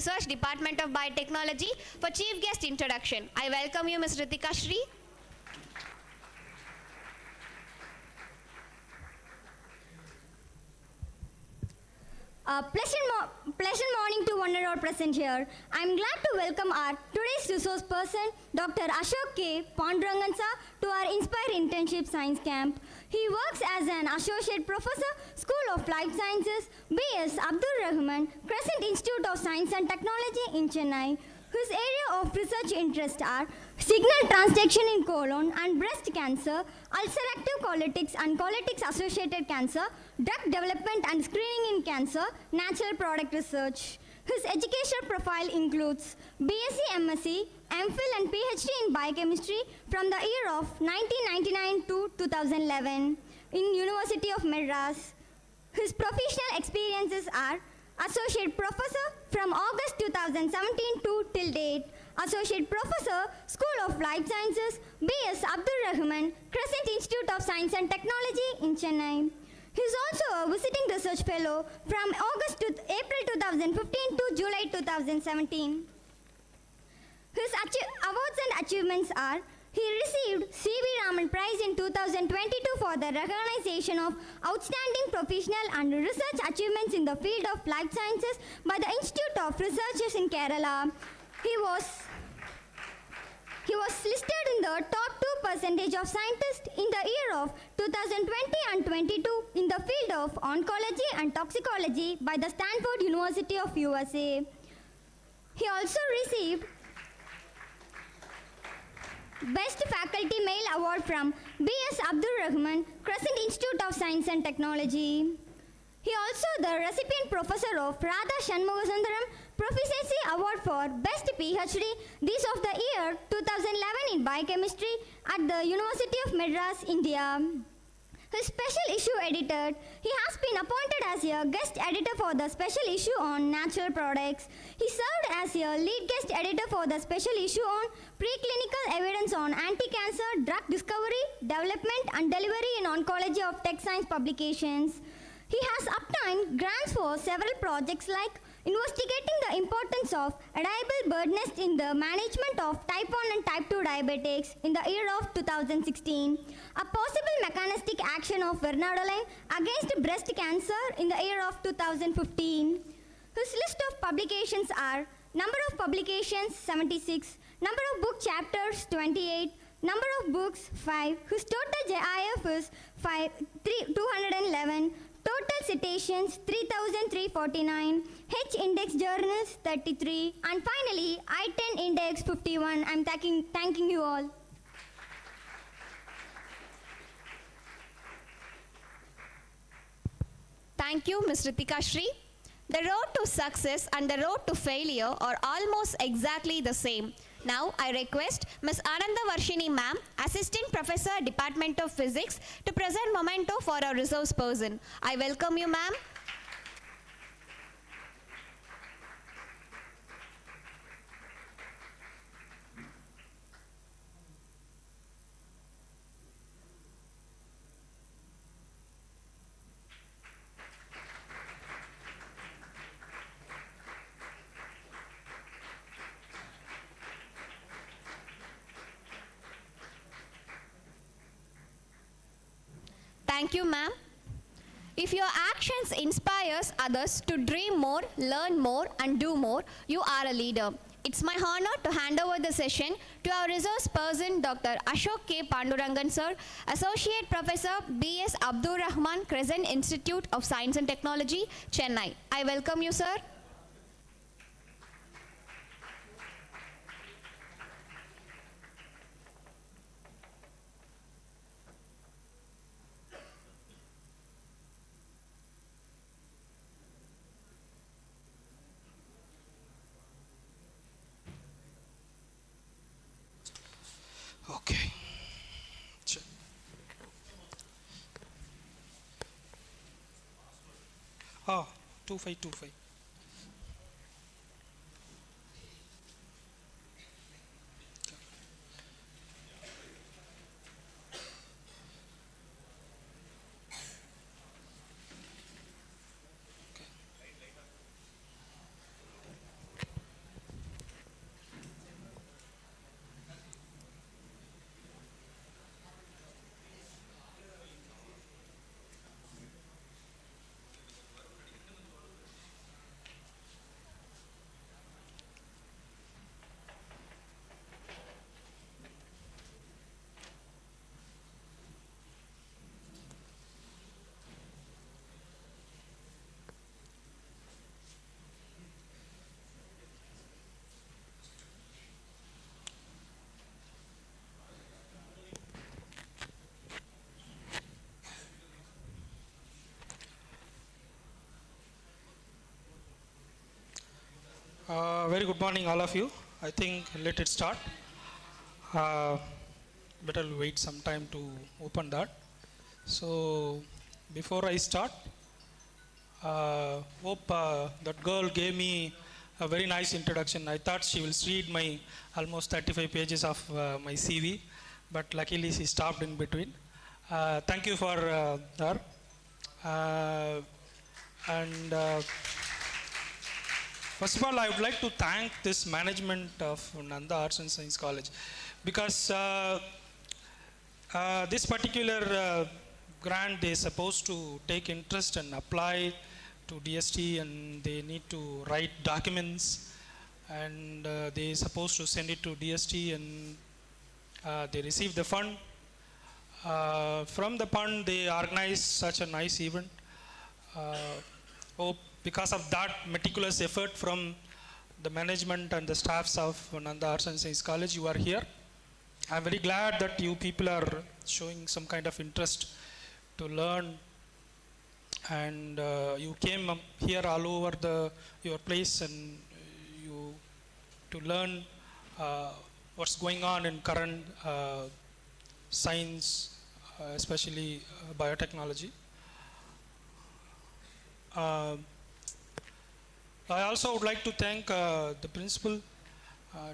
Research Department of Biotechnology for Chief Guest Introduction. I welcome you, Ms. Ritika Shri. Pleasant morning to one and all present here. I am glad to welcome our today's resource person, Dr. Ashok K. Pandurangan sir, to our Inspire Internship Science Camp. He works as an Associate Professor, School of Life Sciences, B.S. Abdul Rahman, Crescent Institute of Science and Technology in Chennai. His area of research interests are signal transduction in colon and breast cancer, ulcerative colitis and colitis-associated cancer, drug development and screening in cancer, natural product research. His educational profile includes BSc, MSc, MPhil and PhD in biochemistry from the year of 1999 to 2011 in University of Madras. His professional experiences are Associate Professor from August 2017 to till date, Associate Professor, School of Life Sciences, B.S. Abdul Rahman, Crescent Institute of Science and Technology in Chennai. He is also a visiting research fellow from August to April 2015 to July 2017. His awards and achievements are: he received C.V. Raman Prize in 2022 for the recognition of outstanding professional and research achievements in the field of life sciences by the Institute of Researchers in Kerala. He was listed in the top 2% of scientists in the year of 2020 and 22 in the field of oncology and toxicology by the Stanford University of USA. He also received Best Faculty Male Award from B.S. Abdul Rahman, Crescent Institute of Science and Technology. He also the recipient professor of Radha Shanmugasundaram Proficiency Award for Best PhD, this of the year 2011 in Biochemistry at the University of Madras, India. His special issue editor, he has been appointed as a guest editor for the special issue on natural products. He served as a lead guest editor for the special issue on preclinical evidence on anti-cancer drug discovery, development and delivery in oncology of tech science publications. He has obtained grants for several projects like investigating the importance of edible bird nest in the management of type 1 and type 2 diabetics in the year of 2016, a possible mechanistic action of vernadolin against breast cancer in the year of 2015. His list of publications are: number of publications 76, number of book chapters 28, number of books 5, his total JIF is 211, total citations 3,349, H index journals 33, and finally I-10 index 51. I'm thanking you all. Thank you, Ms. Ritika Shri. The road to success and the road to failure are almost exactly the same. Now, I request Ms. Ananda Varshini ma'am, Assistant Professor, Department of Physics, to present memento for our resource person. I welcome you, ma'am. Thank you, ma'am. If your actions inspires others to dream more, learn more, and do more, you are a leader. It's my honor to hand over the session to our resource person, Dr. Ashok K. Pandurangan sir, Associate Professor, B.S. Abdul Rahman, Crescent Institute of Science and Technology, Chennai. I welcome you, sir. Okay. Oh, 2525. Very good morning, all of you. I think let it start. Better wait some time to open that. So, before I start, hope that girl gave me a very nice introduction. I thought she will read my almost 35 pages of my CV, but luckily she stopped in between. Thank you for her. And First of all, I would like to thank this management of Nanda Arts and Science College because this particular grant they supposed to take interest and apply to DST, and they need to write documents, and they supposed to send it to DST, and they receive the fund. From the fund, they organize such a nice event. Hope because of that meticulous effort from the management and the staffs of Nanda Arts and Science College, you are here. I'm very glad that you people are showing some kind of interest to learn, and you came here all over your place and you to learn what's going on in current science, especially biotechnology. I also would like to thank the principal,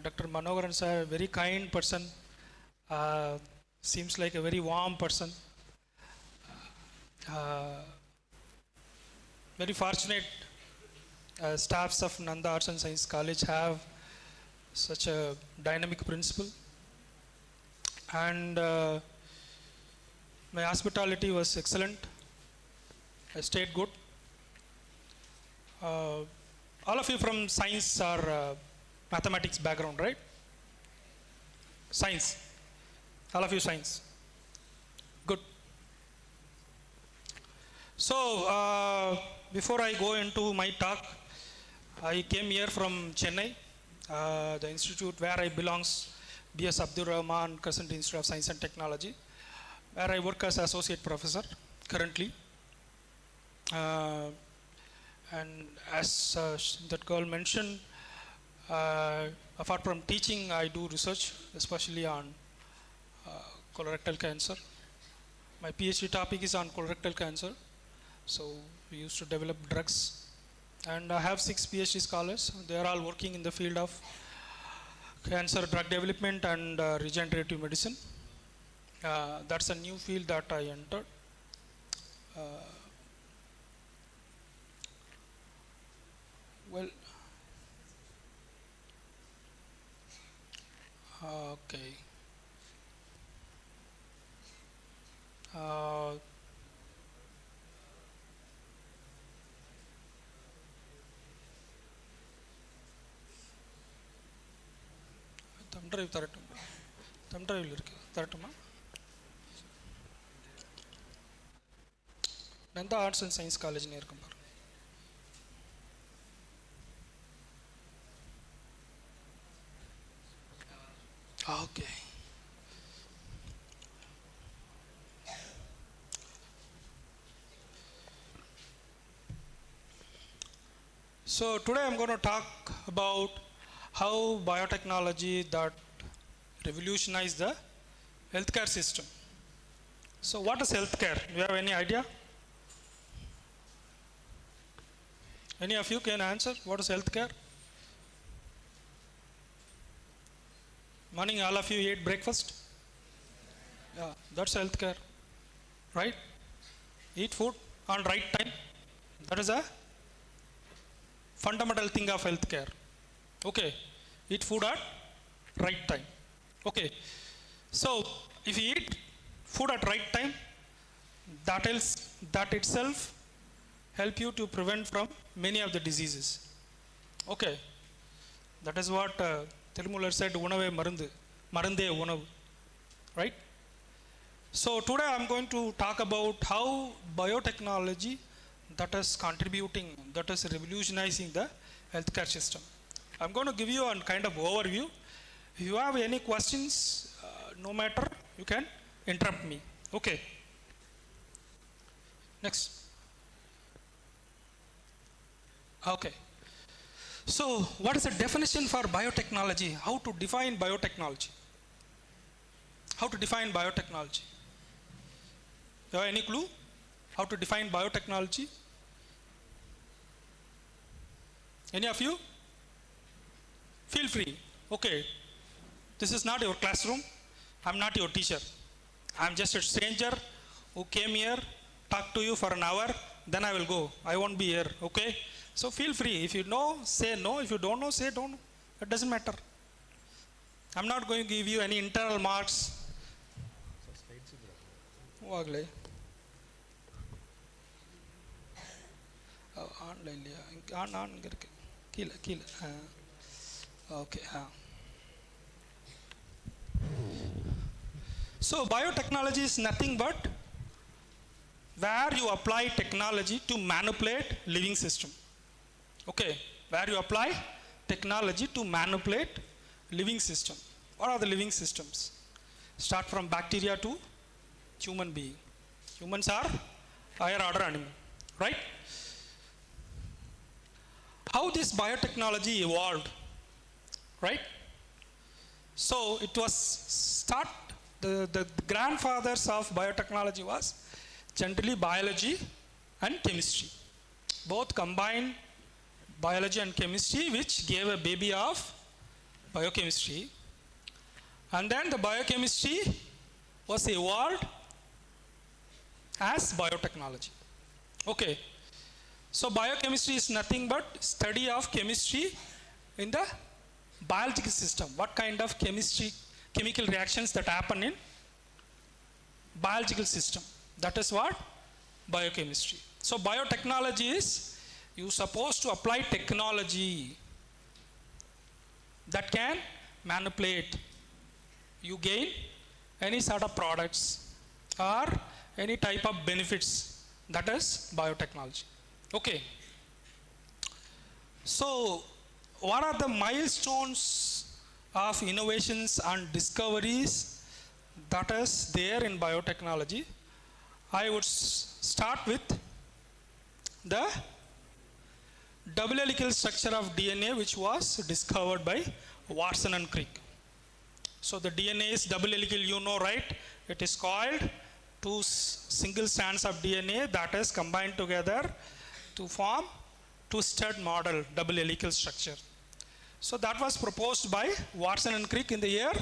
Dr. Manogaran sir, a very kind person, seems like a very warm person. Very fortunate staffs of Nanda Arts and Science College have such a dynamic principal. And my hospitality was excellent. I stayed good. All of you from science or mathematics background, right? Science. All of you science. Good. So, before I go into my talk, I came here from Chennai, the institute where I belongs, B.S. Abdur Rahman Crescent Institute of Science and Technology, where I work as associate professor currently. And as that girl mentioned, apart from teaching, I do research, especially on colorectal cancer. My PhD topic is on colorectal cancer. So we used to develop drugs. And I have 6 PhD scholars. They are all working in the field of cancer drug development and regenerative medicine. That's a new field that I entered. Well, okay. Thumb drive தரட்டுமா? Thumb drive இருக்கு தரட்டுமா? Nanda Arts and Science College னு இருக்கும் பாரு. Okay. So today I'm going to talk about how biotechnology that revolutionized the healthcare system. So what is healthcare? Do you have any idea? Any of you can answer? What is healthcare? Morning, all of you ate breakfast? Yeah, that's healthcare, right? Eat food on right time. That is a fundamental thing of healthcare. Okay, eat food at right time. Okay, so if you eat food at right time, that itself help you to prevent from many of the diseases. Okay, that is what Tirumular said, unave marandu, marande unavu, right? So today I'm going to talk about how biotechnology that is contributing, that is revolutionizing the healthcare system. I'm going to give you a kind of overview. If you have any questions, no matter, you can interrupt me. Okay. Next. Okay. So, what is the definition for biotechnology? How to define biotechnology? How to define biotechnology? You have any clue? How to define biotechnology? Any of you? Feel free. Okay. This is not your classroom. I'm not your teacher. I'm just a stranger who came here, talk to you for an hour, then I will go. I won't be here. Okay? So feel free. If you know, say no. If you don't know, say don't know. It doesn't matter. I'm not going to give you any internal marks. ಹೋಗಲಿ ஆன்லைன்லையா on இங்கே இருக்கு கீழே okay So biotechnology is nothing but where you apply technology to manipulate living system. Okay, where you apply technology to manipulate living system. What are the living systems? Start from bacteria to human being. Humans are higher order animal, right? How this biotechnology evolved, right? So it was the grandfathers of biotechnology was generally biology and chemistry. Both combined biology and chemistry, which gave a baby of biochemistry. And then the biochemistry was evolved as biotechnology. Okay. So biochemistry is nothing but study of chemistry in the biological system. What kind of chemical reactions that happen in biological system. That is what biochemistry. So biotechnology is you supposed to apply technology that can manipulate. You gain any sort of products or any type of benefits. That is biotechnology. Okay. So what are the milestones of innovations and discoveries that is there in biotechnology? I would start with the double helical structure of DNA, which was discovered by Watson and Crick. So the DNA is double helical, you know, right? It is called two single strands of DNA that is combined together to form twisted model double helical structure. So that was proposed by Watson and Crick in the year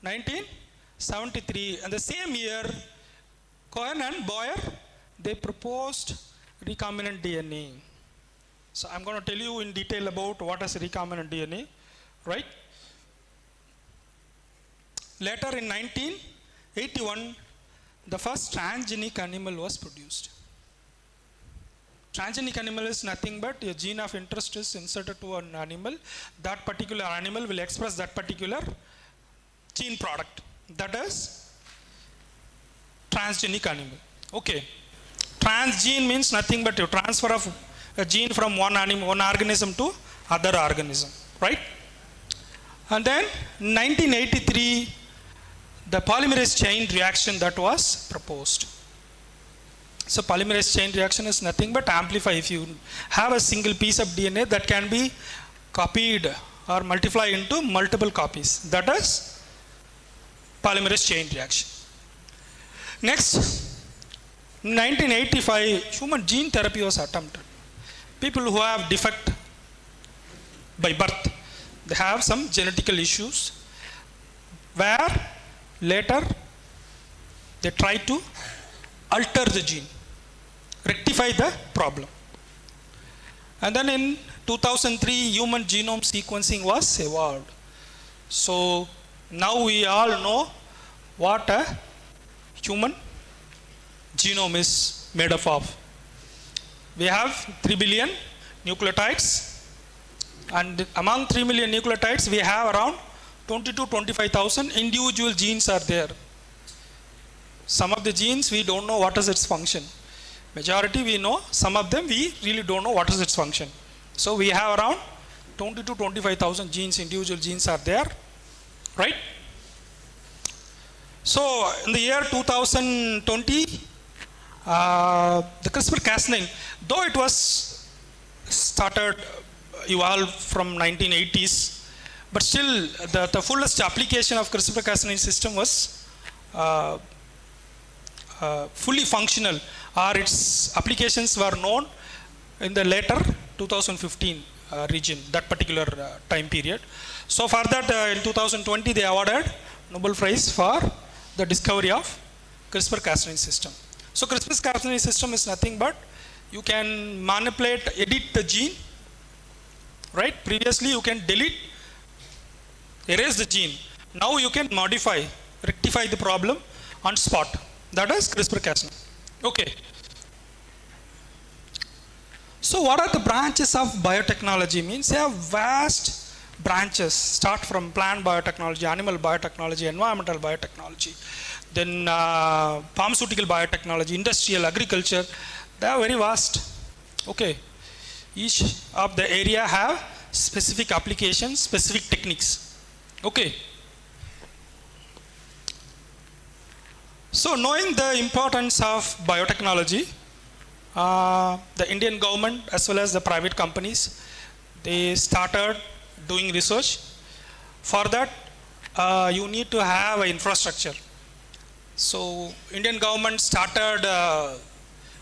1973. And the same year, Cohen and Boyer, they proposed recombinant DNA. So I'm going to tell you in detail about what is recombinant DNA, right? Later in 1981, the first transgenic animal was produced. Transgenic animal is nothing but a gene of interest is inserted to an animal. That particular animal will express that particular gene product. That is transgenic animal. Okay. Transgene means nothing but a transfer of a gene from one organism to other organism, right? And then 1983, the polymerase chain reaction that was proposed. So polymerase chain reaction is nothing but amplify. If you have a single piece of DNA that can be copied or multiply into multiple copies, that is polymerase chain reaction. Next, 1985, human gene therapy was attempted. People who have defect by birth, they have some genetical issues where later they try to alter the gene, rectify the problem. And then in 2003, human genome sequencing was evolved. So now we all know what a human genome is made up of. We have 3 billion nucleotides, and among 3 million nucleotides, we have around 20 to 25,000 individual genes are there. Some of the genes we don't know what is its function. Majority we know, some of them we really don't know what is its function. So we have around 20 to 25,000 genes, individual genes are there, right? So in the year 2020, the CRISPR-Cas9, though it was started evolved from 1980s, but still the fullest application of CRISPR-Cas9 system was uh, fully functional, or its applications were known in the later 2015 region, that particular time period. So for that, in 2020 they awarded Nobel Prize for the discovery of CRISPR-Cas9 system. So CRISPR-Cas9 system is nothing but you can manipulate, edit the gene, right? Previously you can delete, erase the gene. Now you can modify, rectify the problem on spot. That is CRISPR-Cas9. Okay. So what are the branches of biotechnology? Means they have vast branches, start from plant biotechnology, animal biotechnology, environmental biotechnology, then pharmaceutical biotechnology, industrial, agriculture. They are very vast. Okay. Each of the area have specific applications, specific techniques. Okay. So knowing the importance of biotechnology, the Indian government as well as the private companies, they started doing research. For that, you need to have an infrastructure. So Indian government started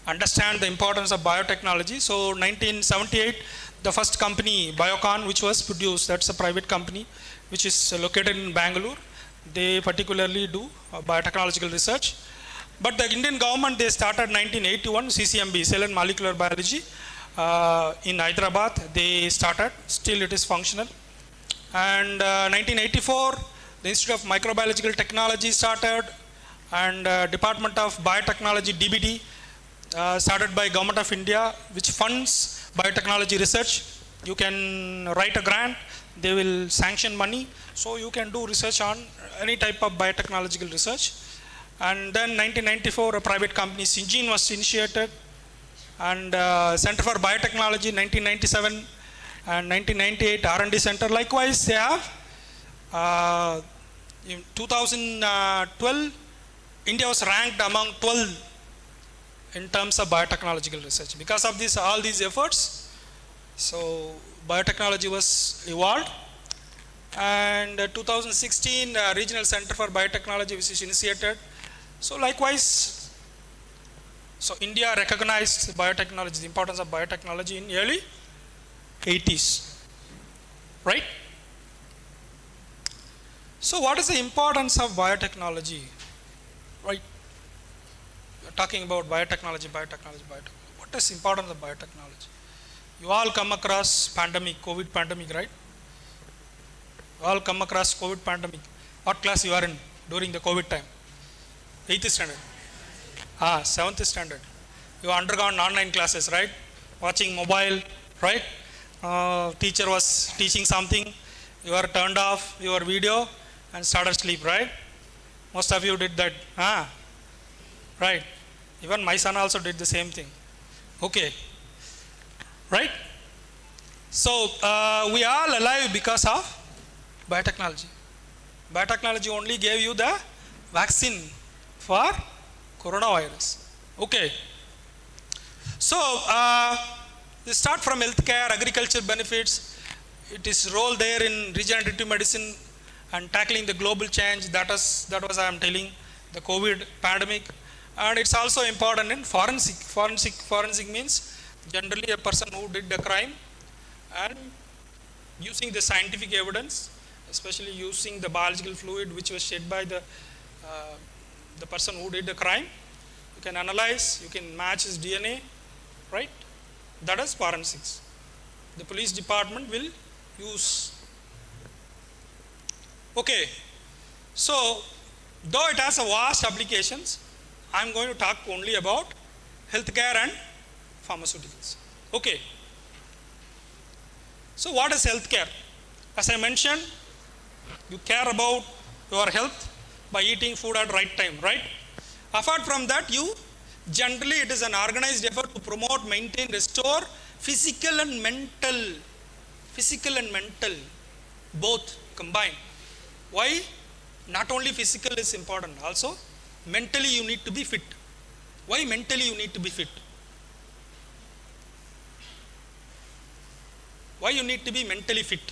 understand the importance of biotechnology. So 1978, the first company, Biocon, which was produced, that's a private company which is located in Bangalore. They particularly do biotechnological research. But the Indian government, they started 1981, CCMB, Cell and Molecular Biology, in Hyderabad. They started, still it is functional. And 1984, the Institute of Microbiological Technology started, and Department of Biotechnology, DBT, started by Government of India, which funds biotechnology research. You can write a grant, they will sanction money, so you can do research on any type of biotechnological research. And then 1994, a private company, Syngene, was initiated, and Center for Biotechnology 1997, and 1998 R&D Center. Likewise, they have in 2012, India was ranked among 12 in terms of biotechnological research. Because of this, all these efforts, so biotechnology was evolved. And 2016, Regional Center for Biotechnology, which is initiated. So likewise, so India recognized biotechnology, the importance of biotechnology in early 80s, right? So what is the importance of biotechnology, right? We're talking about biotechnology. What is the importance of biotechnology? You all come across pandemic, COVID pandemic, right? You all come across COVID pandemic. What class you are in during the COVID time? 8th standard. 7th standard. You undergone online classes, right? Watching mobile, right? Teacher was teaching something. You are turned off your video and started sleep, right? Most of you did that. Right? Even my son also did the same thing. Okay. Right? So we are all alive because of biotechnology. Biotechnology only gave you the vaccine for coronavirus. Okay. So we start from healthcare, agriculture benefits. It is role there in regenerative medicine and tackling the global change. That was I am telling, the COVID pandemic. And it's also important in forensic. Forensic means generally a person who did the crime, and using the scientific evidence, especially using the biological fluid which was shed by the person who did the crime. You can analyze, you can match his DNA, right? That is forensics. The police department will use. Okay, so though it has a vast applications, I am going to talk only about healthcare and pharmaceuticals. Okay. So what is healthcare? As I mentioned, you care about your health by eating food at right time, right? Apart from that, generally it is an organized effort to promote, maintain, restore physical and mental, both combined. Why? Not only physical is important, also mentally you need to be fit. Why mentally you need to be fit? Why you need to be mentally fit?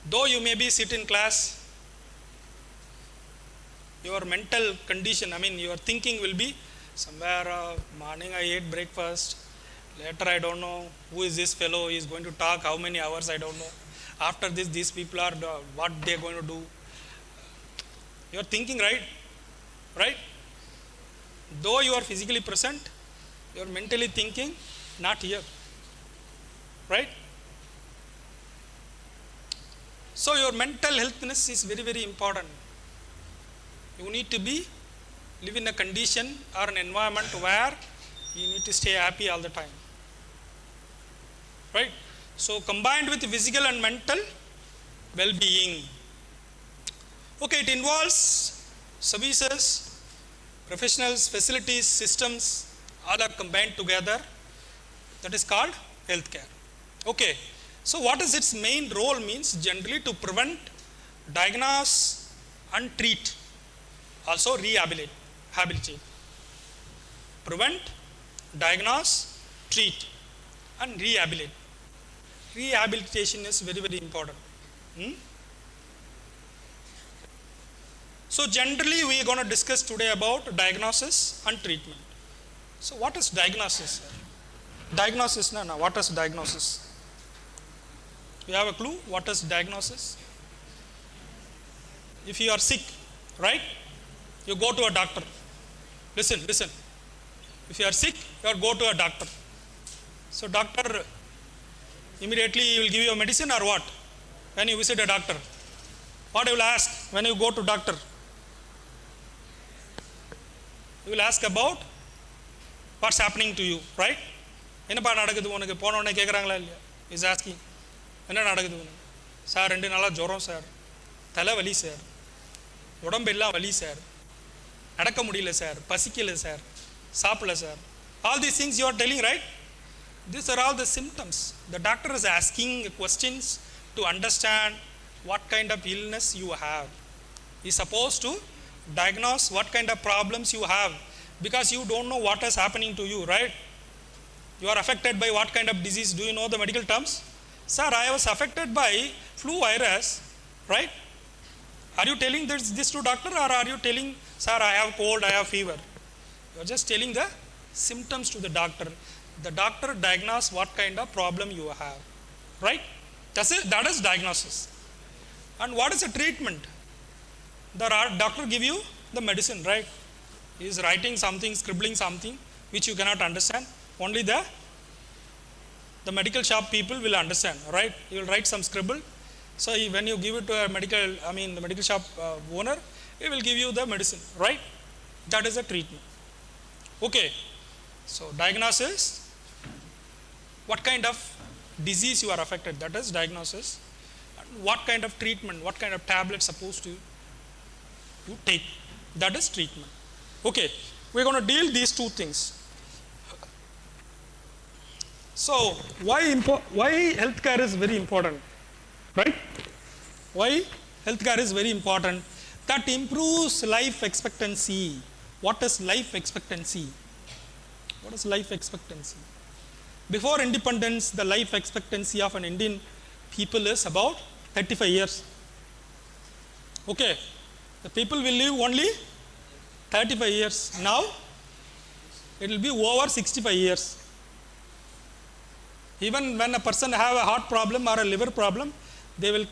Though you may be sit in class, your mental condition, your thinking will be somewhere, morning I ate breakfast, later I don't know who is this fellow, he is going to talk, how many hours I don't know. After this, these people are, what they are going to do. You are thinking, right? Right? Though you are physically present, you are mentally thinking, not here. Right? So your mental healthiness is very, very important. You need to live in a condition or an environment where you need to stay happy all the time. Right? So combined with physical and mental well-being. Okay, it involves services, professionals, facilities, systems, all are combined together. That is called healthcare. Okay, so what is its main role means? Generally to prevent, diagnose and treat, also rehabilitate. Prevent, diagnose, treat and rehabilitate. Rehabilitation is very, very important. So generally we are going to discuss today about diagnosis and treatment. So what is diagnosis? Diagnosis, no, what is diagnosis? You have a clue what is diagnosis? If you are sick, right, you go to a doctor. Listen. If you are sick, you go to a doctor. So doctor immediately he will give you a medicine or what? When you visit a doctor, what you will ask when you go to doctor? You will ask about what's happening to you, right? என்னப்பா நடக்குது உனக்கு போன உடனே கேட்குறாங்களா இல்லையா? Is asking என்ன நடக்குது உனக்கு? Sir 2 நாளாக ஜுரம் சார், தலை வலி சார், உடம்பெல்லாம் வலி சார், நடக்க முடியல சார், பசிக்கல சார், சாப்பிடல sir. All these things you are telling, right? These are all the symptoms. The doctor is asking questions to understand what kind of illness you have. He is supposed to diagnose what kind of problems you have, because you don't know what is happening to you, right? You are affected by what kind of disease? Do you know the medical terms? Sir, I was affected by flu virus, right? Are you telling this to doctor, or are you telling, sir, I have cold, I have fever? You are just telling the symptoms to the doctor. The doctor diagnose what kind of problem you have, right? That is diagnosis. And what is the treatment? The doctor give you the medicine, right? He is writing something, scribbling something which you cannot understand. Only the medical shop people will understand, right? He will write some scribble. So when you give it to the medical shop owner, he will give you the medicine, right? That is the treatment. Okay. So diagnosis, what kind of disease you are affected, that is diagnosis. And what kind of treatment, what kind of tablet supposed to you take, that is treatment. Okay, we are going to deal these two things. So why healthcare is very important, right? Why healthcare is very important? That improves life expectancy. What is life expectancy? What is life expectancy? Before independence, the life expectancy of an Indian people is about 35 years. Okay, the people will live only 35 years. Now, it will be over 65 years. Even when a person have a heart problem or a liver problem, they will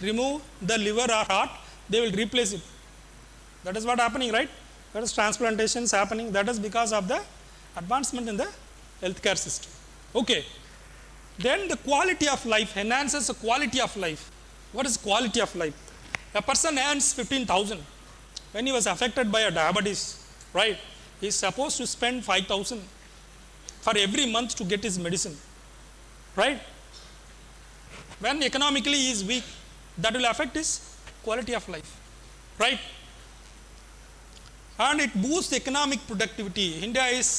remove the liver or heart, they will replace it. That is what happening, right? That is transplantations happening. That is because of the advancement in the healthcare system. Okay. Then the quality of life enhances the quality of life. What is quality of life? A person earns 15,000. When he was affected by a diabetes, right? He is supposed to spend 5,000 for every month to get his medicine, right? When economically he is weak, that will affect his quality of life, right? And it boosts economic productivity. India is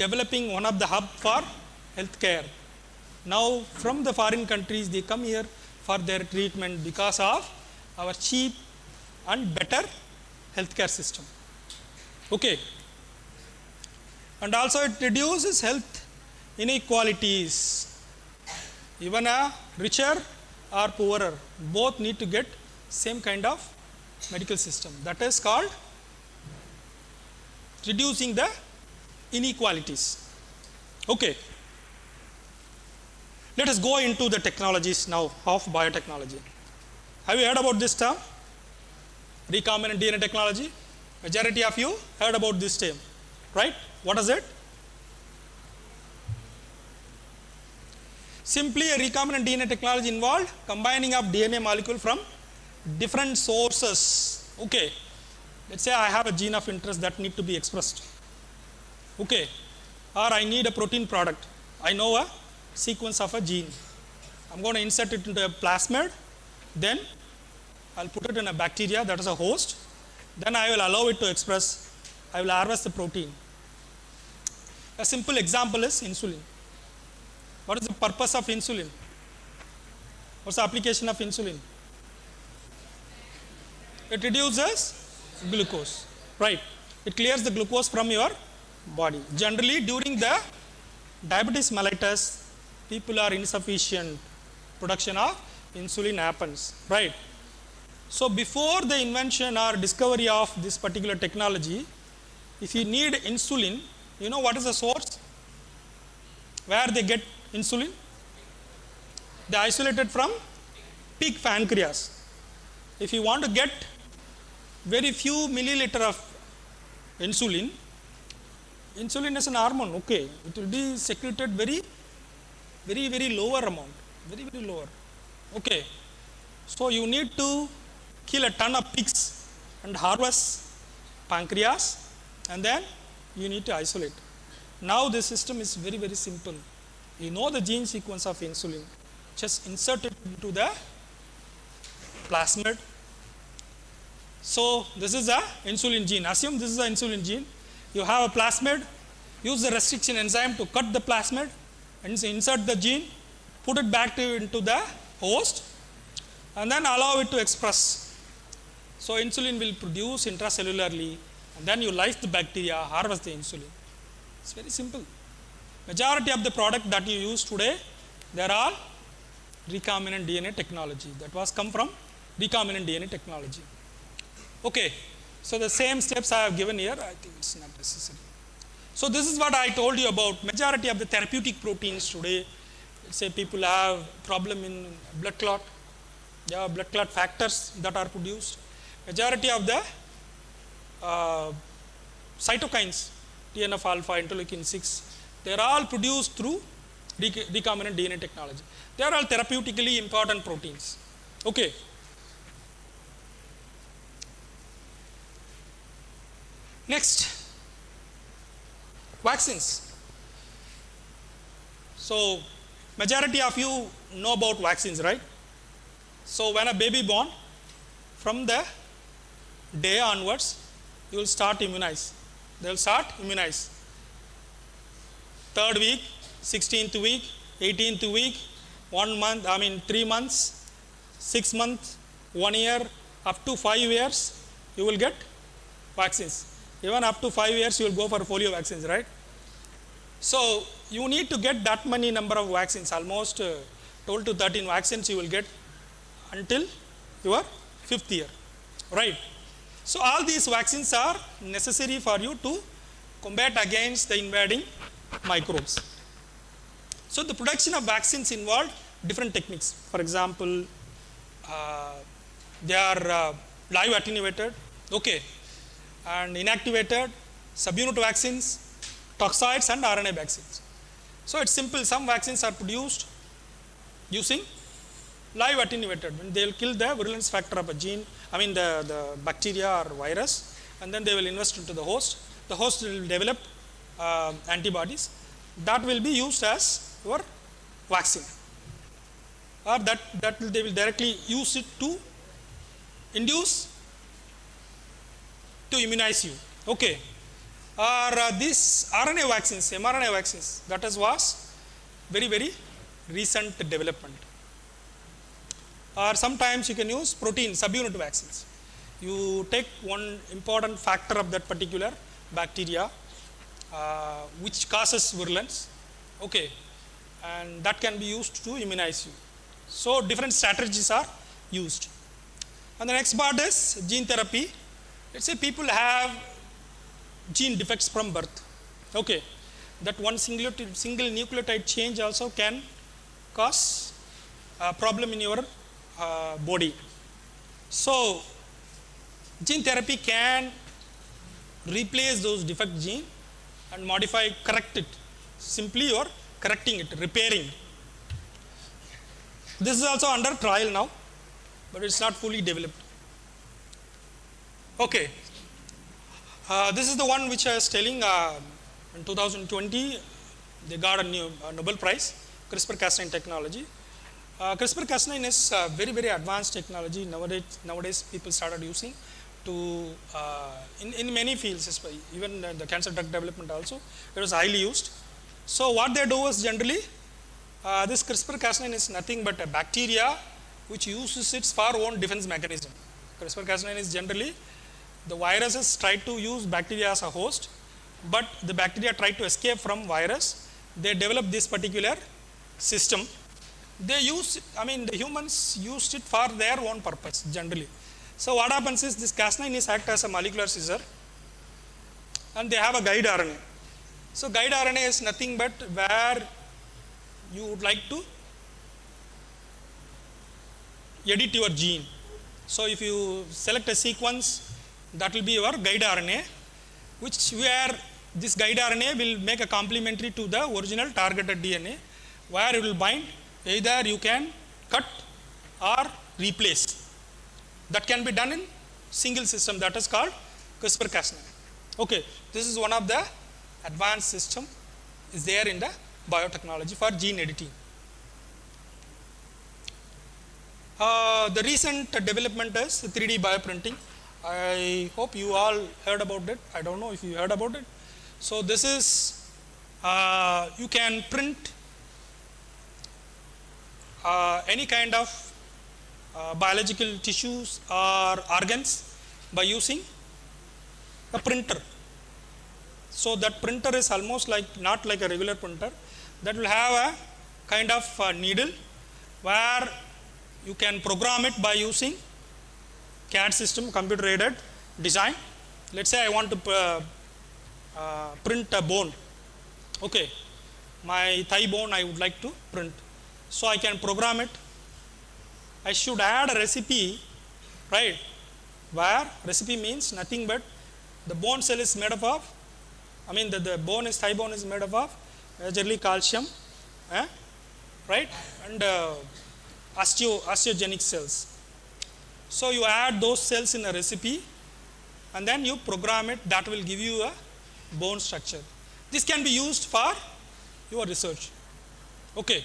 developing one of the hub for healthcare. Now from the foreign countries they come here for their treatment because of our cheap and better healthcare system. Okay. And also it reduces health inequalities. Even a richer or poorer, both need to get same kind of medical system. That is called reducing the inequalities. Okay. Let us go into the technologies now of biotechnology. Have you heard about this term? Recombinant DNA technology? Majority of you heard about this term, right? What is it? Simply a recombinant DNA technology involved combining of DNA molecule from different sources. Okay. Let's say I have a gene of interest that need to be expressed. Okay. Or I need a protein product. I know a sequence of a gene. I'm going to insert it into a plasmid. Then I'll put it in a bacteria, that is a host. Then I will allow it to express. I will harvest the protein. A simple example is insulin. What is the purpose of insulin? What's the application of insulin? It reduces glucose, right? It clears the glucose from your body. Generally, during the diabetes mellitus, people are insufficient. Production of insulin happens, right? So before the invention or discovery of this particular technology, if you need insulin, you know what is the source? Where they get insulin? They isolated from pig pancreas. If you want to get very few milliliter of insulin, insulin is an hormone, okay. It will be secreted very lower amount, very lower, okay. So you need to kill a ton of pigs and harvest pancreas, and then you need to isolate. Now the system is very simple. You know the gene sequence of insulin, just insert it into the plasmid. So this is a insulin gene. Assume this is an insulin gene. You have a plasmid, use the restriction enzyme to cut the plasmid and insert the gene, put it back into the host, and then allow it to express. So insulin will produce intracellularly, and then you lyse the bacteria, harvest the insulin. It's very simple. Majority of the product that you use today, they're all recombinant DNA technology. That was come from recombinant DNA technology. Okay, so the same steps I have given here, I think it's not necessary. So this is what I told you about majority of the therapeutic proteins today. Let's say people have problem in blood clot. There are blood clot factors that are produced. Majority of the cytokines, TNF alpha, interleukin 6, they are all produced through recombinant DNA technology. They are all therapeutically important proteins. Okay. Next, vaccines. So majority of you know about vaccines, right? So when a baby born, from the day onwards, you will start immunize. They will start immunize. 3rd week, 16th week, 18th week, 1 month, 3 months, 6 months, 1 year, up to 5 years, you will get vaccines. Even up to 5 years, you will go for polio vaccines, right? So you need to get that many number of vaccines, almost 12 to 13 vaccines you will get until your 5th year, right? So all these vaccines are necessary for you to combat against the invading microbes. So the production of vaccines involved different techniques. For example, they are live attenuated, okay, and inactivated, subunit vaccines, toxoids, and RNA vaccines. So it's simple. Some vaccines are produced using live attenuated. When they will kill the virulence factor of a gene, the bacteria or virus, and then they will invest into the host. The host will develop antibodies that will be used as your vaccine, or they will directly use it to induce to immunize you, okay. Or these RNA vaccines, mRNA vaccines, that was very recent development. Or sometimes you can use protein subunit vaccines. You take one important factor of that particular bacteria which causes virulence, Okay, and that can be used to immunize you. So different strategies are used. And the next part is gene therapy. Let's say people have gene defects from birth. Okay, that one single nucleotide change also can cause a problem in your body. So gene therapy can replace those defect gene and modify, correct it. Simply you are correcting it, repairing. This is also under trial now, but it's not fully developed. Okay, this is the one which I was telling in 2020, they got a new Nobel Prize, CRISPR-Cas9 technology. CRISPR-Cas9 is very, very advanced technology nowadays people started using to, in many fields, even the cancer drug development also, it was highly used. So what they do is generally, this CRISPR-Cas9 is nothing but a bacteria which uses its for own defense mechanism. CRISPR-Cas9 is generally, the viruses try to use bacteria as a host, but the bacteria try to escape from virus. They develop this particular system. They use, the humans used it for their own purpose generally. So what happens is this Cas9 is act as a molecular scissor, and they have a guide RNA. So guide RNA is nothing but where you would like to edit your gene. So if you select a sequence, that will be your guide RNA, which where this guide RNA will make a complementary to the original targeted DNA, where it will bind. Either you can cut or replace. That can be done in single system, that is called CRISPR-Cas9. Okay, this is one of the advanced system is there in the biotechnology for gene editing. The recent development is 3D bioprinting. I hope you all heard about it. I don't know if you heard about it. So this is, you can print any kind of biological tissues or organs by using a printer. So that printer is almost like, not like a regular printer, that will have a kind of needle where you can program it by using CAD system, computer aided design. Let's say I want to print a bone. Okay, my thigh bone I would like to print. So I can program it. I should add a recipe, right? Where recipe means nothing but the bone cell is made up of, the bone is, thigh bone is made up of majorly calcium, right? And osteogenic cells. So you add those cells in a recipe and then you program it, that will give you a bone structure. This can be used for your research. Okay.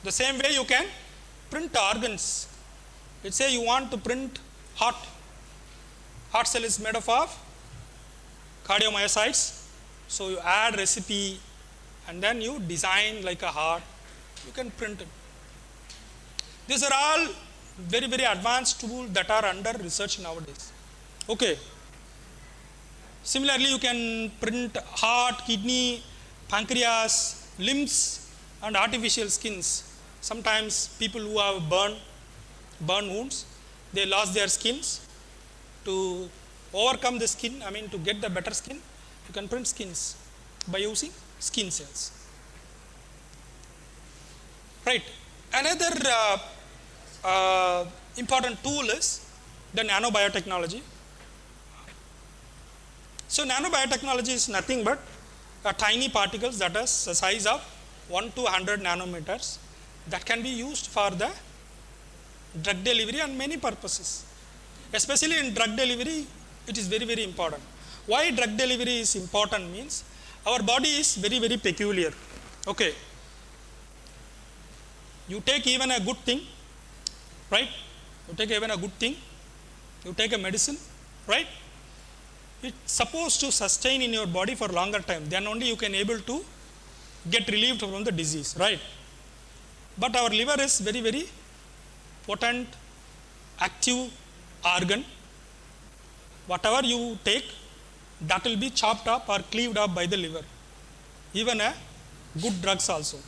The same way you can print organs. Let's say you want to print heart. Heart cell is made up of cardiomyocytes. So you add recipe and then you design like a heart. You can print it. These are all very, very advanced tools that are under research nowadays. Okay. Similarly, you can print heart, kidney, pancreas, limbs, and artificial skins. Sometimes people who have burn wounds, they lost their skins. To overcome the skin, to get the better skin, you can print skins by using skin cells. Right. Another important tool is the nanobiotechnology. So nanobiotechnology is nothing but tiny particles that is the size of 1 to 100 nanometers that can be used for the drug delivery and many purposes. Especially in drug delivery, it is very, very important. Why drug delivery is important means our body is very, very peculiar. Okay. You take even a good thing, right? You take even a good thing, you take a medicine, right? It's supposed to sustain in your body for longer time. Then only you can able to get relieved from the disease, right? But our liver is very, very potent, active organ. Whatever you take, that will be chopped up or cleaved up by the liver. Even a good drugs also.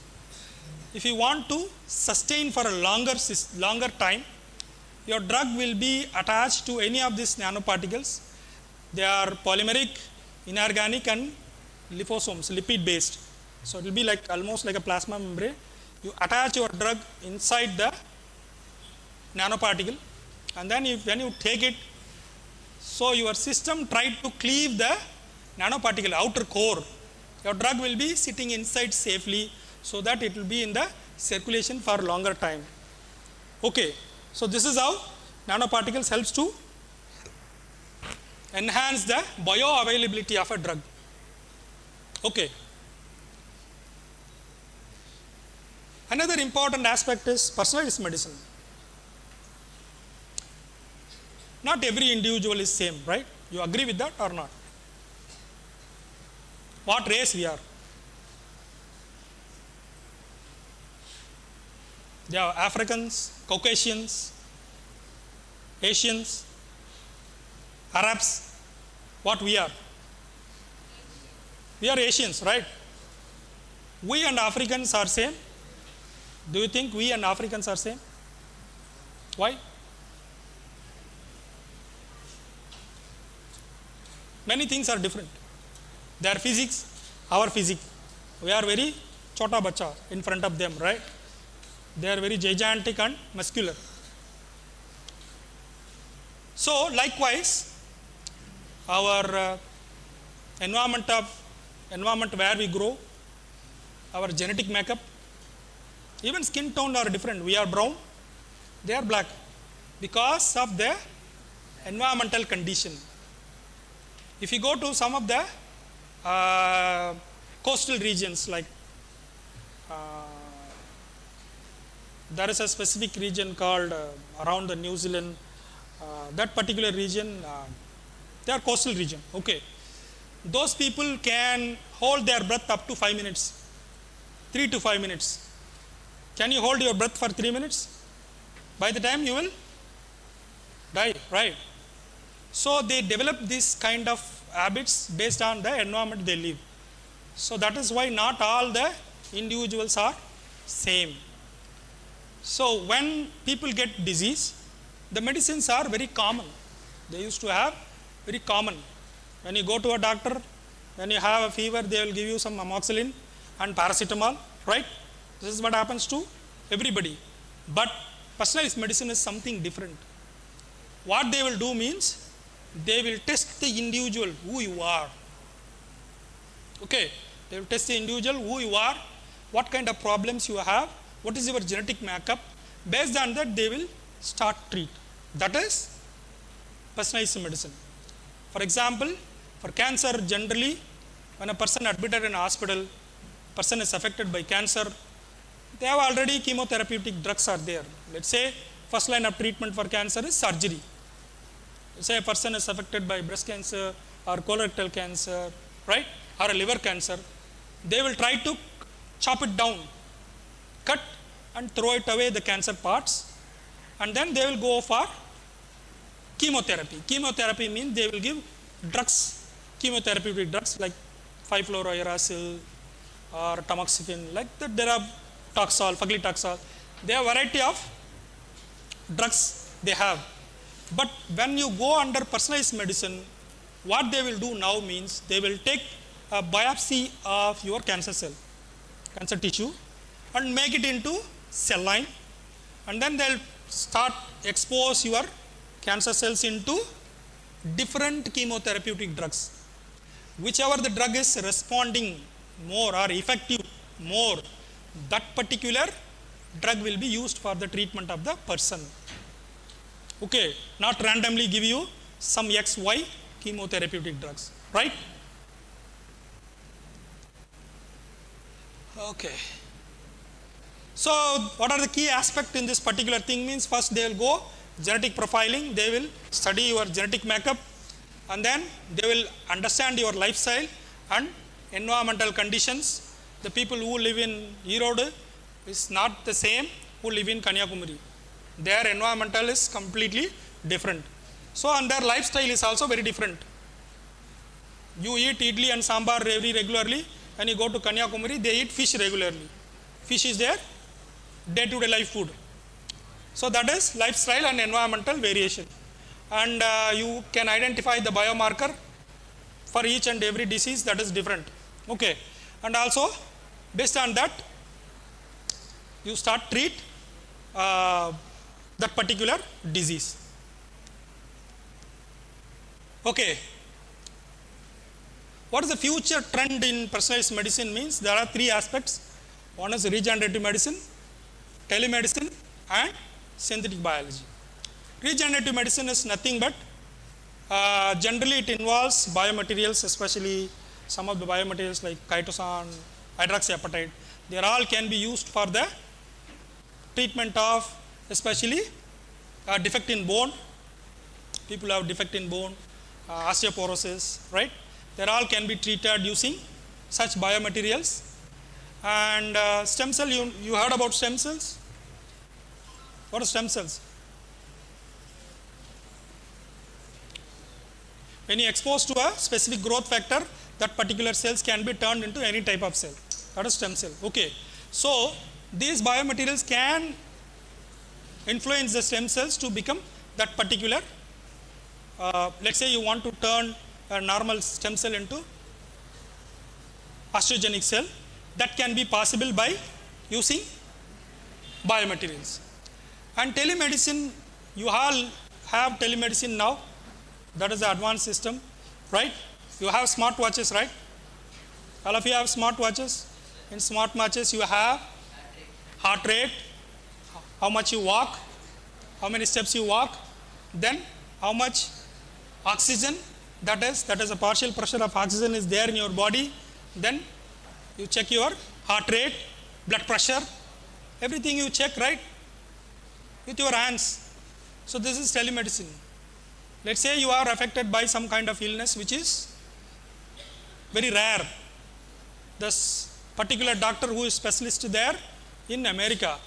If you want to sustain for a longer time, your drug will be attached to any of these nanoparticles. They are polymeric, inorganic and liposomes, lipid based. So it will be like almost like a plasma membrane. You attach your drug inside the nanoparticle, and then when you take it, so your system tried to cleave the nanoparticle outer core. Your drug will be sitting inside safely so that it will be in the circulation for longer time. Okay, so this is how nanoparticles helps to enhance the bioavailability of a drug. Okay. Another important aspect is personalized medicine. Not every individual is same, right? You agree with that or not? What race we are? They are Africans, Caucasians, Asians, Arabs. What we are? We are Asians, right? We and Africans are same. Do you think we and Africans are same? Why? Many things are different. Their physics, our physics. We are very chota bacha in front of them, right? They are very gigantic and muscular. So likewise, our environment where we grow, our genetic makeup, even skin tone are different. We are brown, they are black, because of the environmental condition. If you go to some of the coastal regions, like there is a specific region called around the New Zealand, that particular region, they are coastal region, okay. Those people can hold their breath up to 5 minutes, 3 to 5 minutes. Can you hold your breath for 3 minutes? By the time you will die, right? So they develop this kind of habits based on the environment they live. So that is why not all the individuals are same. So when people get disease, the medicines are very common. They used to have very common. When you go to a doctor, when you have a fever, they will give you some amoxicillin and paracetamol, right? This is what happens to everybody. But personalized medicine is something different. What they will do means, they will test the individual who you are. Okay, they will test the individual who you are, what kind of problems you have, what is your genetic makeup. Based on that, they will start treat. That is personalized medicine. For example, for cancer, generally, when a person admitted in a hospital, person is affected by cancer, they have already chemotherapeutic drugs are there. Let's say first line of treatment for cancer is surgery. Let's say a person is affected by breast cancer or colorectal cancer, right, or a liver cancer. They will try to chop it down, cut and throw it away the cancer parts, and then they will go for chemotherapy. Chemotherapy means they will give drugs, chemotherapeutic drugs like 5-fluorouracil or tamoxifen, like that. There are Taxol, Faglitaxol. There are variety of drugs they have. But when you go under personalized medicine, what they will do now means they will take a biopsy of your cancer cell, cancer tissue, and make it into cell line, and then they'll start expose your cancer cells into different chemotherapeutic drugs. Whichever the drug is responding more or effective more, that particular drug will be used for the treatment of the person. Okay, not randomly give you some XY chemotherapeutic drugs, right? Okay. So what are the key aspects in this particular thing means, first they will go genetic profiling, they will study your genetic makeup, and then they will understand your lifestyle and environmental conditions. The people who live in Erode is not the same who live in Kanyakumari. Their environmental is completely different. So and their lifestyle is also very different. You eat idli and sambar very regularly. When you go to Kanyakumari, they eat fish regularly. Fish is their day-to-day life food. So that is lifestyle and environmental variation. And you can identify the biomarker for each and every disease that is different. Okay. And also, based on that, you start treat that particular disease. Okay. What is the future trend in personalized medicine means? There are three aspects. One is regenerative medicine, telemedicine, and synthetic biology. Regenerative medicine is nothing but generally it involves biomaterials, especially some of the biomaterials like chitosan, hydroxyapatite. They all can be used for the treatment of especially defect in bone. People have defect in bone, osteoporosis, right? They all can be treated using such biomaterials. And stem cell, you heard about stem cells? What are stem cells? When you expose to a specific growth factor, that particular cells can be turned into any type of cell. That is stem cell. Okay. So these biomaterials can influence the stem cells to become that particular. Let's say you want to turn a normal stem cell into osteogenic cell. That can be possible by using biomaterials. And telemedicine, you all have telemedicine now. That is the advanced system, right? You have smartwatches, right? All of you have smartwatches. In smartwatches, you have heart rate, how much you walk, how many steps you walk, then how much oxygen, that is a partial pressure of oxygen is there in your body. Then you check your heart rate, blood pressure, everything you check, right? With your hands. So this is telemedicine. Let's say you are affected by some kind of illness which is very rare. This particular doctor who is specialist there in America,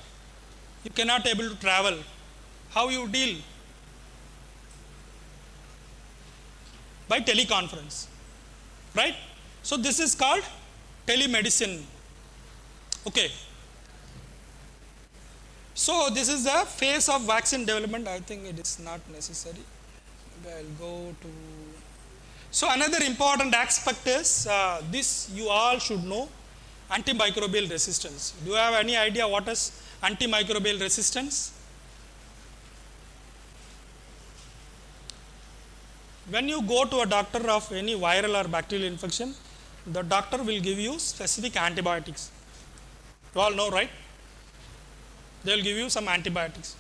you cannot able to travel. How you deal? By teleconference, right? So this is called telemedicine. Okay. So this is the phase of vaccine development. I think it is not necessary. Maybe I'll go to. So another important aspect is this you all should know, antimicrobial resistance. Do you have any idea what is antimicrobial resistance? When you go to a doctor of any viral or bacterial infection, the doctor will give you specific antibiotics. You all know, right? They will give you some antibiotics.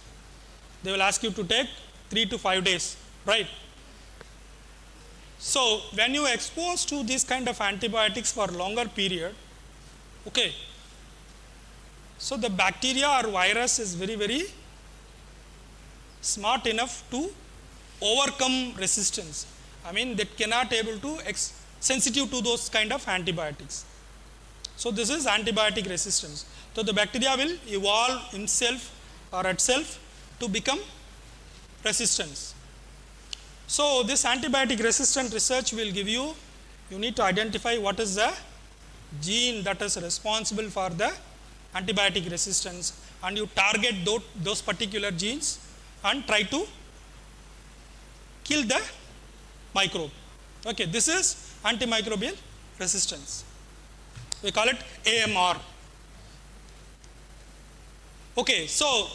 They will ask you to take 3 to 5 days, right? So when you expose to this kind of antibiotics for longer period, okay, so the bacteria or virus is very, very smart enough to overcome resistance. I mean, that cannot able to sensitive to those kind of antibiotics. So this is antibiotic resistance. So the bacteria will evolve himself or itself to become resistance. So this antibiotic resistant research will give you, you need to identify what is the gene that is responsible for the antibiotic resistance, and you target those particular genes and try to kill the microbe. Okay, this is antimicrobial resistance. We call it AMR. Okay, so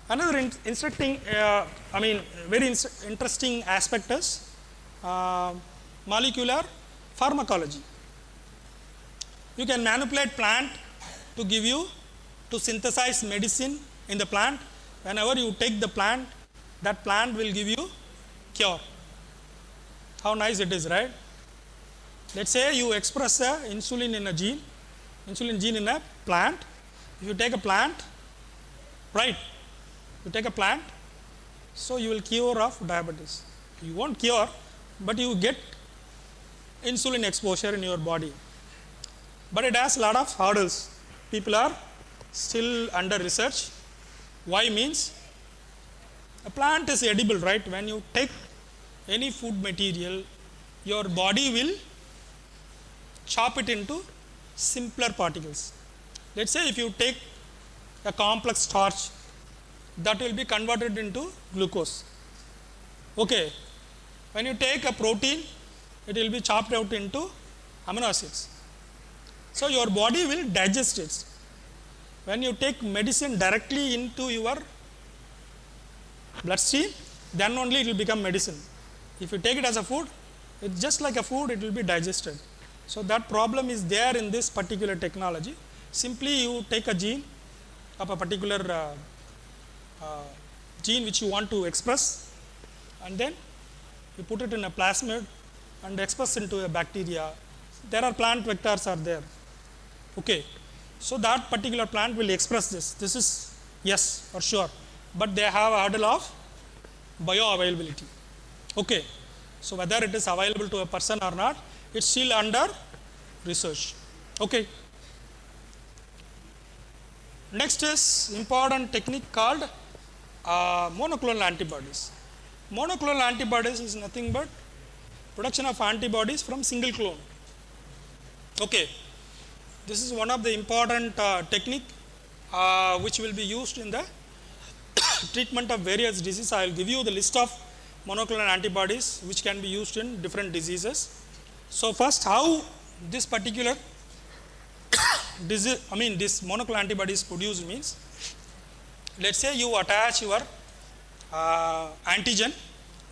another very interesting aspect is molecular pharmacology. You can manipulate plant to give you, to synthesize medicine in the plant. Whenever you take the plant, that plant will give you cure. How nice it is, right? Let's say you express insulin in a gene, insulin gene in a plant. If you take a plant, right? You take a plant, so you will cure of diabetes. You won't cure, but you get insulin exposure in your body. But it has a lot of hurdles. People are still under research. Why means a plant is edible, right? When you take any food material, your body will chop it into simpler particles. Let's say if you take a complex starch, that will be converted into glucose. Okay, when you take a protein, it will be chopped out into amino acids. So your body will digest it. When you take medicine directly into your bloodstream, then only it will become medicine. If you take it as a food, it's just like a food, it will be digested. So that problem is there in this particular technology. Simply you take a gene of a particular gene which you want to express, and then you put it in a plasmid and express into a bacteria. There are plant vectors are there. Okay, so that particular plant will express this. This is yes for sure, but they have a hurdle of bioavailability. Okay, so whether it is available to a person or not, it's still under research. Okay. Next is important technique called monoclonal antibodies. Monoclonal antibodies is nothing but production of antibodies from single clone. Okay, this is one of the important technique which will be used in the treatment of various diseases. I will give you the list of monoclonal antibodies which can be used in different diseases. So first, how this particular disease, this monoclonal antibody is produced means, let's say you attach your antigen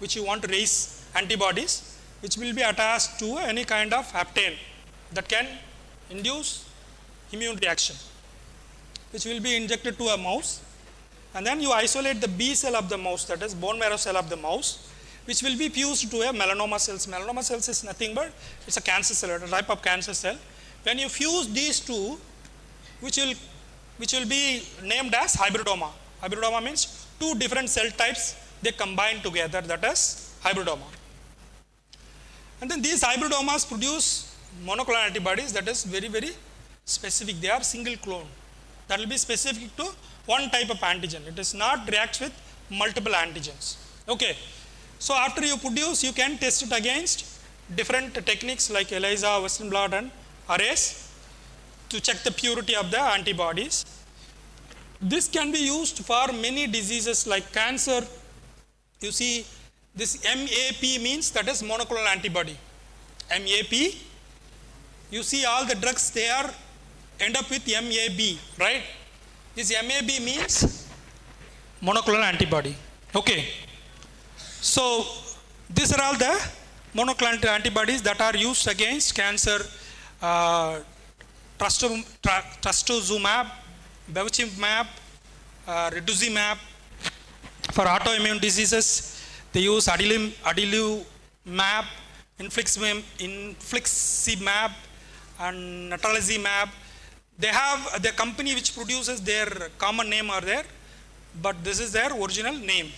which you want to raise antibodies, which will be attached to any kind of hapten that can induce immune reaction, which will be injected to a mouse, and then you isolate the B cell of the mouse, that is bone marrow cell of the mouse, which will be fused to a melanoma cells. Melanoma cells is nothing but it's a cancer cell, a type of cancer cell. When you fuse these two, which will be named as hybridoma. Hybridoma means two different cell types, they combine together, that is hybridoma. And then these hybridomas produce monoclonal antibodies that is very, very specific. They are single clone. That will be specific to one type of antigen. It is not reacts with multiple antigens. Okay. So after you produce, you can test it against different techniques like ELISA, Western blot, and arrays to check the purity of the antibodies. This can be used for many diseases like cancer. You see, this MAP means that is monoclonal antibody. MAP, you see all the drugs, they are end up with MAB, right? This MAB means monoclonal antibody. Okay. So these are all the monoclonal antibodies that are used against cancer. Trastuzumab, bevacizumab, rituximab. For autoimmune diseases, they use adalimumab, infliximab, and natalizumab. They have the company which produces their common name are there, but this is their original name.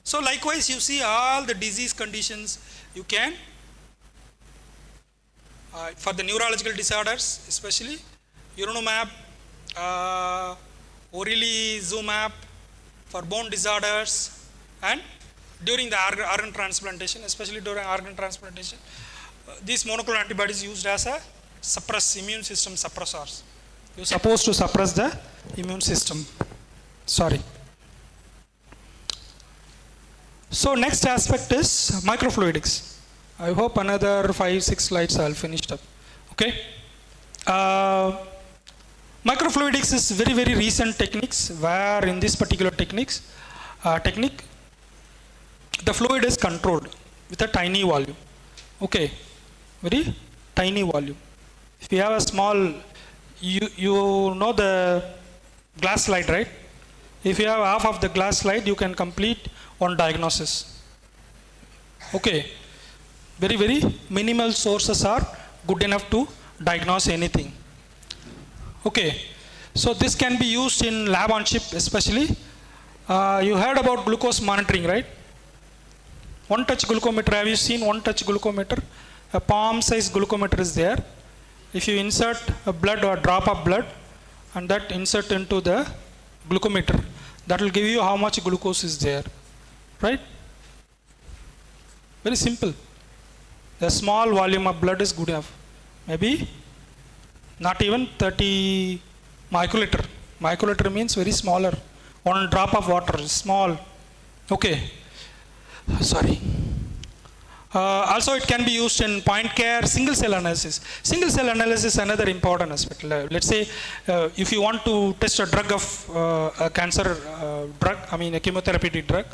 So likewise, you see all the disease conditions you can, for the neurological disorders, especially uronumab, orilizumab, for bone disorders, and during the organ transplantation, especially during organ transplantation, these monoclonal antibodies used as a immune system suppressors. You're supposed to suppress the immune system. Sorry. So next aspect is microfluidics. I hope another 5-6 slides I'll finish up. Okay. Microfluidics is very, very recent techniques where in this particular technique, the fluid is controlled with a tiny volume. Okay, very tiny volume. If you have a small, you know the glass slide, right? If you have half of the glass slide, you can complete one diagnosis. Okay, very, very minimal sources are good enough to diagnose anything. Okay, so this can be used in lab on chip, especially. You heard about glucose monitoring, right? One touch glucometer. Have you seen one touch glucometer? A palm size glucometer is there. If you insert a blood or a drop of blood and that insert into the glucometer, that will give you how much glucose is there, right? Very simple. The small volume of blood is good enough. Maybe not even 30 microliter. Microliter means very smaller. One drop of water is small. Okay, sorry. Also, it can be used in point care, single cell analysis. Single cell analysis is another important aspect. Let's say if you want to test a drug of a cancer drug, I mean a chemotherapeutic drug,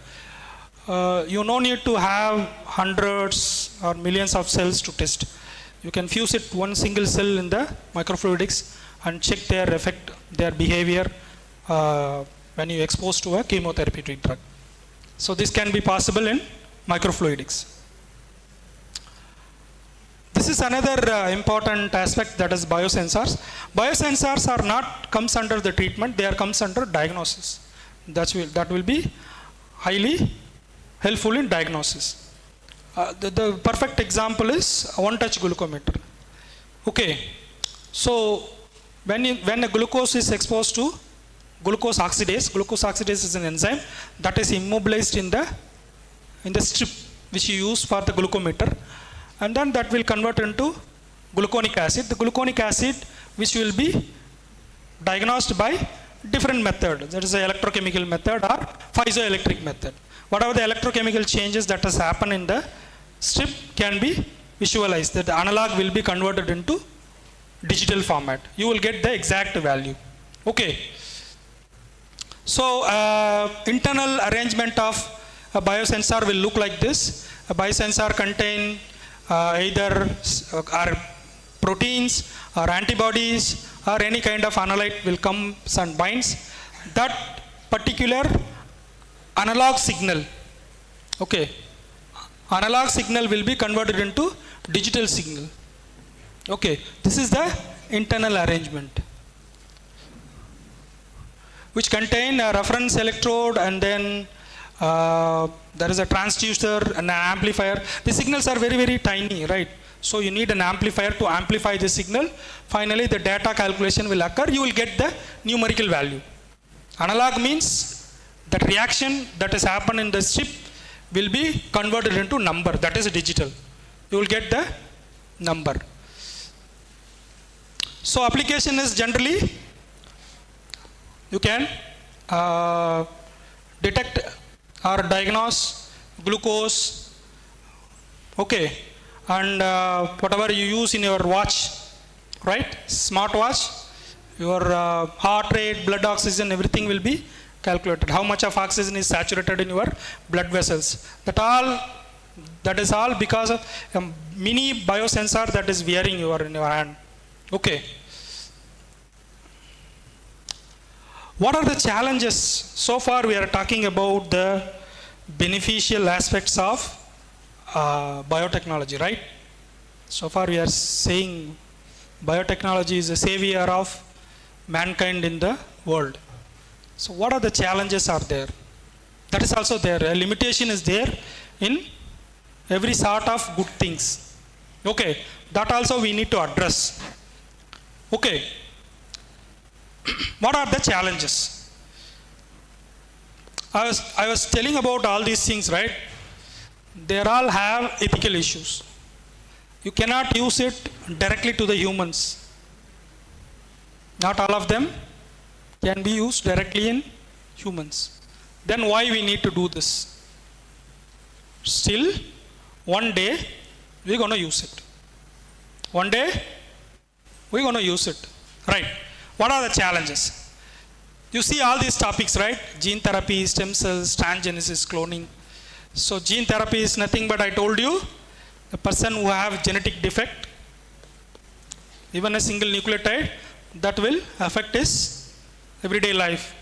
you no need to have hundreds or millions of cells to test. You can fuse it one single cell in the microfluidics and check their effect, their behavior when you expose to a chemotherapeutic drug. So this can be possible in microfluidics. This is another important aspect, that is biosensors. Biosensors are not comes under the treatment, they are comes under diagnosis. That will be highly helpful in diagnosis. The perfect example is one-touch glucometer. Okay, so when a glucose is exposed to glucose oxidase is an enzyme that is immobilized in the strip which you use for the glucometer, and then that will convert into gluconic acid. The gluconic acid which will be diagnosed by different method, that is an electrochemical method or piezoelectric method. Whatever the electrochemical changes that has happened in the strip can be visualized, that the analog will be converted into digital format. You will get the exact value. Okay. So internal arrangement of a biosensor will look like this. A biosensor contain either proteins or antibodies or any kind of analyte will come and binds that particular analog signal. Okay, analog signal will be converted into digital signal. Okay, this is the internal arrangement, which contain a reference electrode, and then there is a transducer and an amplifier. The signals are very, very tiny, right? So you need an amplifier to amplify the signal. Finally, the data calculation will occur. You will get the numerical value. Analog means that reaction that has happened in the strip will be converted into number. That is digital. You will get the number. So application is generally you can detect or diagnose glucose, okay, and whatever you use in your watch, right, smartwatch, your heart rate, blood oxygen, everything will be calculated. How much of oxygen is saturated in your blood vessels. That is all because of a mini biosensor that is wearing in your hand. Okay. What are the challenges? So far we are talking about the beneficial aspects of biotechnology, right? So far we are saying biotechnology is a savior of mankind in the world. So what are the challenges are there? That is also there. A limitation is there in every sort of good things. Okay, that also we need to address. Okay. What are the challenges? I was telling about all these things, right? They all have ethical issues. You cannot use it directly to the humans. Not all of them can be used directly in humans. Then why we need to do this? Still, one day we're going to use it. One day we're going to use it. Right. What are the challenges? You see all these topics, right? Gene therapy, stem cells, transgenesis, cloning. So gene therapy is nothing but, I told you, a person who have genetic defect, even a single nucleotide, that will affect his everyday life.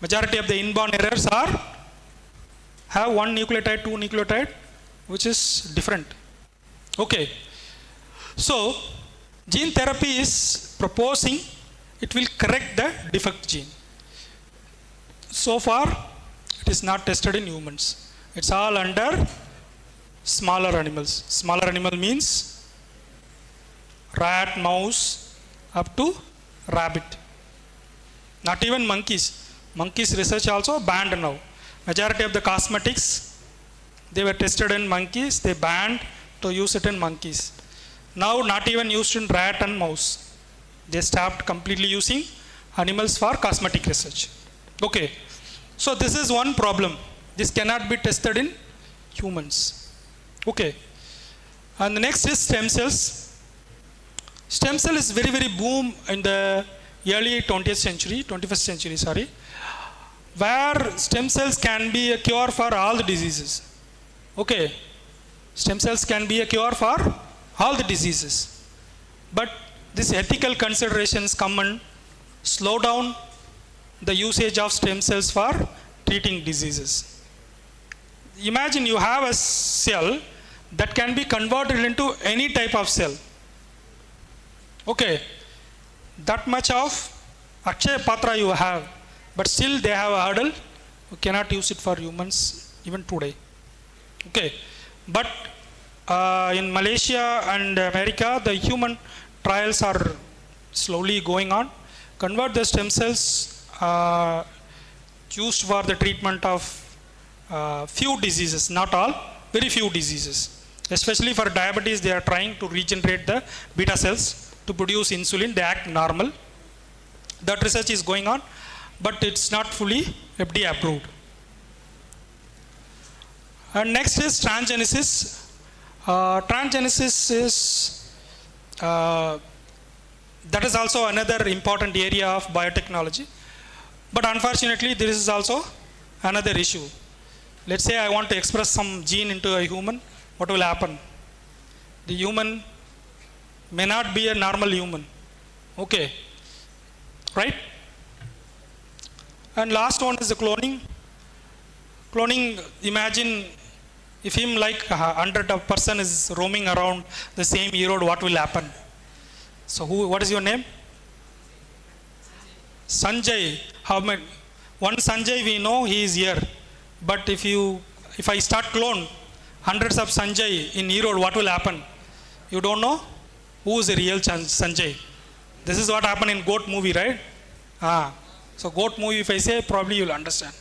Majority of the inborn errors have one nucleotide, two nucleotide, which is different. Okay. So gene therapy is proposing it will correct the defect gene. So far, it is not tested in humans. It's all under smaller animals. Smaller animal means rat, mouse, up to rabbit. Not even monkeys. Monkeys research also banned now. Majority of the cosmetics, they were tested in monkeys. They banned to use it in monkeys. Now not even used in rat and mouse. They stopped completely using animals for cosmetic research. Okay, so this is one problem. This cannot be tested in humans. Okay, and the next is stem cells. Stem cell is very, very boom in the early 21st century, sorry, where stem cells can be a cure for all the diseases. Okay, stem cells can be a cure for all the diseases. But these ethical considerations come and slow down the usage of stem cells for treating diseases. Imagine you have a cell that can be converted into any type of cell. Okay, that much of Akshaya Patra you have, but still they have a hurdle. You cannot use it for humans even today. Okay, but in Malaysia and America, the human trials are slowly going on. Convert the stem cells used for the treatment of few diseases, not all, very few diseases. Especially for diabetes, they are trying to regenerate the beta cells to produce insulin. They act normal. That research is going on, but it's not fully FDA approved. And next is transgenesis. Transgenesis is that is also another important area of biotechnology. But unfortunately, there is also another issue. Let's say I want to express some gene into a human. What will happen? The human may not be a normal human. Okay, right? And last one is the cloning. Cloning, imagine if him like 100 of person is roaming around the same road, what will happen? So what is your name? Sanjay. How many? One Sanjay we know, he is here. But if I start clone hundreds of Sanjay in Erode, what will happen? You don't know who is the real Sanjay. This is what happened in Goat movie, right? So Goat movie, if I say, probably you'll understand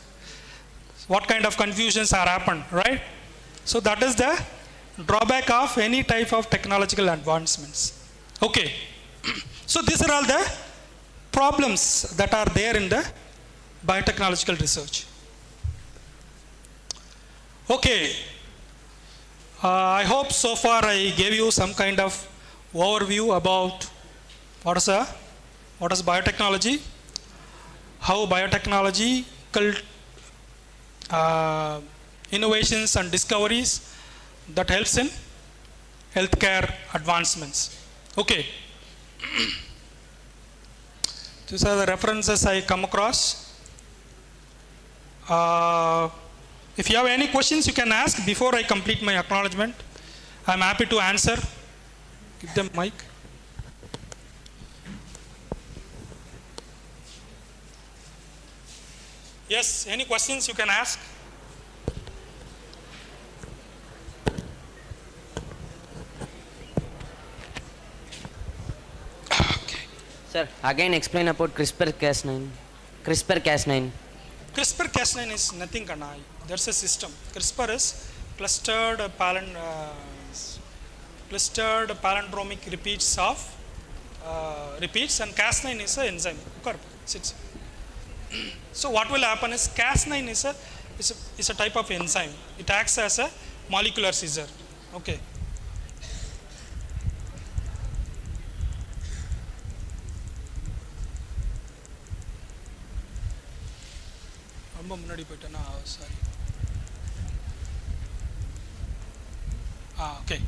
what kind of confusions are happened, right? So that is the drawback of any type of technological advancements. Okay, so these are all the problems that are there in the biotechnological research. Okay, I hope so far I gave you some kind of overview about what is biotechnology, how biotechnological innovations and discoveries that helps in healthcare advancements. Okay. These are the references I come across. If you have any questions, you can ask before I complete my acknowledgement. I'm happy to answer. Give them mic. Yes, any questions you can ask. Sir, again explain about CRISPR-Cas9. CRISPR-Cas9. CRISPR-Cas9 is nothing, Kanna. There's a system. CRISPR is clustered palindromic repeats of repeats, and Cas9 is an enzyme. So what will happen is Cas9 is a type of enzyme. It acts as a molecular scissor. Okay. Sorry. Okay.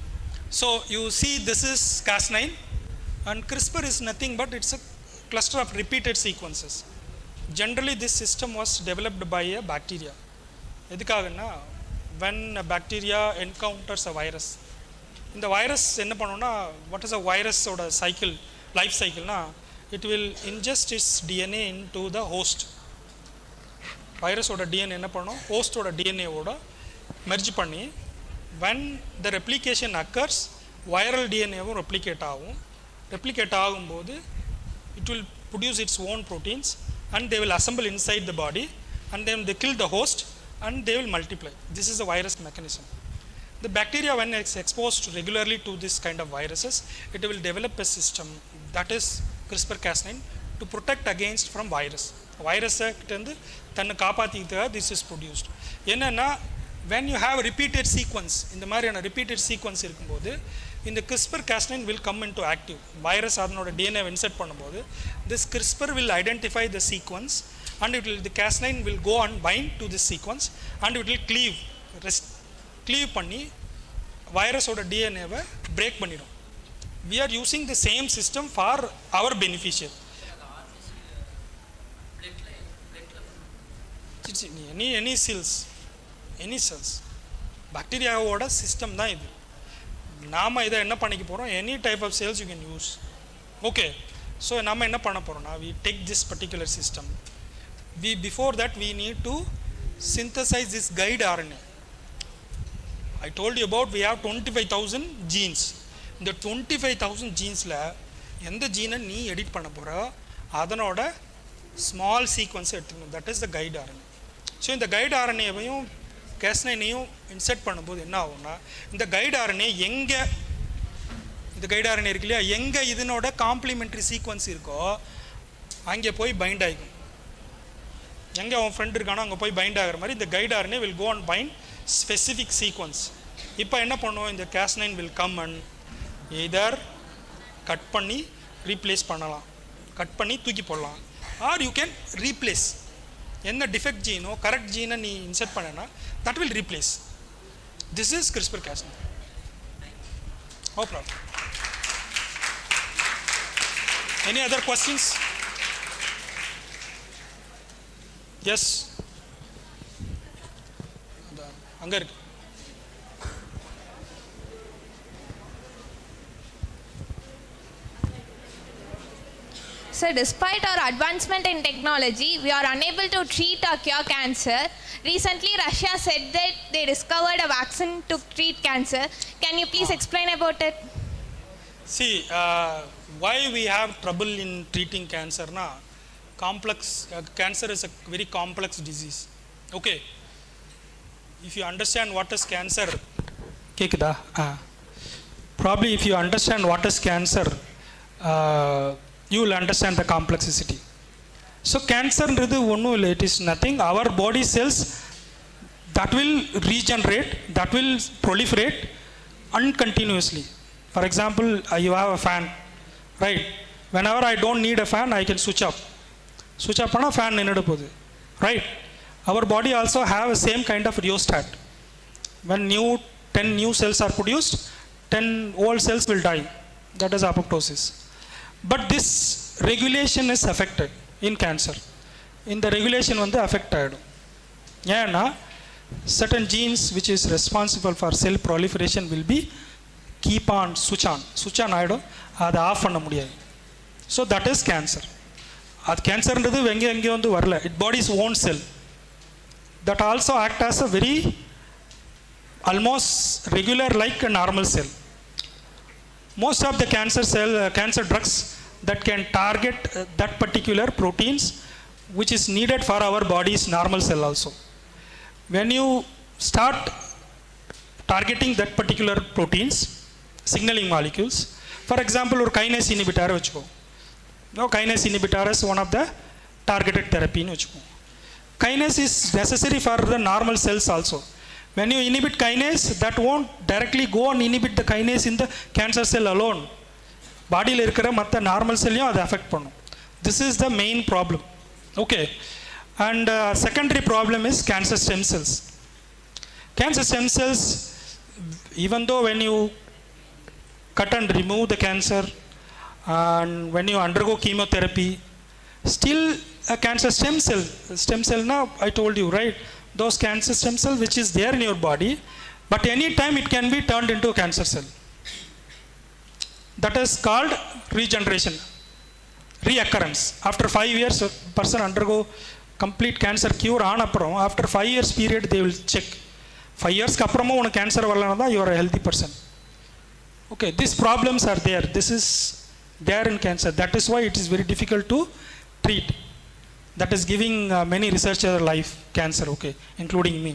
So you see this is Cas9, and CRISPR is nothing but it's a cluster of repeated sequences. Generally this system was developed by a bacteria. When a bacteria encounters a virus, in the virus, what is a virus or a cycle, life cycle? It will ingest its DNA into the host. Virus or DNA host or DNA merge panni. When the replication occurs, viral DNA will replicate it will produce its own proteins, and they will assemble inside the body, and then they kill the host and they will multiply. This is the virus mechanism. The bacteria, when it's exposed regularly to this kind of viruses, it will develop a system that is CRISPR-Cas9 to protect against from virus. வைரஸை கிட்டேருந்து தன்னை காப்பாற்றிக்கிறதுக்காக this is produced. என்னென்னா when you have repeated sequence, இந்த மாதிரியான repeated sequence இருக்கும்போது இந்த CRISPR-Cas9 will come into active. Virus அதனோட DNA insert பண்ணும்போது this CRISPR will identify the sequence and the Cas9 will go and bind to this sequence and it will cleave பண்ணி வைரஸோட டிஎன்ஏவை break பண்ணிடும். We are using the same system for our beneficial. Any cells பாக்டீரியாவோட system தான் இது. நாம் இதை என்ன பண்ணிக்க போகிறோம், any type of cells you can use. Okay, so நம்ம என்ன பண்ண போகிறோம்னா we take this particular system. Before that we need to synthesize this guide RNA. I told you about we have 25,000 genes. இந்த 25,000 ஜீன்ஸில் எந்த ஜீனை நீ எடிட் பண்ண போகிற அதனோட ஸ்மால் சீக்வன்ஸை எடுத்துக்கணும். That is the guide RNA. So இந்த கைட் ஆர்என்ஏவையும் Cas9ஐயும் இன்செர்ட் பண்ணும்போது என்ன ஆகும்னா இந்த கைட் ஆர்என்ஏ எங்கே இந்த கைட் ஆர்என்ஏ இருக்கு இல்லையா, எங்கே இதனோட காம்ப்ளிமெண்ட்ரி சீக்வன்ஸ் இருக்கோ அங்கே போய் பைண்ட் ஆகிக்கும். எங்கே அவன் ஃப்ரெண்ட் இருக்கானோ அங்கே போய் பைண்ட் ஆகிற மாதிரி இந்த guide RNA will go and bind specific sequence. இப்போ என்ன பண்ணுவோம், இந்த Cas9 will come and either cut பண்ணி ரீப்ளேஸ் பண்ணலாம், கட் பண்ணி தூக்கி போடலாம், ஆர் யூ கேன் ரீப்ளேஸ். என்ன டிஃபெக்ட் ஜீனோ கரெக்ட் ஜீனை நீ இன்செர்ட் பண்ணனா that will replace. This is CRISPR-Cas9. No problem. Any other questions? Yes, அங்கே இருக்கு. So despite our advancement in technology, we are unable to treat or cure cancer. Recently, Russia said that they discovered a vaccine to treat cancer. Can you please explain about it? See, why we have trouble in treating cancer na cancer is a very complex disease. Okay, if you understand what is cancer, kekda probably if you understand what is cancer, you will understand the complexity. So cancer nradu onnu illa, it is nothing. Our body cells that will regenerate, that will proliferate uncontinuously. For example, you have a fan, right? Whenever I don't need a fan, I can switch up panna fan ninadu podu, right? Our body also have a same kind of rheostat. When 10 new cells are produced, 10 old cells will die. That is apoptosis. But this regulation is affected in cancer. In the regulation வந்து affect ஆகிடும். ஏன்னா certain genes which is responsible for cell proliferation will be keep on switch on ஆகிடும், அதை of பண்ண முடியாது. So that is cancer. அது கேன்சர்ன்றது எங்கே வந்து வரல, it body's own cell that also act as a very almost regular like a normal cell. Most of the cancer drugs that can target that particular proteins which is needed for our body's normal cell also. When you start targeting that particular proteins, signaling molecules, for example or kinase inhibitor vechko, no, kinase inhibitor is one of the targeted therapy nu vechko. Kinase is necessary for the normal cells also. When you inhibit kinase, that won't directly go and inhibit the kinase in the cancer cell alone. பாடியில் இருக்கிற மற்ற normal செல்லையும் அதை affect பண்ணும். This is the main problem. Okay, and secondary problem is cancer stem cells. Cancer stem cells, even though when you cut and remove the cancer and when you undergo chemotherapy, still a cancer stem cell now I told you, right, those cancer stem cell which is there in your body, but any time it can be turned into a cancer cell. That is called regeneration, reoccurrence. After 5 years a person undergo complete cancer cure aanaprom, after 5 years period they will check. 5 years ku appuramum una cancer varalana you are a healthy person. Okay, these problems are there. This is there in cancer. That is why it is very difficult to treat. That is giving many researchers life cancer, okay, including me,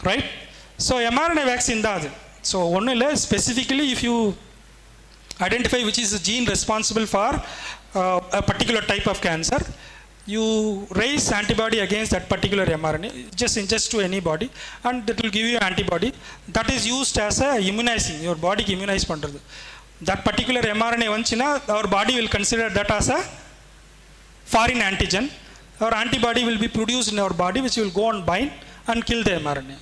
right? So mRNA vaccine da adu. So onnu illa, specifically if you identify which is the gene responsible for a particular type of cancer, you raise antibody against that particular mRNA, just ingest to anybody, and it will give you antibody that is used as a immunizing, your body ki immunize பண்றது. That particular mRNA vanchina, our body will consider that as a foreign antigen. Our antibody will be produced in our body which will go and bind and kill the mRNA.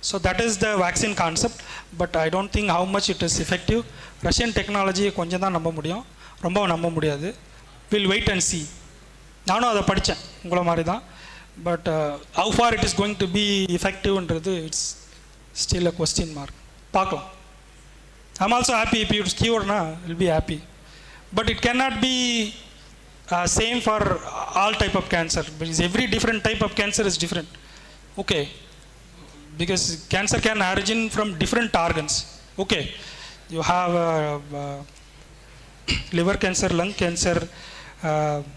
So that is the vaccine concept, but I don't think how much it is effective. Russian technology கொஞ்சம் தான் நம்ப முடியும், ரொம்ப நம்ப முடியாது. We'll wait and see. நானும் அதை படித்தேன் உங்களை மாதிரி தான், but how far it is going to be effectiveன்றது it's still a question mark. பார்க்கலாம். I'm also happy if it's cured na, I'll be happy. But it cannot be same for all type of cancer, because every different type of cancer is different. Okay, because cancer can origin from different organs. Okay, you have liver cancer, lung cancer,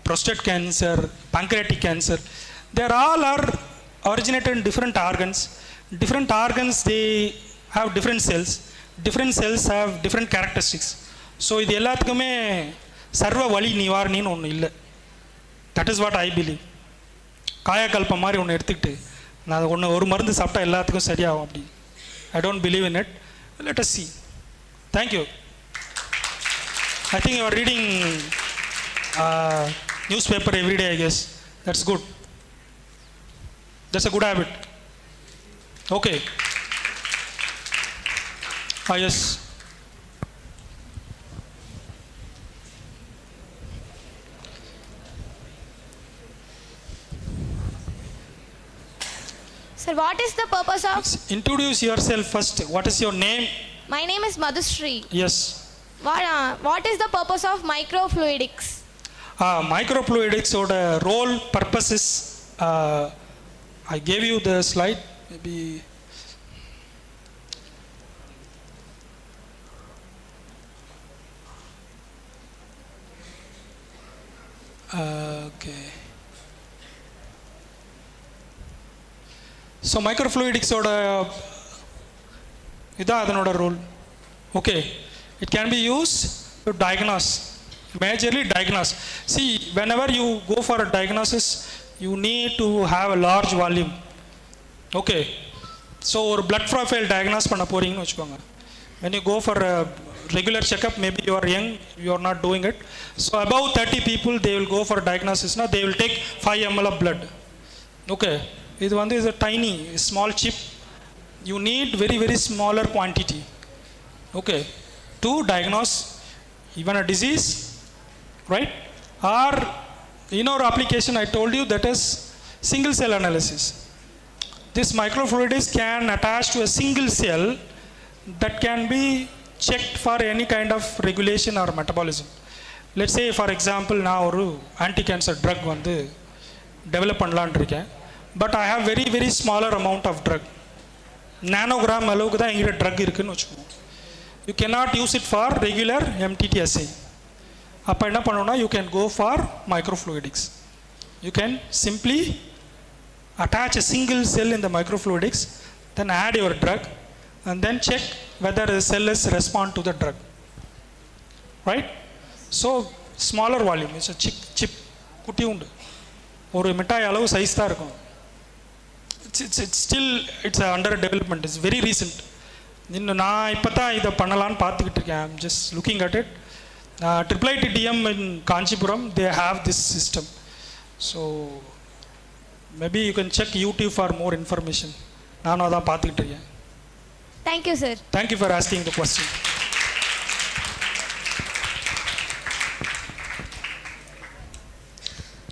prostate cancer, pancreatic cancer. They all are originated in different organs. Different organs, they have different cells. Different cells have different characteristics. So இது எல்லாத்துக்குமே சர்வ வலி நிவாரணின்னு ஒன்று இல்லை. That is what I believe. காயக்கல்பம் மாதிரி ஒன்று எடுத்துக்கிட்டு நான் ஒரு மருந்து சாப்பிட்டா எல்லாத்துக்கும் சரியாகும் அப்படி. I don't believe in it. Let us see. Thank you. I think you are reading newspaper every day, I guess. That's good. That's a good habit. Okay. Yes. Sir, what is the purpose of... Introduce yourself first. What is your name? My name is Madhushree. Yes. What is the purpose of microfluidics? Microfluidics oda role, purpose is, I gave you the slide, maybe. Okay. So microfluidics oda idha adanoda role. Okay, it can be used to diagnose, majorly diagnose. See, whenever you go for a diagnosis, you need to have a large volume. Okay, so ஒரு blood profile diagnose பண்ண போறீங்கன்னு வச்சுக்கோங்க. When you go for a regular checkup, maybe you are young, you are not doing it. So above 30 people, they will go for a diagnosis. Now they will take 5 ml of blood. Okay, இது வந்து is a tiny, small chip. You need very, very smaller quantity. Okay, to diagnose even a disease, right? Or in our application, I told you that is single cell analysis. This microfluidics can attach to a single cell that can be checked for any kind of regulation or metabolism. Let's say, for example, நான் ஒரு anti-cancer drug வந்து develop பண்ணலான்னு இருக்கேன், but I have very, very smaller amount of drug. Nanogram அளவுக்கு தான் எங்கிட்ட drug இருக்குன்னு வச்சுக்கோங்க. You cannot use it for regular MTT assay. அப்போ என்ன பண்ணணும்னா, you can go for microfluidics. You can simply attach a single cell in the microfluidics, then add your drug, and then check whether the cell is respond to the drug. Right? So smaller volume, it's a chip, குட்டி உண்டு, ஒரு மிட்டாய் அளவு size தான் இருக்கும். It's still under development. It's very recent. இன்னும் நான் இப்போ தான் இதை பண்ணலான்னு பார்த்துக்கிட்டு இருக்கேன். I'm just looking at it. IIITDM in Kanchipuram, they have this system. So maybe you can check YouTube for more information. நானும் அதான் பார்த்துக்கிட்டு இருக்கேன். Thank you, sir. Thank you for asking the question.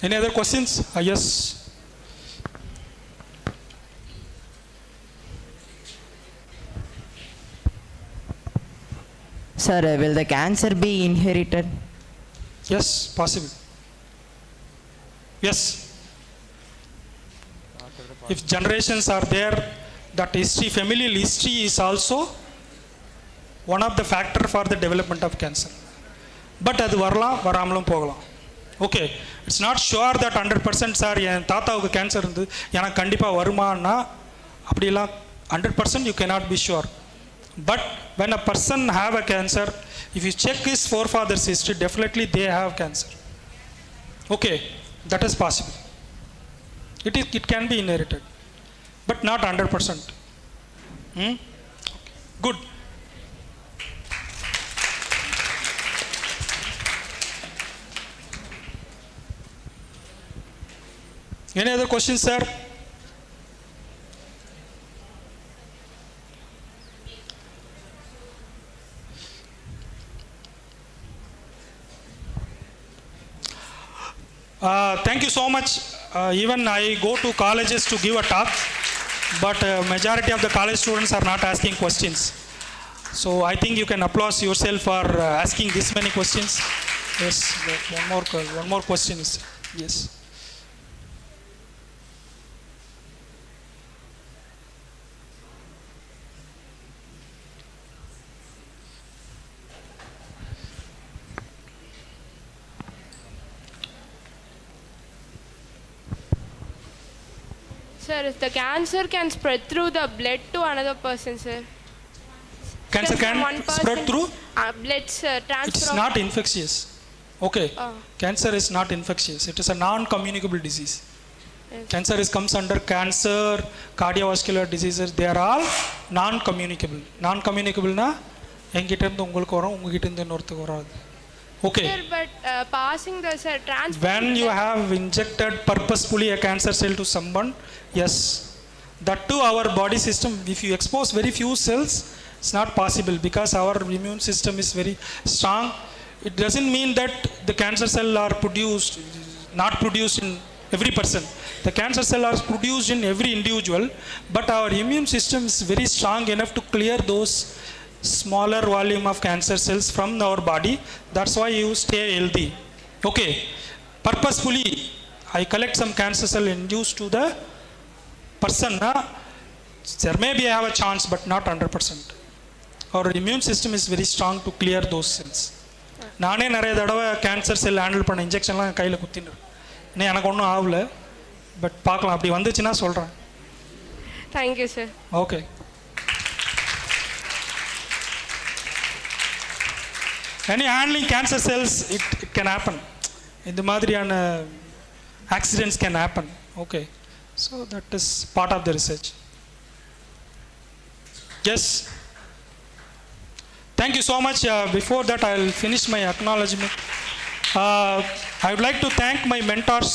Any other questions? Yes. Sir, will the cancer be inherited? Yes, possible. Yes. If generations are there, that history, familial history is also one of the factor for the development of cancer. But அது வரலாம், வராமலும் போகலாம். Okay, it's not sure that 100% sir என் தாத்தாவுக்கு cancer இருந்து எனக்கு கண்டிப்பாக வருமானா அப்படிலாம் 100% you cannot be sure. But when a person have a cancer, if you check his forefathers history, definitely they have cancer. Okay, that is possible. It can be inherited, but not 100%. Hmm? Good. Any other questions, sir? Thank you so much. Even I go to colleges to give a talk, but majority of the college students are not asking questions. So I think you can applaud yourself for asking this many questions. Yes, one more question is yes. Sir, if the cancer can spread through the blood to another person, sir. Cancer From one can person- spread through? Blood, sir. Transfer It's of- not infectious. Okay. Cancer is not infectious. It is a non-communicable disease. Yes. Cancer comes under cancer, cardiovascular diseases. They are all non-communicable. Non-communicable na என்கிட்ட இருந்து உங்களுக்கு வரும் உங்ககிட்ட இருந்து இன்னொருத்துக்கு வராது. Okay. Sir, but passing the sir, transfer. When you have injected purposefully a cancer cell to someone, yes, that to our body system, if you expose very few cells, it's not possible because our immune system is very strong. It doesn't mean that the cancer cell are produced, not produced in every person. The cancer cell are produced in every individual, but our immune system is very strong enough to clear those smaller volume of cancer cells from our body. That's why you stay healthy. Okay, purposefully I collect some cancer cell induced to the person. There may be I have a chance, but not 100%. Our immune system is very strong to clear those cells. நானே நிறைய தடவை cancer cell handle பண்ண இன்ஜெக்ஷன்லாம் கையில் குத்தின்னு இன்னும் எனக்கு ஒன்றும் ஆகலை, but பார்க்கலாம் அப்படி வந்துச்சுன்னா சொல்கிறேன். Thank you, sir. Okay. Any handling cancer cells, it can happen. இந்த மாதிரியான accidents can happen. Okay. So that is part of the research. Yes. Thank you so much. Before that, I will finish my acknowledgement. I would like to thank my mentors.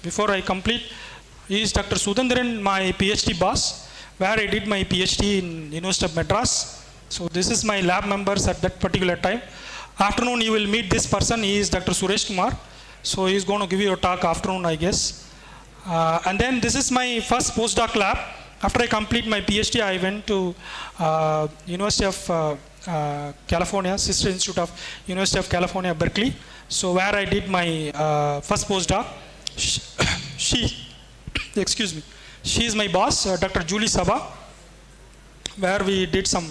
Before I complete, he is Dr. Sudandran, my PhD boss, where I did my PhD in University of Madras. So this is my lab members at that particular time. Afternoon, you will meet this person. He is Dr. Suresh Kumar. So he is going to give you a talk afternoon, I guess. And then this is my first postdoc lab. After I complete my PhD, I went to University of California, Sister Institute of University of California, Berkeley. So where I did my first postdoc. Excuse me, she is my boss, Dr. Julie Sabha, where we did some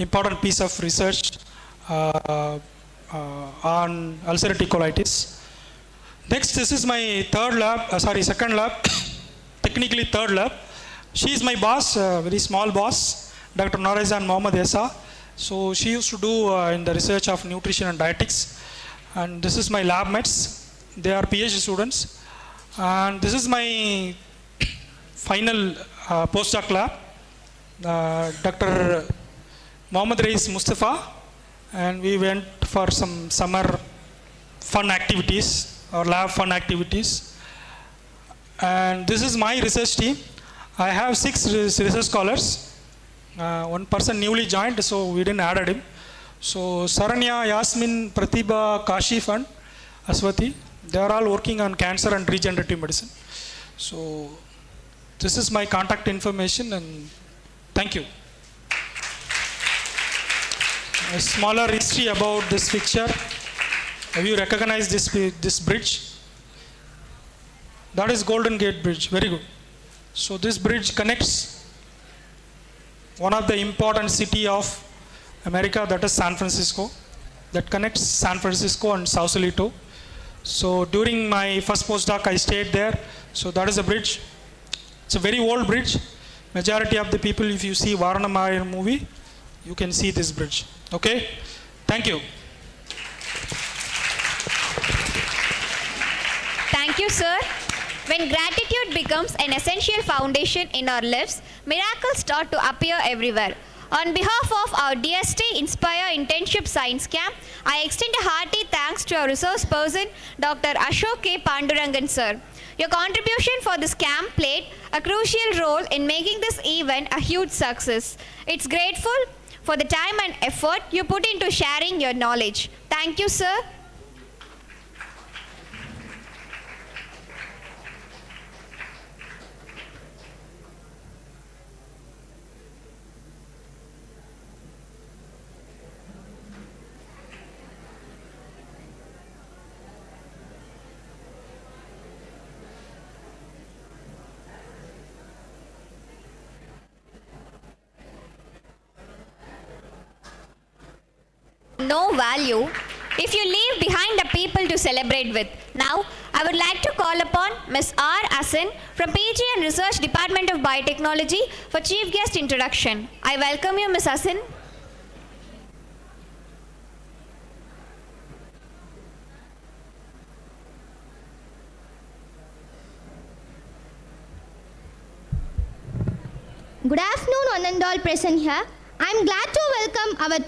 important piece of research on ulcerative colitis. Next, this is my second lab, technically third lab. She is my boss, very small boss, Dr. Norizan Mohammad Esa. So she used to do in the research of nutrition and dietetics. And this is my lab mates. They are PhD students. And this is my final postdoc lab, Dr. Mohammad Reis Mustafa. And we went for some summer fun activities or lab fun activities. And this is my research team. I have 6 research scholars. One person newly joined, so we didn't add him. So Saranya, Yasmin, Pratibha, Kashif and Aswati, they are all working on cancer and regenerative medicine. So this is my contact information and thank you. A smaller history about this picture. Have you recognized this bridge? That is Golden Gate Bridge. Very good. So this bridge connects one of the important city of America, that is San Francisco. That connects San Francisco and Sausalito. So during my first postdoc, I stayed there. So that is a bridge. It's a very old bridge. Majority of the people, if you see Varanamaya movie, you can see this bridge. Okay? Thank you. Thank you, sir. When gratitude becomes an essential foundation in our lives, miracles start to appear everywhere. On behalf of our DST Inspire Internship Science Camp, I extend a hearty thanks to our resource person, Dr. Ashok K. Pandurangan, sir. Your contribution for this camp played a crucial role in making this event a huge success. It's grateful for the time and effort you put into sharing your knowledge. Thank you, sir. No value if you leave behind the people to celebrate with. Now, I would like to call upon Ms. R. Asin from PG and Research Department of Biotechnology for Chief Guest Introduction. I welcome you, Ms. Asin. Good afternoon, one and all present here. I am glad to welcome our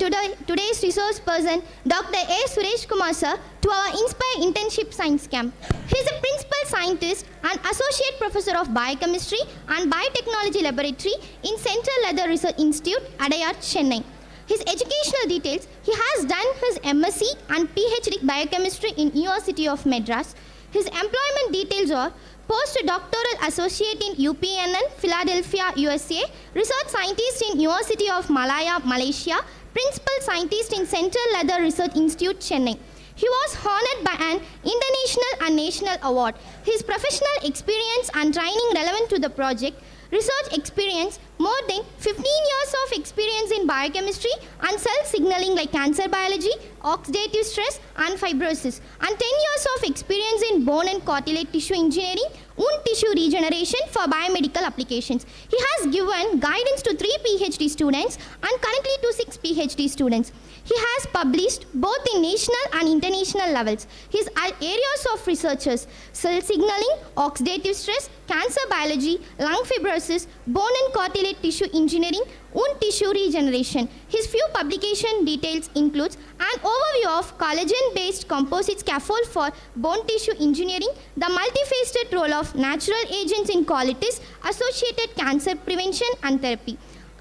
today's resource person, Dr. A. Suresh Kumar sir, to our Inspire Internship Science Camp. He is a principal scientist and associate professor of biochemistry and biotechnology laboratory in Central Leather Research Institute, Adayar, Chennai. His educational details: he has done his MSc and PhD biochemistry in University of Madras. His employment details are postdoctoral associate in UPNN, Philadelphia, USA, research scientist in University of Malaya, Malaysia, principal scientist in Central Leather Research Institute, Chennai. He was honored by an international and national award. His professional experience and training relevant to the project: research experience, more than 15 years of experience in biochemistry and cell signaling like cancer biology, oxidative stress and fibrosis, and 10 years of experience in bone and cartilage tissue engineering, wound tissue regeneration for biomedical applications. He has given guidance to 3 PhD students and currently to 6 PhD students. He has published both in national and international levels. His areas of researches: cell signaling, oxidative stress, cancer biology, lung fibrosis, bone and cartilage tissue engineering, wound tissue regeneration. His few publication details includes an overview of collagen-based composite scaffold for bone tissue engineering, the multifaceted role of natural agents in colitis, associated cancer prevention and therapy,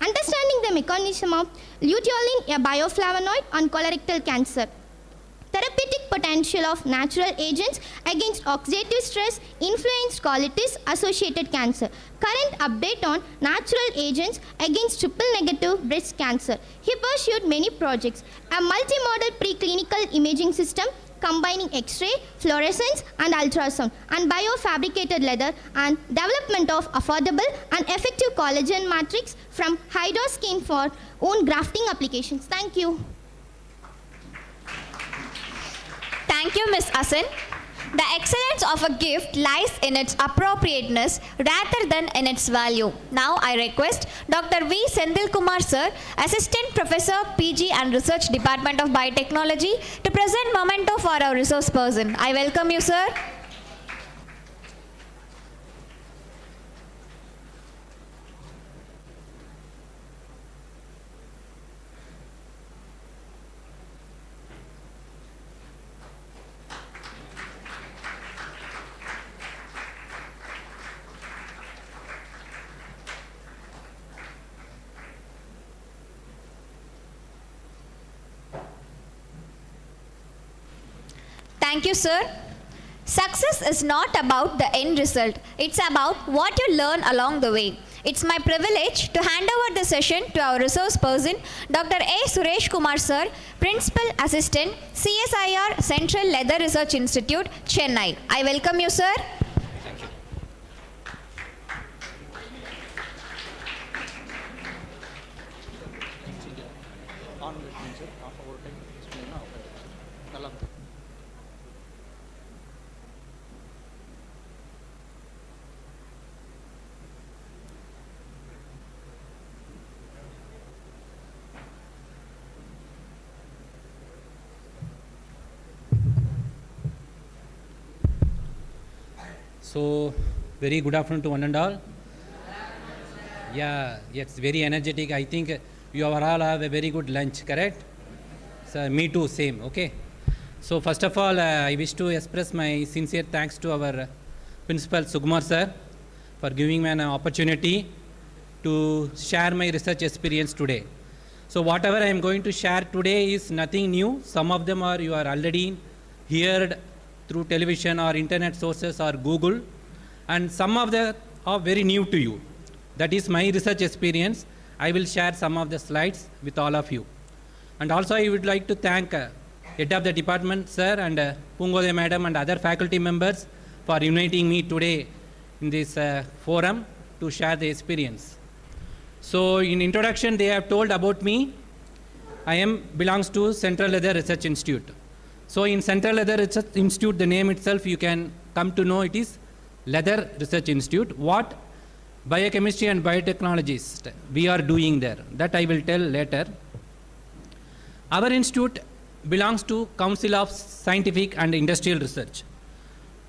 understanding the mechanism of luteolin, a bioflavonoid, on colorectal cancer, therapeutic potential of natural agents against oxidative stress, influenced colitis, associated cancer, current update on natural agents against triple-negative breast cancer. He pursued many projects: a multimodal preclinical imaging system combining X-ray, fluorescence and ultrasound, and biofabricated leather, and development of affordable and effective collagen matrix from Hydroskin for wound grafting applications. Thank you. Thank you, Ms. Asin. The excellence of a gift lies in its appropriateness rather than in its value. Now I request Dr. V. Sendil Kumar sir, Assistant Professor, PG and Research Department of Biotechnology, to present memento for our resource person. I welcome you, sir. Thank you, sir. Success is not about the end result. It's about what you learn along the way. It's my privilege to hand over the session to our resource person, Dr. A. Suresh Kumar sir, Principal Assistant, CSIR Central Leather Research Institute, Chennai. I welcome you, sir. So, very good afternoon to one and all. Yeah, it's very energetic. I think you all have a very good lunch, correct? So, me too, same, okay? So, first of all, I wish to express my sincere thanks to our Principal Sukumar sir for giving me an opportunity to share my research experience today. So, whatever I am going to share today is nothing new. Some of them are you are already heard through television or internet sources or Google, and some of them are very new to you. That is my research experience. I will share some of the slides with all of you. And also I would like to thank head of the department sir and Pungode madam and other faculty members for inviting me today in this forum to share the experience. So in introduction they have told about me. I belongs to Central Leather Research Institute. So in Central Leather Research Institute, the name itself you can come to know it is Leather Research Institute. What biochemistry and biotechnologies we are doing there, that I will tell later. Our institute belongs to Council of Scientific and Industrial Research.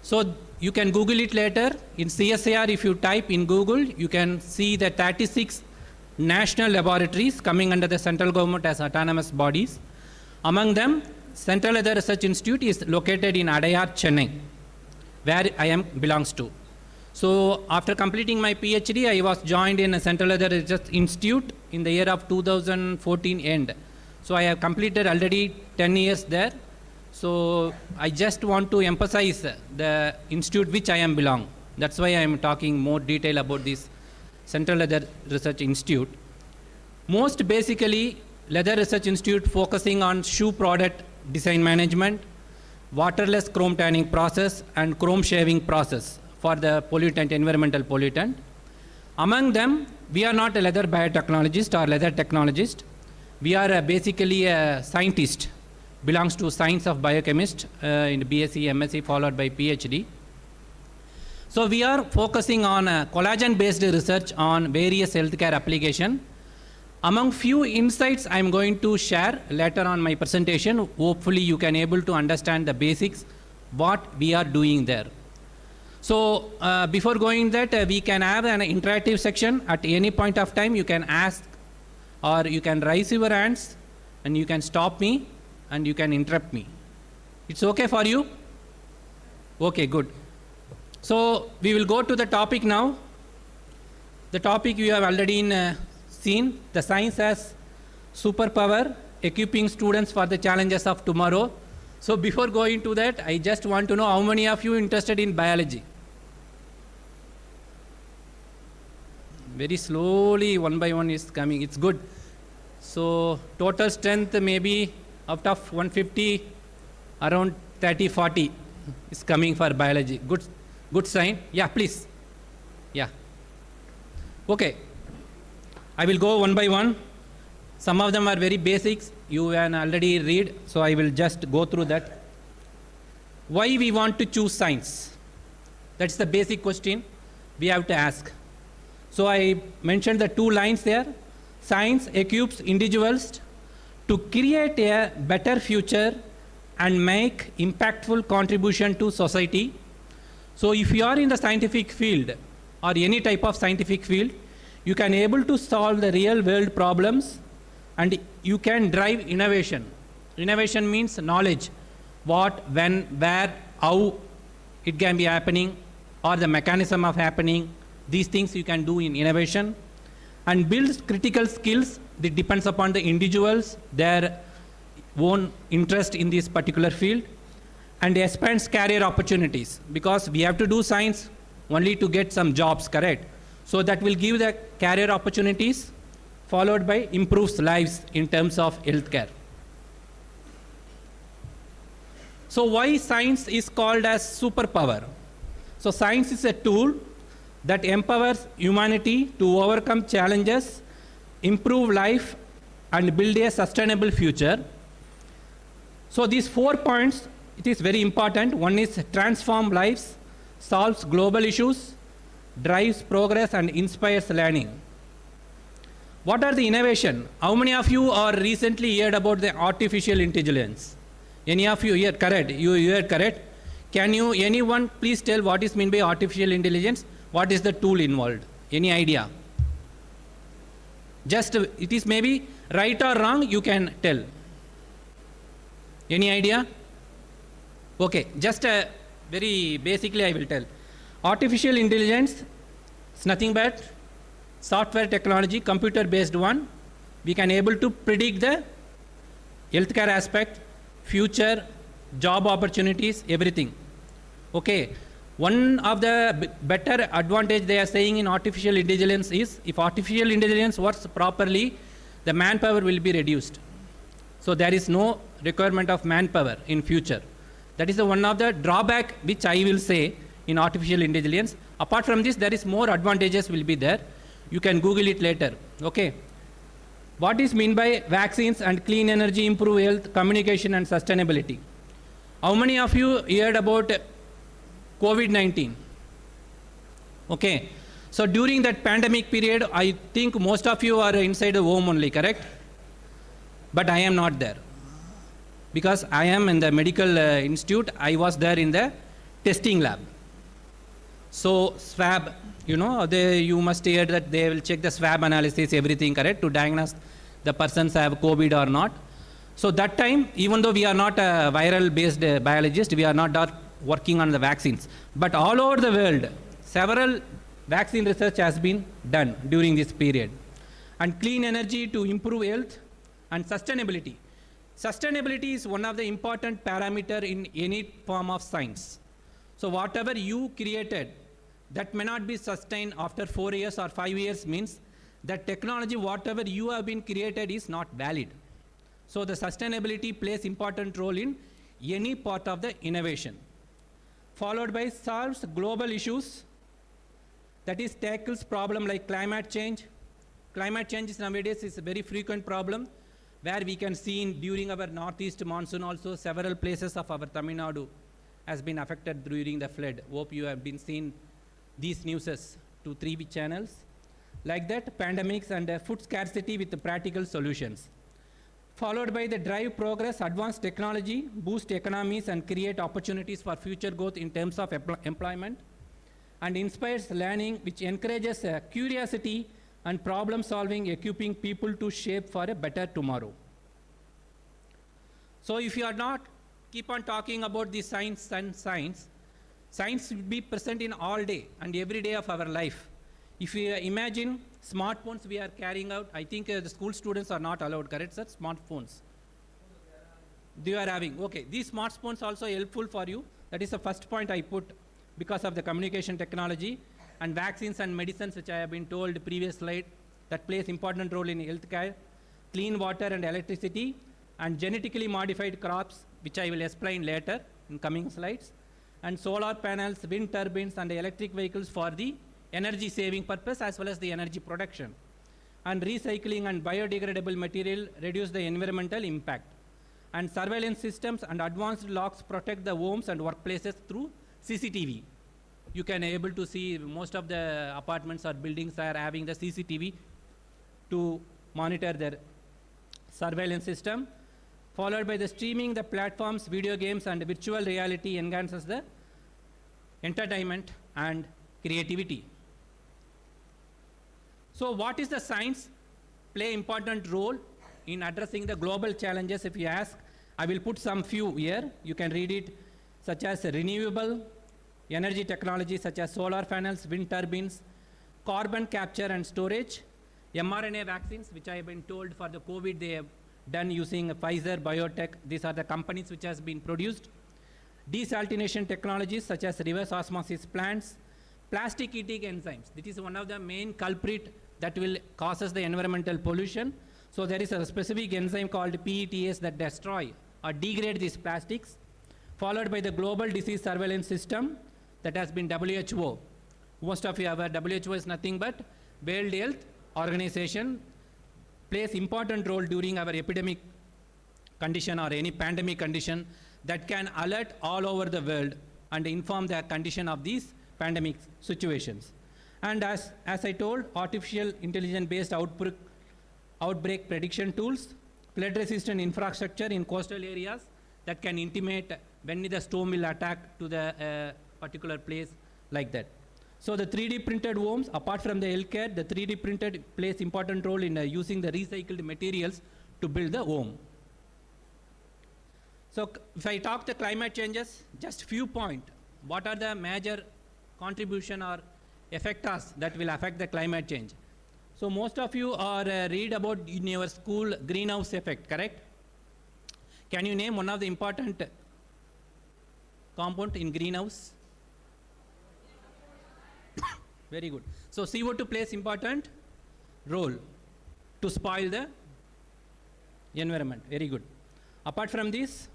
So you can Google it later. In CSIR, if you type in Google, you can see the 36 national laboratories coming under the central government as autonomous bodies. Among them, Central Leather Research Institute is located in Adayar, Chennai, where I belongs to. So after completing my PhD, I was joined in a Central Leather Research Institute in the year of 2014 end. So I have completed already 10 years there. So I just want to emphasize the institute which I am belong. That's why I am talking more detail about this Central Leather Research Institute. Most basically, Leather Research Institute focusing on shoe product design management, waterless chrome tanning process and chrome shaving process for the pollutant, environmental pollutant. Among them, we are not a leather biotechnologist or leather technologist. We are basically a scientist, belongs to science of biochemist in BSc, MSc followed by PhD. So we are focusing on collagen-based research on various healthcare application. Among few insights I am going to share later on my presentation, hopefully you can able to understand the basics, what we are doing there. So before going that, we can have an interactive section. At any point of time, you can ask or you can raise your hands and you can stop me and you can interrupt me. It's okay for you? Okay, good. So we will go to the topic now. The topic you have already seen, the science as superpower, equipping students for the challenges of tomorrow. So before going to that, I just want to know how many of you interested in biology? Very slowly, one by one is coming. It's good. So total strength maybe out of 150, around 30, 40 is coming for biology. Good sign. Yeah, please. Yeah. Okay. I will go one by one. Some of them are very basics. You can already read, so I will just go through that. Why we want to choose science? That's the basic question we have to ask. So I mentioned the two lines there. Science equips individuals to create a better future and make impactful contribution to society. So if you are in the scientific field or any type of scientific field, you can able to solve the real world problems and you can drive innovation. Innovation means knowledge. What, when, where, how it can be happening or the mechanism of happening. These things you can do in innovation and build critical skills that depends upon the individuals, their own interest in this particular field, and expands career opportunities because we have to do science only to get some jobs, correct? So that will give the career opportunities followed by improves lives in terms of healthcare. So why science is called as superpower? So science is a tool that empowers humanity to overcome challenges, improve life, and build a sustainable future. So these 4 points, it is very important. One is transform lives, solves global issues, drives progress, and inspires learning. What are the innovation? How many of you are recently heard about the artificial intelligence? Any of you here? Correct. You heard correct. Can you, anyone please tell what is meant by artificial intelligence? What is the tool involved? Any idea? Just, it is maybe right or wrong, you can tell. Any idea? Okay, just very basically I will tell. Artificial intelligence is nothing but software technology, computer based one. We can able to predict the healthcare aspect, future, job opportunities, everything. Okay, one of the better advantage they are saying in artificial intelligence is if artificial intelligence works properly, the manpower will be reduced. So there is no requirement of manpower in future. That is the one of the drawback which I will say in artificial intelligence. Apart from this, there is more advantages will be there. You can Google it later. Okay. What is meant by vaccines and clean energy, improve health, communication and sustainability? How many of you heard about COVID-19? Okay. So during that pandemic period, I think most of you are inside the home only, correct? But I am not there. Because I am in the medical institute, I was there in the testing lab. So swab, you know, you must hear that they will check the swab analysis, everything, correct, to diagnose the persons have COVID or not. So that time, even though we are not a viral based biologist, we are not working on the vaccines. But all over the world, several vaccine research has been done during this period. And clean energy to improve health and sustainability. Sustainability is one of the important parameter in any form of science. So whatever you created, that may not be sustained after 4 years or 5 years means that technology, whatever you have been created is not valid. So the sustainability plays important role in any part of the innovation. Followed by solves global issues, that is tackles problem like climate change. Climate change is nowadays is a very frequent problem where we can see during our northeast monsoon also several places of our Tamil Nadu has been affected during the flood. Hope you have been seeing these newses to 3 channels. Like that, pandemics and food scarcity with the practical solutions. Followed by the drive progress, advanced technology, boost economies and create opportunities for future growth in terms of employment. And inspires learning, which encourages curiosity and problem solving, equipping people to shape for a better tomorrow. So if you are not keep on talking about the science and science will be present in all day and every day of our life. If you imagine smartphones we are carrying out, I think the school students are not allowed, correct sir? Smartphones. They are having, okay. These smartphones also helpful for you. That is the first point I put because of the communication technology and vaccines and medicines, which I have been told previous slide, that plays important role in healthcare, clean water and electricity, and genetically modified crops, which I will explain later in coming slides, and solar panels, wind turbines, and electric vehicles for the energy saving purpose as well as the energy production. And recycling and biodegradable material reduce the environmental impact. And surveillance systems and advanced locks protect the homes and workplaces through CCTV. You can able to see most of the apartments or buildings are having the CCTV to monitor their surveillance system. Followed by the streaming, the platforms, video games, and virtual reality enhances the entertainment and creativity. So what is the science? Play important role in addressing the global challenges. If you ask, I will put some few here. You can read it, such as renewable energy technology, such as solar panels, wind turbines, carbon capture and storage, mRNA vaccines, which I have been told for the COVID they have done using Pfizer, BioNTech. These are the companies which has been produced. Desalination technologies such as reverse osmosis plants, plastic eating enzymes. This is one of the main culprit that will causes the environmental pollution. So there is a specific enzyme called PETase that destroy or degrade these plastics. Followed by the global disease surveillance system that has been WHO. Most of you have heard WHO is nothing but World Health Organization, plays important role during our epidemic condition or any pandemic condition that can alert all over the world and inform the condition of these pandemic situations. And as I told, artificial intelligence based outbreak prediction tools, flood resistant infrastructure in coastal areas that can intimate when the storm will attack to the particular place, like that. So the 3D printed homes, apart from the healthcare, the 3D printed plays important role in using the recycled materials to build the home. So if I talk the climate changes, just few point, what are the major contribution or effectors that will affect the climate change? So most of you are read about in your school greenhouse effect, correct? Can you name one of the important component in greenhouse? Very good. So CO2 plays important role to spoil the environment. Very good. Apart from this,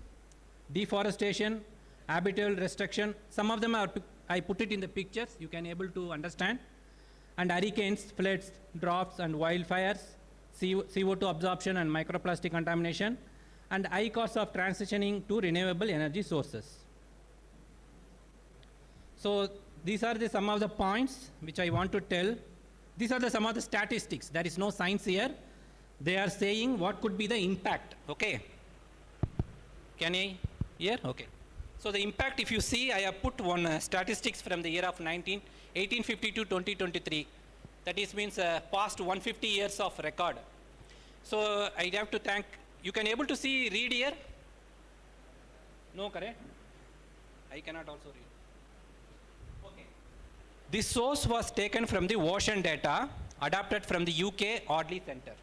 deforestation, habitable restriction, some of them are, I put it in the pictures, you can able to understand. And hurricanes, floods, droughts and wildfires, CO2 absorption and microplastic contamination, and high cost of transitioning to renewable energy sources. So these are some of the points which I want to tell. These are some of the statistics. There is no science here. They are saying what could be the impact. Okay. Can I hear? Okay. So the impact, if you see, I have put one statistics from the year of 1850 to 2023. That is means past 150 years of record. So I have to thank, you can able to see, read here? No, correct? I cannot also read. Okay. This source was taken from the ocean data adapted from the UK Audley Center.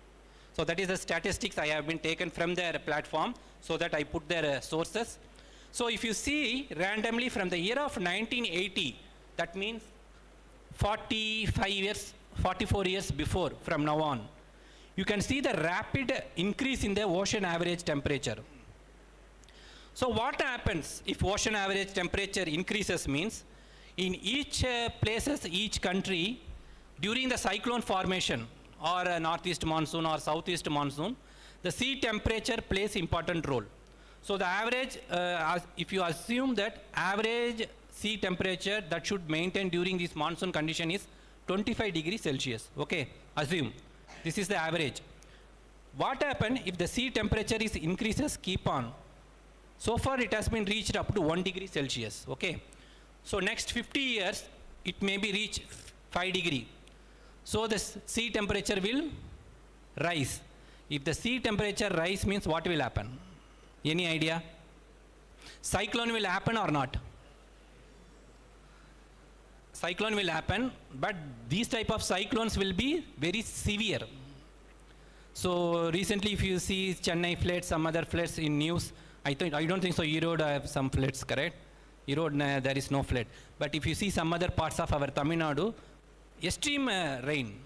So that is the statistics I have been taken from their platform, so that I put their sources. So if you see randomly from the year of 1980, that means 45 years, 44 years before from now on, you can see the rapid increase in the ocean average temperature. So what happens if ocean average temperature increases means, in each places, each country, during the cyclone formation or a northeast monsoon or southeast monsoon, the sea temperature plays important role. So the average, if you assume that average sea temperature that should maintain during this monsoon condition is 25 degrees Celsius. Okay, assume this is the average. What happens if the sea temperature is increases, keep on? So far it has been reached up to 1 degree Celsius. Okay, so next 50 years it may be reached 5 degree. So the sea temperature will rise. If the sea temperature rise means what will happen? Any idea? Cyclone will happen or not? Cyclone will happen, but these type of cyclones will be very severe. So recently if you see Chennai floods, some other floods in news, I don't think so. Erode have some floods, correct? Erode, there is no flood. But if you see some other parts of our Tamil Nadu, extreme rain.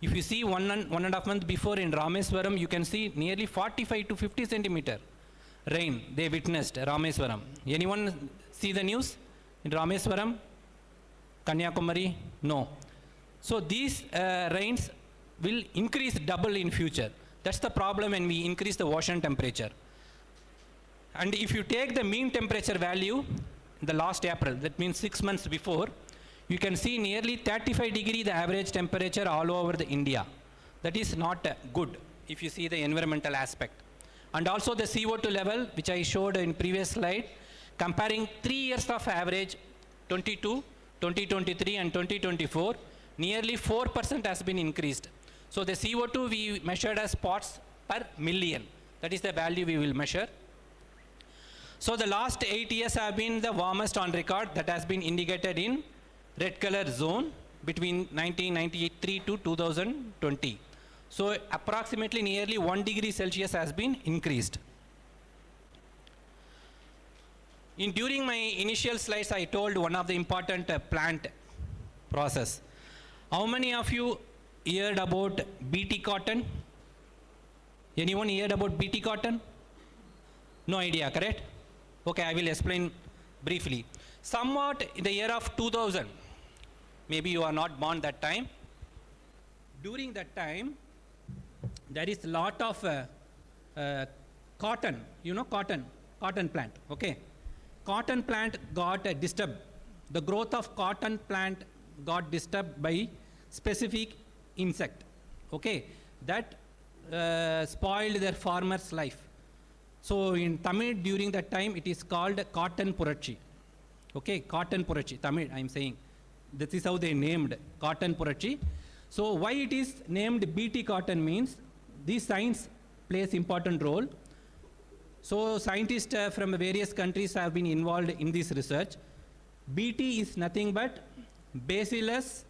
If you see one and a half month before in Rameswaram, you can see nearly 45 to 50 centimeter rain they witnessed Rameswaram. Anyone see the news in Rameswaram, Kanyakumari? No. So these rains will increase double in future. That's the problem when we increase the ocean temperature. And if you take the mean temperature value the last April, that means 6 months before, you can see nearly 35 degree the average temperature all over the India. That is not good if you see the environmental aspect. And also the CO2 level, which I showed in previous slide, comparing 3 years of average, 22, 2023 and 2024, nearly 4% has been increased. So the CO2 we measured as parts per million. That is the value we will measure. So the last 8 years have been the warmest on record, that has been indicated in red color zone between 1993 to 2020. So approximately nearly 1 degree Celsius has been increased. During my initial slides, I told one of the important plant process. How many of you heard about BT cotton? Anyone heard about BT cotton? No idea, correct? Okay, I will explain briefly. Somewhat in the year of 2000, maybe you are not born that time. During that time, there is a lot of cotton, you know, cotton plant, okay? Cotton plant got disturbed. The growth of cotton plant got disturbed by specific insect, okay? That spoiled their farmer's life. So in Tamil during that time it is called cotton purachi. Okay, cotton purachi, Tamil I am saying. This is how they named cotton purachi. So why it is named BT cotton means this science plays important role. So scientists from various countries have been involved in this research. BT is nothing but Bacillus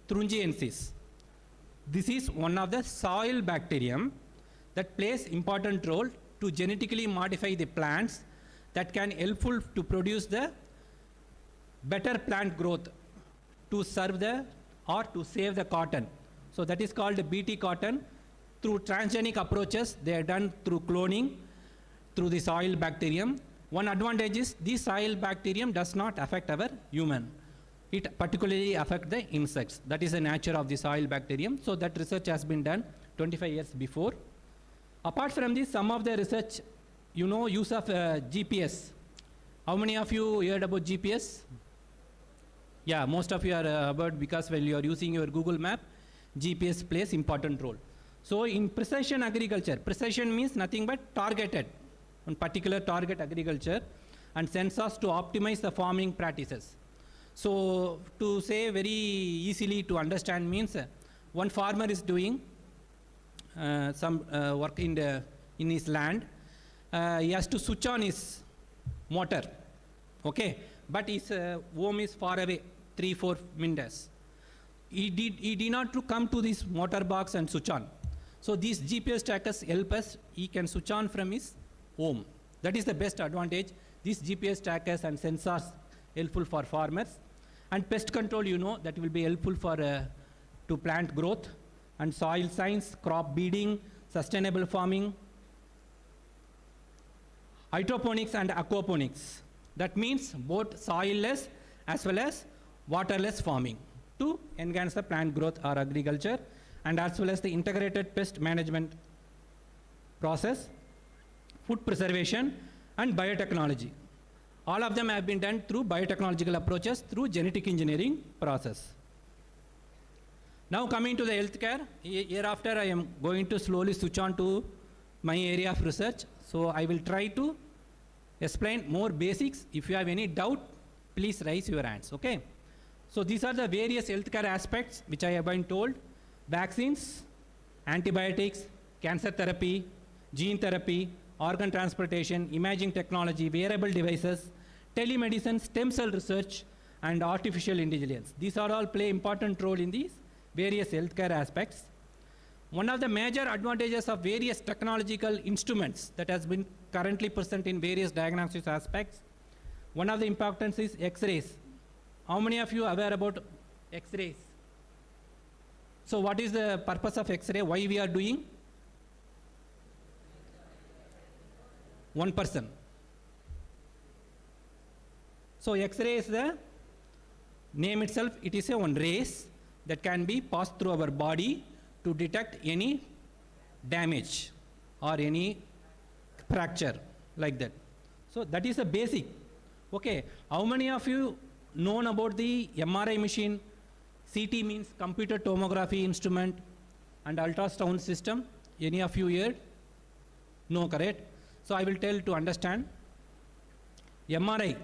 thuringiensis. This is one of the soil bacterium that plays important role to genetically modify the plants that can helpful to produce the better plant growth to serve the or to save the cotton. So that is called BT cotton. Through transgenic approaches, they are done through cloning, through the soil bacterium. One advantage is this soil bacterium does not affect our human. It particularly affects the insects. That is the nature of the soil bacterium. So that research has been done 25 years before. Apart from this, some of the research, you know, use of GPS. How many of you heard about GPS? Yeah, most of you are about, because when you are using your Google map, GPS plays important role. So in precision agriculture, precision means nothing but targeted, on particular target agriculture, and sensors to optimize the farming practices. So to say very easily to understand means one farmer is doing some work in his land. He has to switch on his motor, okay, but his home is far away, 3-4 minutes. He did not to come to this motor box and switch on. So these GPS trackers help us. He can switch on from his home. That is the best advantage. These GPS trackers and sensors helpful for farmers. And pest control, you know, that will be helpful for to plant growth, and soil science, crop breeding, sustainable farming, hydroponics and aquaponics. That means both soilless as well as waterless farming to enhance the plant growth or agriculture, and as well as the integrated pest management process, food preservation and biotechnology. All of them have been done through biotechnological approaches through genetic engineering process. Now coming to the healthcare, hereafter I am going to slowly switch on to my area of research. So I will try to explain more basics. If you have any doubt, please raise your hands, okay? So these are the various healthcare aspects which I have been told: vaccines, antibiotics, cancer therapy, gene therapy, organ transplantation, imaging technology, wearable devices, telemedicine, stem cell research, and artificial intelligence. These are all play important role in these various healthcare aspects. One of the major advantages of various technological instruments that has been currently present in various diagnostics aspects, one of the importance is X-rays. How many of you are aware about X-rays? So what is the purpose of X-ray? Why we are doing? One person. So X-ray is the name itself. It is a one rays that can be passed through our body to detect any damage or any fracture like that. So that is the basic. Okay, how many of you known about the MRI machine? CT means computer tomography instrument, and ultrasound system. Any of you heard? No, correct? So I will tell to understand. MRI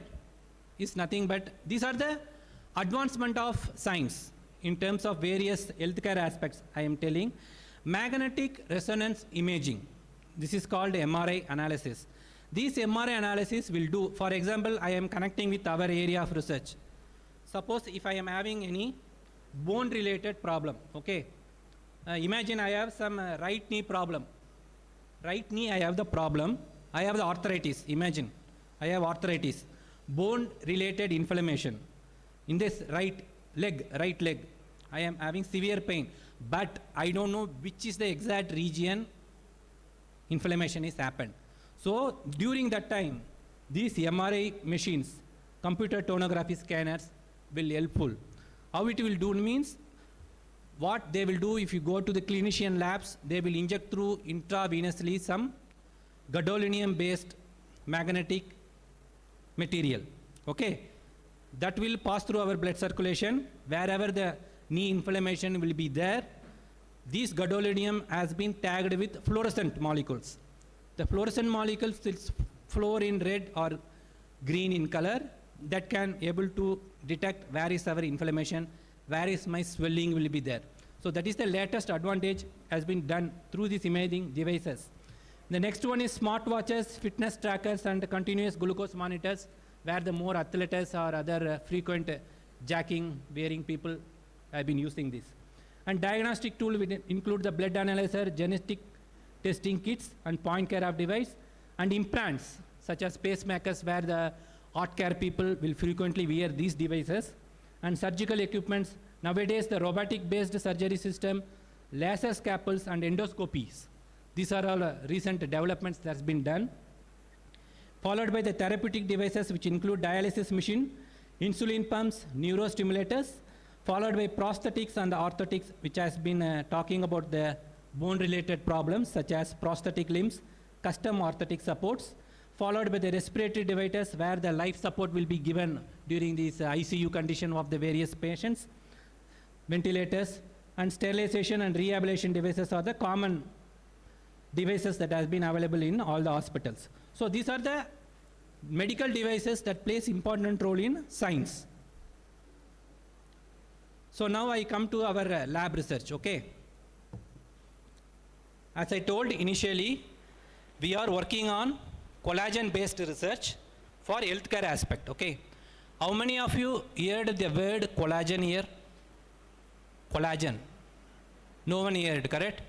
is nothing but, these are the advancement of science in terms of various healthcare aspects. I am telling magnetic resonance imaging. This is called MRI analysis. This MRI analysis will do, for example, I am connecting with our area of research. Suppose if I am having any bone related problem, okay. Imagine I have some right knee problem. Right knee I have the problem. I have the arthritis. Imagine I have arthritis. Bone related inflammation. In this right leg, I am having severe pain, but I don't know which is the exact region inflammation is happened. So during that time, these MRI machines, computer tomography scanners will helpful. How it will do means, what they will do, if you go to the clinician labs, they will inject through intravenously some gadolinium based magnetic material, okay. That will pass through our blood circulation. Wherever the knee inflammation will be there, this gadolinium has been tagged with fluorescent molecules. The fluorescent molecules will flow in red or green in color that can able to detect where is our inflammation, where is my swelling will be there. So that is the latest advantage has been done through these imaging devices. The next one is smartwatches, fitness trackers, and continuous glucose monitors, where the more athletes or other frequent jacking wearing people have been using this. And diagnostic tool will include the blood analyzer, genetic testing kits, and point care of device, and implants such as pacemakers, where the heart care people will frequently wear these devices, and surgical equipments. Nowadays, the robotic-based surgery system, laser scalpels, and endoscopies. These are all recent developments that's been done. Followed by the therapeutic devices, which include dialysis machine, insulin pumps, neurostimulators, followed by prosthetics and orthotics, which has been talking about the bone-related problems such as prosthetic limbs, custom orthotic supports, followed by the respiratory devices, where the life support will be given during this ICU condition of the various patients, ventilators, and sterilization and rehabilitation devices are the common devices that has been available in all the hospitals. So these are the medical devices that plays important role in science. So now I come to our lab research, okay? As I told initially, we are working on collagen-based research for healthcare aspect, okay? How many of you heard the word collagen here? Collagen. No one heard, correct?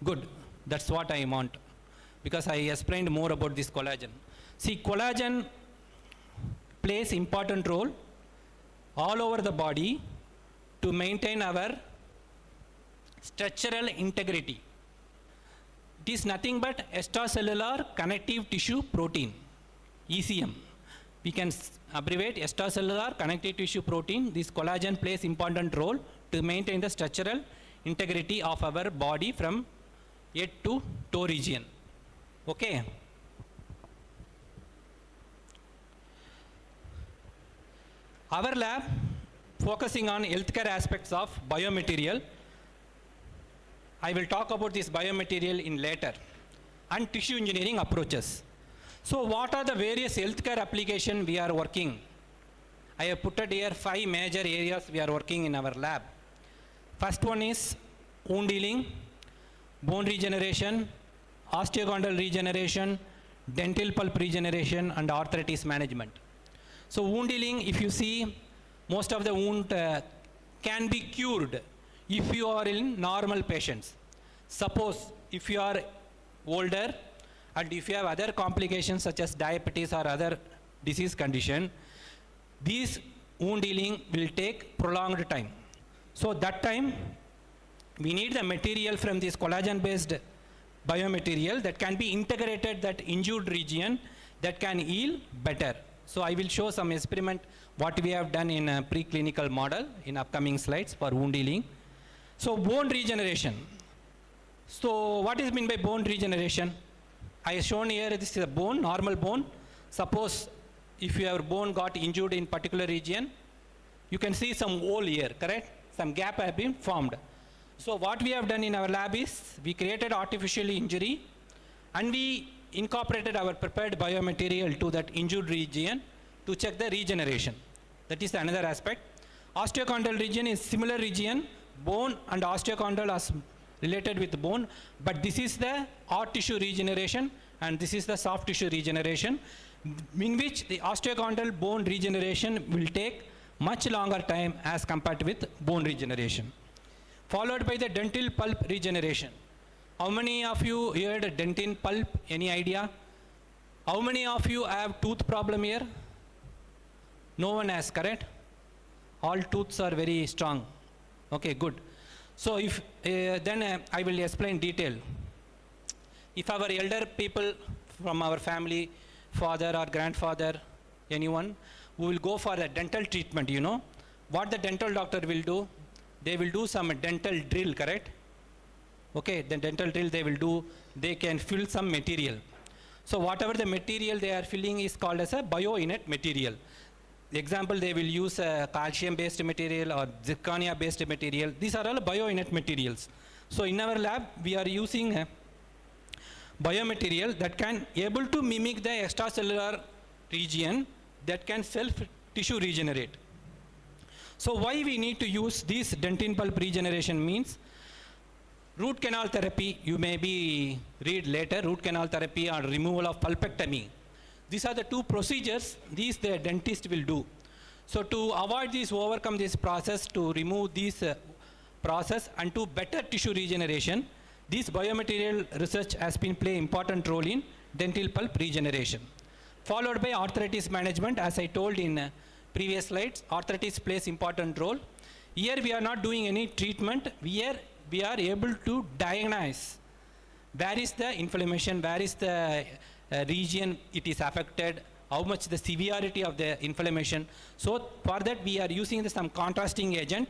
Good. That's what I want, because I explained more about this collagen. See, collagen plays important role all over the body to maintain our structural integrity. It is nothing but extracellular connective tissue protein, ECM. We can abbreviate extracellular connective tissue protein. This collagen plays important role to maintain the structural integrity of our body from head to toe region. Okay. Our lab focusing on healthcare aspects of biomaterial. I will talk about this biomaterial in later, and tissue engineering approaches. So what are the various healthcare applications we are working? I have put it here 5 major areas we are working in our lab. First one is wound healing, bone regeneration, osteochondral regeneration, dental pulp regeneration, and arthritis management. So wound healing, if you see, most of the wound can be cured if you are in normal patients. Suppose if you are older and if you have other complications such as diabetes or other disease condition, these wound healing will take prolonged time. So that time, we need the material from this collagen-based biomaterial that can be integrated that injured region that can heal better. So I will show some experiment what we have done in a preclinical model in upcoming slides for wound healing. So bone regeneration. So what is meant by bone regeneration? I have shown here this is a bone, normal bone. Suppose if your bone got injured in particular region, you can see some hole here, correct? Some gap have been formed. So what we have done in our lab is we created artificial injury and we incorporated our prepared biomaterial to that injured region to check the regeneration. That is another aspect. Osteochondral region is similar region. Bone and osteochondral are related with bone, but this is the hard tissue regeneration and this is the soft tissue regeneration, in which the osteochondral bone regeneration will take much longer time as compared with bone regeneration. Followed by the dental pulp regeneration. How many of you heard dental pulp? Any idea? How many of you have tooth problem here? No one has, correct? All tooths are very strong. Okay, good. So if then I will explain detail. If our elder people from our family, father or grandfather, anyone, who will go for a dental treatment, you know, what the dental doctor will do? They will do some dental drill, correct? Okay, the dental drill they will do, they can fill some material. So whatever the material they are filling is called as a bio-inert material. The example, they will use a calcium-based material or zirconia-based material. These are all bio-inert materials. So in our lab, we are using biomaterial that can able to mimic the extracellular region that can self-tissue regenerate. So why we need to use this dentin pulp regeneration means root canal therapy, you may be read later, root canal therapy or removal of pulpectomy. These are the two procedures these the dentist will do. So to avoid this, overcome this process, to remove this process and to better tissue regeneration, this biomaterial research has been play important role in dental pulp regeneration. Followed by arthritis management, as I told in previous slides, arthritis plays important role. Here we are not doing any treatment. We are able to diagnose where is the inflammation, where is the region it is affected, how much the severity of the inflammation. So for that we are using some contrasting agent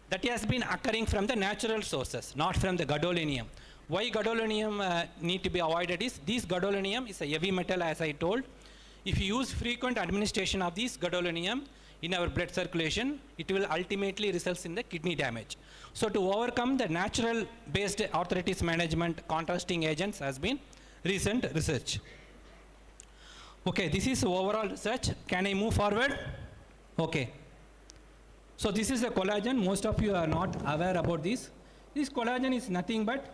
that has been occurring from the natural sources, not from the gadolinium. Why gadolinium need to be avoided is, this gadolinium is a heavy metal, as I told. If you use frequent administration of this gadolinium in our blood circulation, it will ultimately result in the kidney damage. So to overcome the natural based arthritis management, contrasting agents has been recent research. Okay, this is overall research. Can I move forward? Okay. So this is the collagen. Most of you are not aware about this. This collagen is nothing but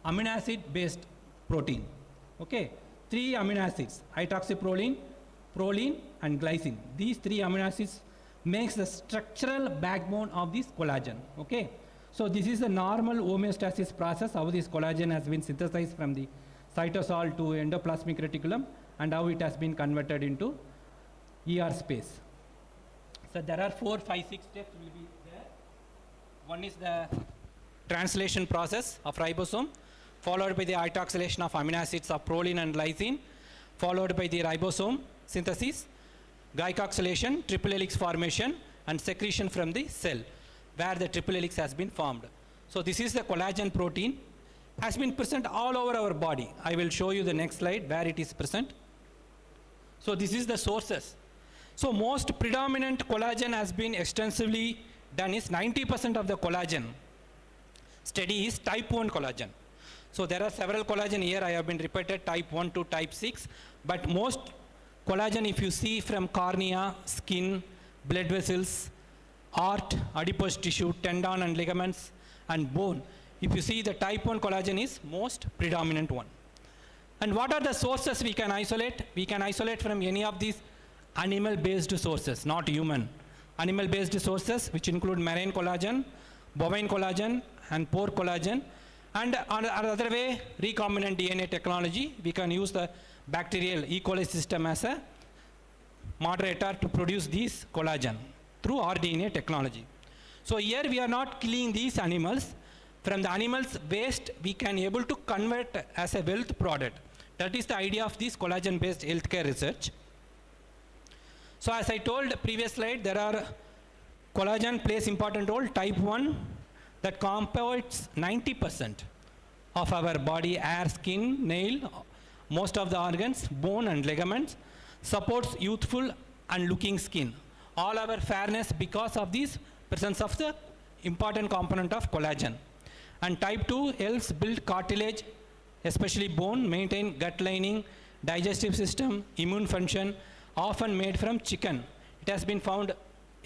amino acid based protein. Okay, 3 amino acids, hydroxyproline, proline and glycine. These 3 amino acids makes the structural backbone of this collagen. Okay, so this is the normal homeostasis process, how this collagen has been synthesized from the cytosol to endoplasmic reticulum and how it has been converted into ER space. So there are 4, 5, 6 steps will be there. One is the translation process of ribosome, followed by the hydroxylation of amino acids of proline and lysine, followed by the ribosome synthesis, glycoxylation, triple helix formation, and secretion from the cell, where the triple helix has been formed. So this is the collagen protein, has been present all over our body. I will show you the next slide where it is present. So this is the sources. So most predominant collagen has been extensively done is 90% of the collagen study is type 1 collagen. So there are several collagen here, I have been repeated type 1 to type 6, but most collagen if you see from cornea, skin, blood vessels, heart, adipose tissue, tendon and ligaments and bone, if you see the type 1 collagen is most predominant one. And what are the sources we can isolate? We can isolate from any of these animal based sources, not human. Animal based sources which include marine collagen, bovine collagen and pork collagen. And another way, recombinant DNA technology, we can use the bacterial E. coli system as a moderator to produce these collagen through rDNA technology. So here we are not killing these animals. From the animals waste, we can able to convert as a wealth product. That is the idea of this collagen based healthcare research. So as I told previous slide, there are collagen plays important role, type 1 that comprises 90% of our body, hair, skin, nail, most of the organs, bone and ligaments, supports youthful and looking skin. All our fairness because of this presence of the important component of collagen. And type 2 helps build cartilage, especially bone, maintain gut lining, digestive system, immune function, often made from chicken. It has been found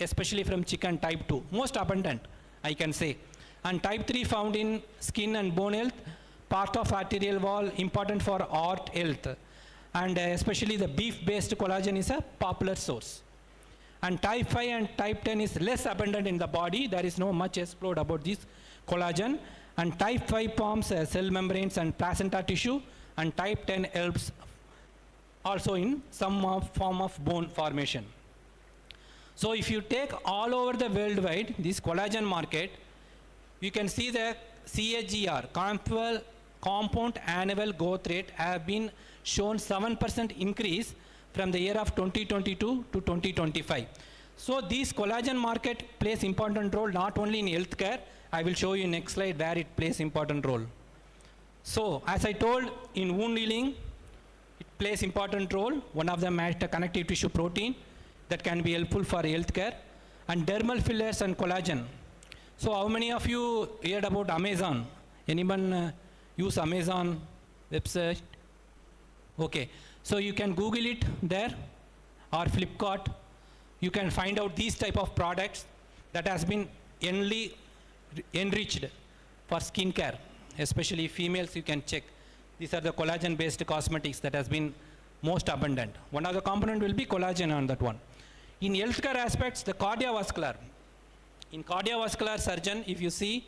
especially from chicken type 2, most abundant I can say. And type 3 found in skin and bone health, part of arterial wall, important for heart health. And especially the beef based collagen is a popular source. And type 5 and type 10 is less abundant in the body. There is no much explored about this collagen. And type 5 forms cell membranes and placenta tissue, and type 10 helps also in some form of bone formation. So if you take all over the worldwide, this collagen market, you can see the CAGR, compound annual growth rate, have been shown 7% increase from the year of 2022 to 2025. So this collagen market plays important role not only in healthcare. I will show you next slide where it plays important role. So as I told, in wound healing, it plays important role. One of them is the connective tissue protein that can be helpful for healthcare, and dermal fillers and collagen. So how many of you heard about Amazon? Anyone use Amazon website. Okay, so you can Google it there or Flipkart. You can find out these type of products that has been enriched for skincare, especially females. You can check. These are the collagen-based cosmetics that has been most abundant. One of the component will be collagen on that one. In healthcare aspects, the cardiovascular. In cardiovascular surgeon, if you see,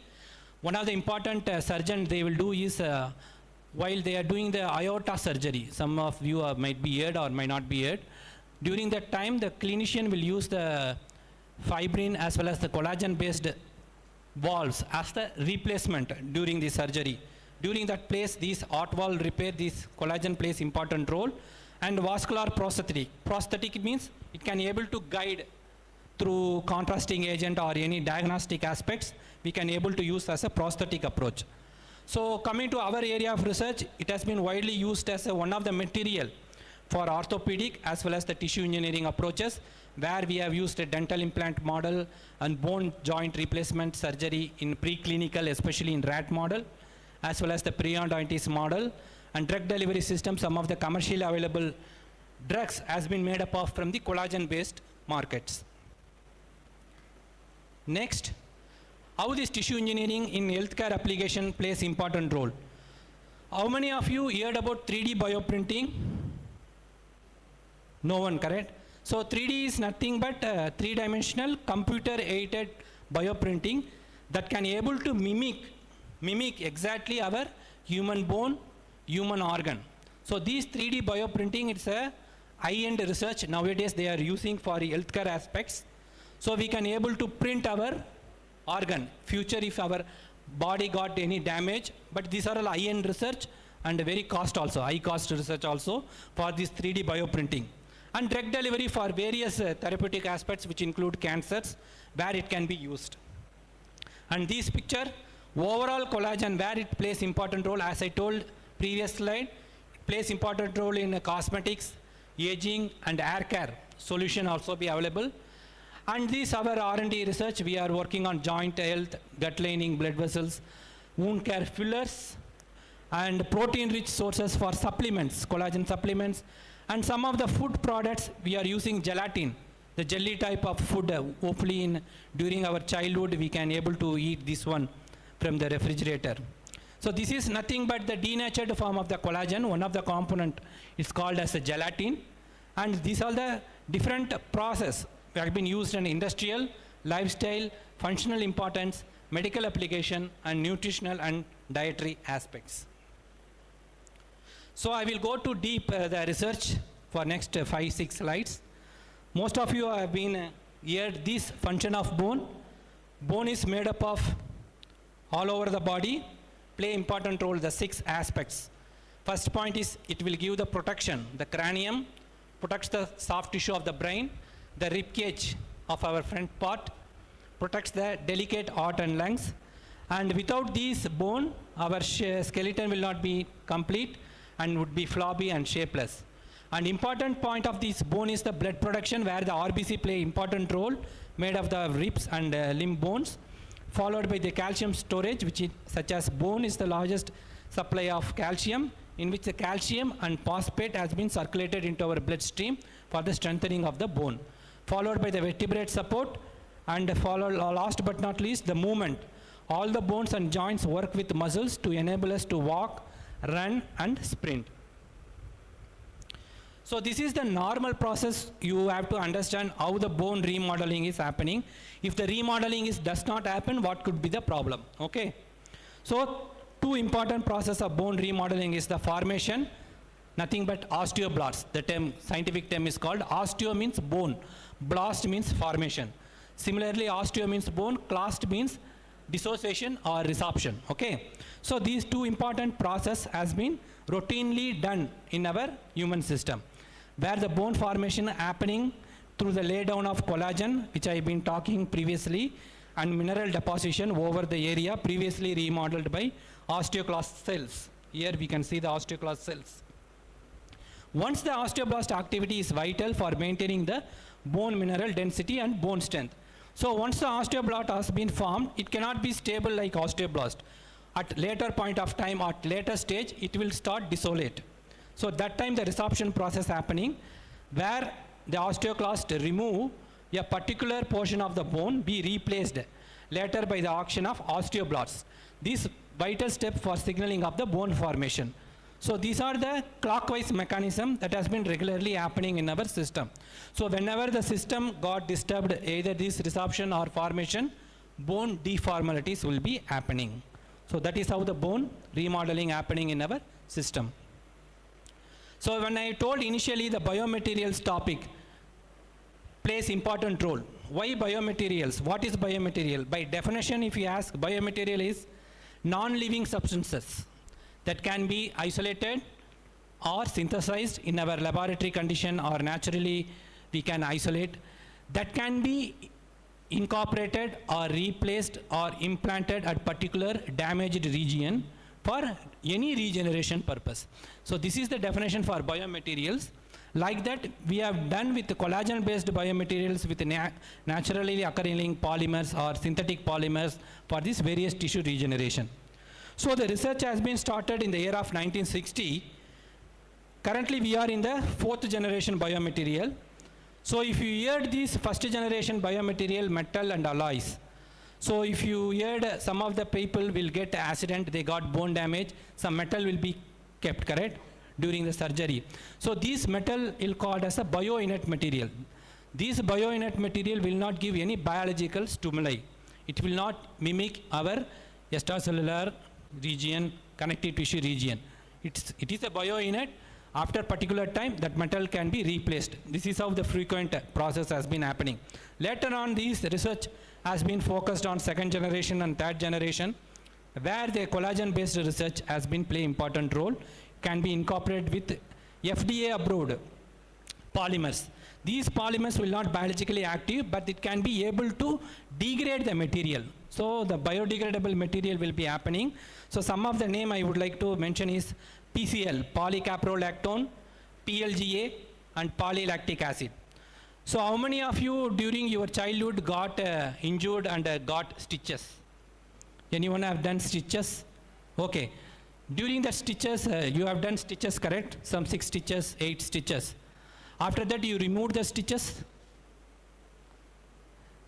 one of the important surgeon they will do is while they are doing the aorta surgery. Some of you might be heard or might not be heard. During that time, the clinician will use the fibrin as well as the collagen-based valves as the replacement during the surgery. During that place, these heart valve repair, this collagen plays important role. And vascular prosthetic. Prosthetic means it can able to guide through contrasting agent or any diagnostic aspects. We can able to use as a prosthetic approach. So coming to our area of research, it has been widely used as one of the material for orthopedic as well as the tissue engineering approaches, where we have used a dental implant model and bone joint replacement surgery in preclinical, especially in rat model, as well as the periodontitis model, and drug delivery system. Some of the commercially available drugs has been made up of from the collagen-based markets. Next, how this tissue engineering in healthcare application plays important role. How many of you heard about 3D bioprinting? No one, correct? So 3D is nothing but three-dimensional computer-aided bioprinting that can able to mimic exactly our human bone, human organ. So these 3D bioprinting, it's a high-end research nowadays they are using for healthcare aspects. So we can able to print our organ. Future if our body got any damage, but these are all high-end research and very cost also, high cost research also for this 3D bioprinting. And drug delivery for various therapeutic aspects which include cancers where it can be used. And this picture, overall collagen where it plays important role, as I told previous slide, it plays important role in cosmetics, aging and hair care. Solution also be available. And this our R&D research, we are working on joint health, gut lining, blood vessels, wound care fillers, and protein-rich sources for supplements, collagen supplements, and some of the food products we are using gelatin, the jelly type of food. Hopefully during our childhood we can able to eat this one from the refrigerator. So this is nothing but the denatured form of the collagen. One of the component is called as a gelatin, and these are the different process have been used in industrial, lifestyle, functional importance, medical application, and nutritional and dietary aspects. So I will go to deep the research for next 5-6 slides. Most of you have been heard this function of bone. Bone is made up of all over the body, play important role, the 6 aspects. First point is it will give the protection. The cranium protects the soft tissue of the brain. The rib cage of our front part protects the delicate heart and lungs. And without these bone, our skeleton will not be complete and would be floppy and shapeless. And important point of this bone is the blood production, where the RBC play important role, made of the ribs and limb bones, followed by the calcium storage, which is, such as bone is the largest supply of calcium, in which the calcium and phosphate has been circulated into our bloodstream for the strengthening of the bone, followed by the vertebrate support, and followed last but not least the movement. All the bones and joints work with muscles to enable us to walk, run and sprint. So this is the normal process. You have to understand how the bone remodeling is happening. If the remodeling does not happen, what could be the problem? Okay. So 2 important process of bone remodeling is the formation, nothing but osteoblasts. The term, scientific term is called osteo means bone, blast means formation. Similarly, osteo means bone, clast means dissociation or resorption. Okay. So these 2 important process has been routinely done in our human system, where the bone formation happening through the lay down of collagen, which I have been talking previously, and mineral deposition over the area previously remodeled by osteoclast cells. Here we can see the osteoclast cells. Once the osteoblast activity is vital for maintaining the bone mineral density and bone strength. So once the osteoblast has been formed, it cannot be stable like osteoblast. at later point of time or at later stage, it will start dissociate. So that time the resorption process happening, where the osteoclast remove a particular portion of the bone be replaced later by the action of osteoblasts. This vital step for signaling of the bone formation. So these are the clockwise mechanism that has been regularly happening in our system. So whenever the system got disturbed, either this resorption or formation, bone deformalities will be happening. So that is how the bone remodeling happening in our system. So when I told initially the biomaterials topic plays important role. Why biomaterials? What is biomaterial? By definition, if you ask, biomaterial is non-living substances that can be isolated or synthesized in our laboratory condition, or naturally we can isolate, that can be incorporated or replaced or implanted at particular damaged region for any regeneration purpose. So this is the definition for biomaterials. Like that, we have done with collagen based biomaterials with naturally occurring polymers or synthetic polymers for this various tissue regeneration. So the research has been started in the year of 1960. Currently we are in the 4th generation biomaterial. So if you heard this first generation biomaterial, metal and alloys, so if you heard some of the people will get accident, they got bone damage, some metal will be kept, correct, during the surgery. So this metal is called as a bioinert material. This bioinert material will not give any biological stimuli. It will not mimic our extracellular region, connective tissue region. It is a bioinert. After particular time, that metal can be replaced. This is how the frequent process has been happening. Later on, this research has been focused on 2nd generation and 3rd generation, where the collagen-based research has been play important role, can be incorporated with FDA approved polymers. These polymers will not biologically active, but it can be able to degrade the material. So the biodegradable material will be happening. So some of the name I would like to mention is PCL, polycaprolactone, PLGA, and polylactic acid. So how many of you during your childhood got injured and got stitches? Anyone have done stitches? Okay. During the stitches, you have done stitches, correct? Some 6 stitches, 8 stitches. After that, you removed the stitches.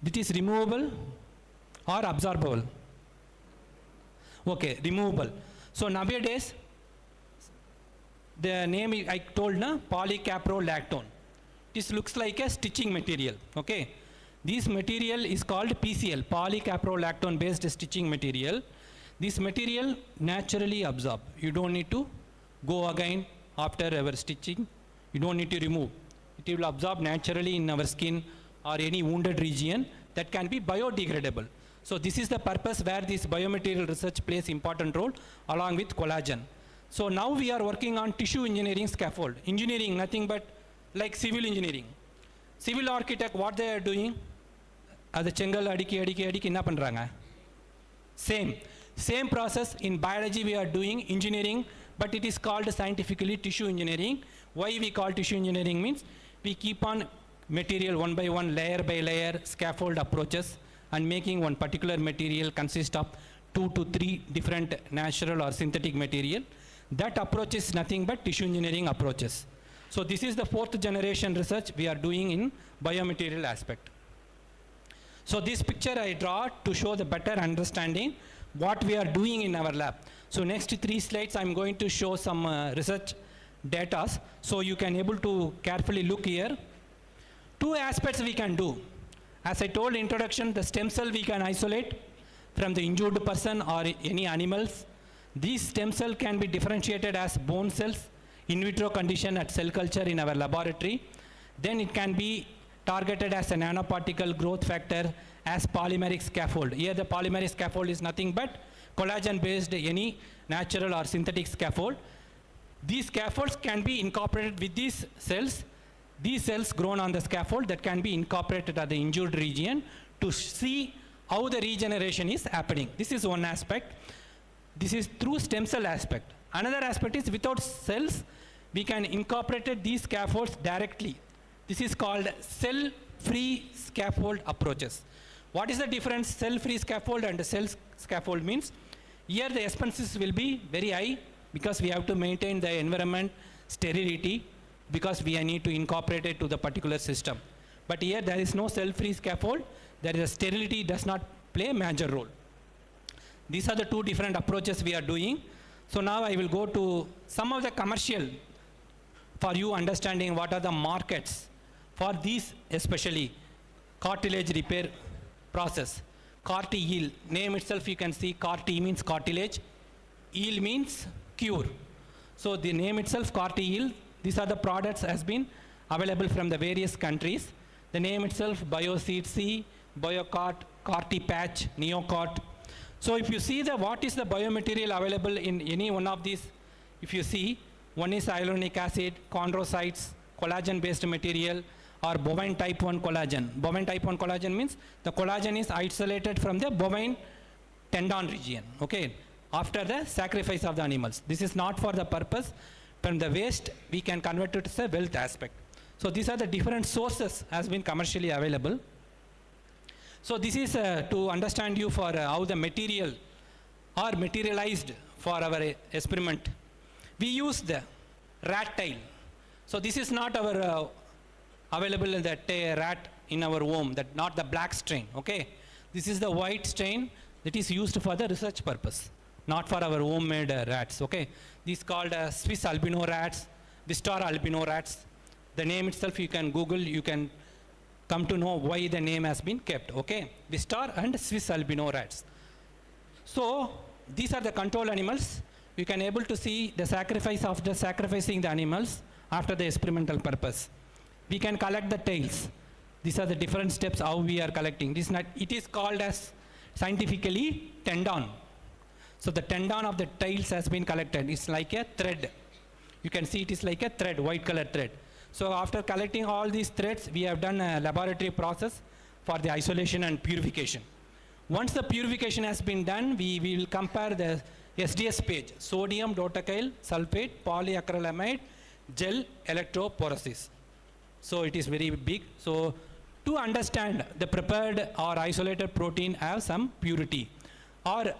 It is removable or absorbable? Okay, removable. So nowadays, the name I told na, polycaprolactone. This looks like a stitching material. Okay, this material is called PCL, polycaprolactone based stitching material. This material naturally absorb. You don't need to go again after our stitching. You don't need to remove. It will absorb naturally in our skin or any wounded region that can be biodegradable. So this is the purpose where this biomaterial research plays important role along with collagen. So now we are working on tissue engineering scaffold. Engineering, nothing but like civil engineering. Civil architect, what they are doing? Adu chengal adiki enna pandranga? Same process in biology we are doing engineering, but it is called scientifically tissue engineering. Why we call tissue engineering means we keep on material one by one, layer by layer, scaffold approaches, and making one particular material consist of 2 to 3 different natural or synthetic material. That approach is nothing but tissue engineering approaches. So this is the 4th generation research we are doing in biomaterial aspect. So this picture I draw to show the better understanding what we are doing in our lab. So next 3 slides I'm going to show some research data, so you can able to carefully look here. 2 aspects we can do. As I told in introduction, the stem cell we can isolate from the injured person or any animals. These stem cell can be differentiated as bone cells in vitro condition at cell culture in our laboratory. Then it can be targeted as a nanoparticle growth factor as polymeric scaffold. Here the polymeric scaffold is nothing but collagen based any natural or synthetic scaffold. These scaffolds can be incorporated with these cells. These cells grown on the scaffold that can be incorporated at the injured region to see how the regeneration is happening. This is one aspect. This is through stem cell aspect. Another aspect is without cells, we can incorporate these scaffolds directly. This is called cell-free scaffold approaches. What is the difference? Cell-free scaffold and cell scaffold means Here the expenses will be very high because we have to maintain the environment sterility because we need to incorporate it to the particular system. But here there is no cell-free scaffold. There is a sterility does not play a major role. These are the two different approaches we are doing. So now I will go to some of the commercial for you understanding what are the markets for these, especially cartilage repair process. CAR-T-heal, name itself you can see CAR-T means cartilage, heal means cure. So the name itself CAR-T-heal, these are the products has been available from the various countries. The name itself BioSeed-C, BioCart, CAR-T patch, NeoCart. So if you see the what is the biomaterial available in any one of these, if you see, one is hyaluronic acid, chondrocytes, collagen-based material, or bovine type 1 collagen. Bovine type 1 collagen means the collagen is isolated from the bovine tendon region, okay, after the sacrifice of the animals. This is not for the purpose. From the waste, we can convert it to a wealth aspect. So these are the different sources has been commercially available. So this is to understand you for how the material are materialized for our experiment. We use the rat tail. So this is not our available in the rat in our home, that not the black strain, okay? This is the white strain that is used for the research purpose, not for our homemade rats, okay? These called Swiss albino rats, Wistar albino rats. The name itself you can Google, you can come to know why the name has been kept, okay? Wistar and Swiss albino rats. So these are the control animals. You can able to see the sacrifice of the sacrificing the animals after the experimental purpose. We can collect the tails. These are the different steps how we are collecting. This not, it is called as scientifically tendon. So the tendon of the tails has been collected. It's like a thread. You can see it is like a thread, white color thread. So after collecting all these threads, we have done a laboratory process for the isolation and purification. Once the purification has been done, we will compare the SDS page, sodium dotacyl sulfate polyacrylamide gel electrophoresis. So it is very big. So to understand the prepared or isolated protein have some purity, or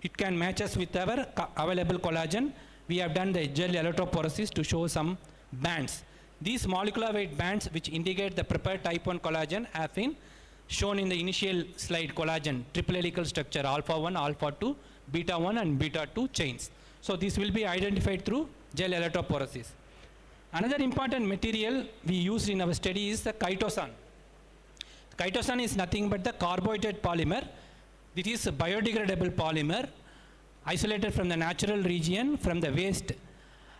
it can match us with our available collagen. We have done the gel electrophoresis to show some bands. These molecular weight bands which indicate the prepared type 1 collagen have been shown in the initial slide. Collagen, triple helical structure, alpha 1, alpha 2, beta 1 and beta 2 chains. So this will be identified through gel electrophoresis. Another important material we used in our study is the chitosan. Chitosan is nothing but the carbohydrate polymer. It is a biodegradable polymer isolated from the natural region, from the waste,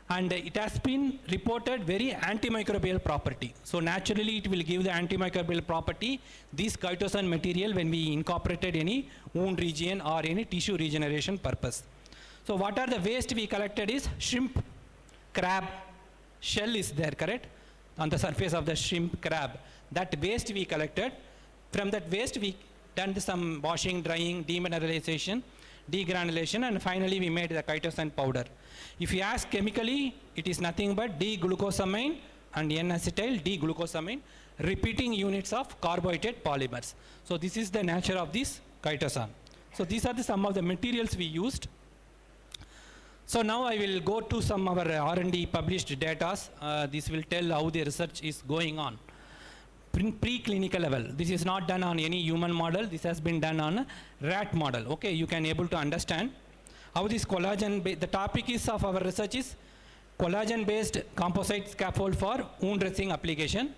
and it has been reported very antimicrobial property. So naturally it will give the antimicrobial property, this chitosan material, when we incorporated any wound region or any tissue regeneration purpose. So what are the waste we collected is shrimp, crab, shell is there, correct? On the surface of the shrimp, crab. That waste we collected. From that waste we done some washing, drying, demineralization, degranulation, and finally we made the chitosan powder. If you ask chemically, it is nothing but D-glucosamine and N-acetyl D-glucosamine, repeating units of carbohydrate polymers. So this is the nature of this chitosan. So these are some of the materials we used. So now I will go to some of our R&D published data. This will tell how the research is going on. Preclinical level. This is not done on any human model. This has been done on a rat model. Okay, you can able to understand how this collagen, the topic is of our research is collagen-based composite scaffold for wound dressing application,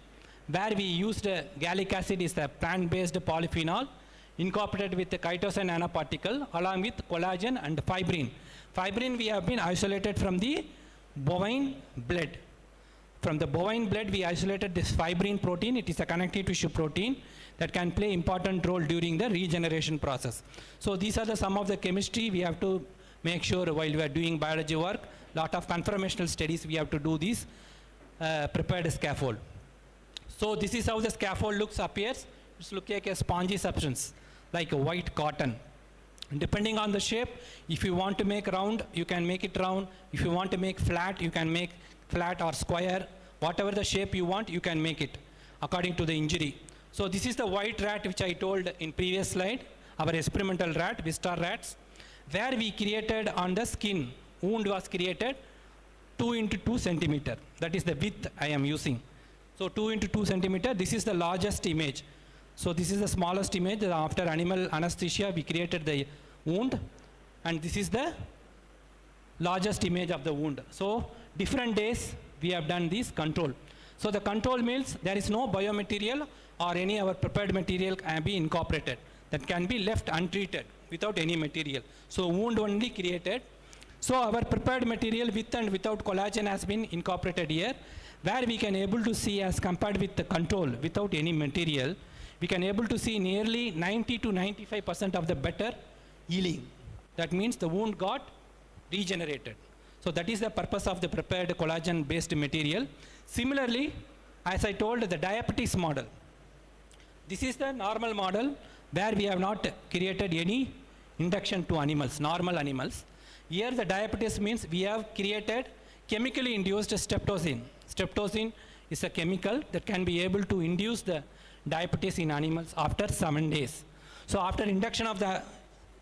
where we used gallic acid is a plant-based polyphenol incorporated with the chitosan nanoparticle along with collagen and fibrin. Fibrin we have been isolated from the bovine blood. From the bovine blood we isolated this fibrin protein. It is a connective tissue protein that can play important role during the regeneration process. So these are some of the chemistry we have to make sure while we are doing biology work. Lot of conformational studies we have to do these prepared scaffold. So this is how the scaffold appears. It's look like a spongy substance like a white cotton. Depending on the shape, if you want to make round, you can make it round. If you want to make flat, you can make flat or square. Whatever the shape you want, you can make it according to the injury. So this is the white rat which I told in previous slide, our experimental rat, Wistar rats. where we created on the skin, wound was created 2 into 2 centimeter. That is the width I am using. So 2 into 2 centimeter, this is the largest image. So this is the smallest image. After animal anesthesia, we created the wound, and this is the largest image of the wound. So different days we have done this control. So the control means there is no biomaterial or any our prepared material can be incorporated. That can be left untreated without any material. So wound only created. So our prepared material with and without collagen has been incorporated here, where we can able to see as compared with the control without any material, we can able to see nearly 90 to 95% of the better healing. That means the wound got regenerated. So that is the purpose of the prepared collagen based material. Similarly, as I told, the diabetes model. This is the normal model where we have not created any induction to animals, normal animals. Here the diabetes means we have created chemically induced streptozin. Streptozin is a chemical that can be able to induce the diabetes in animals after 7 days. So after induction of the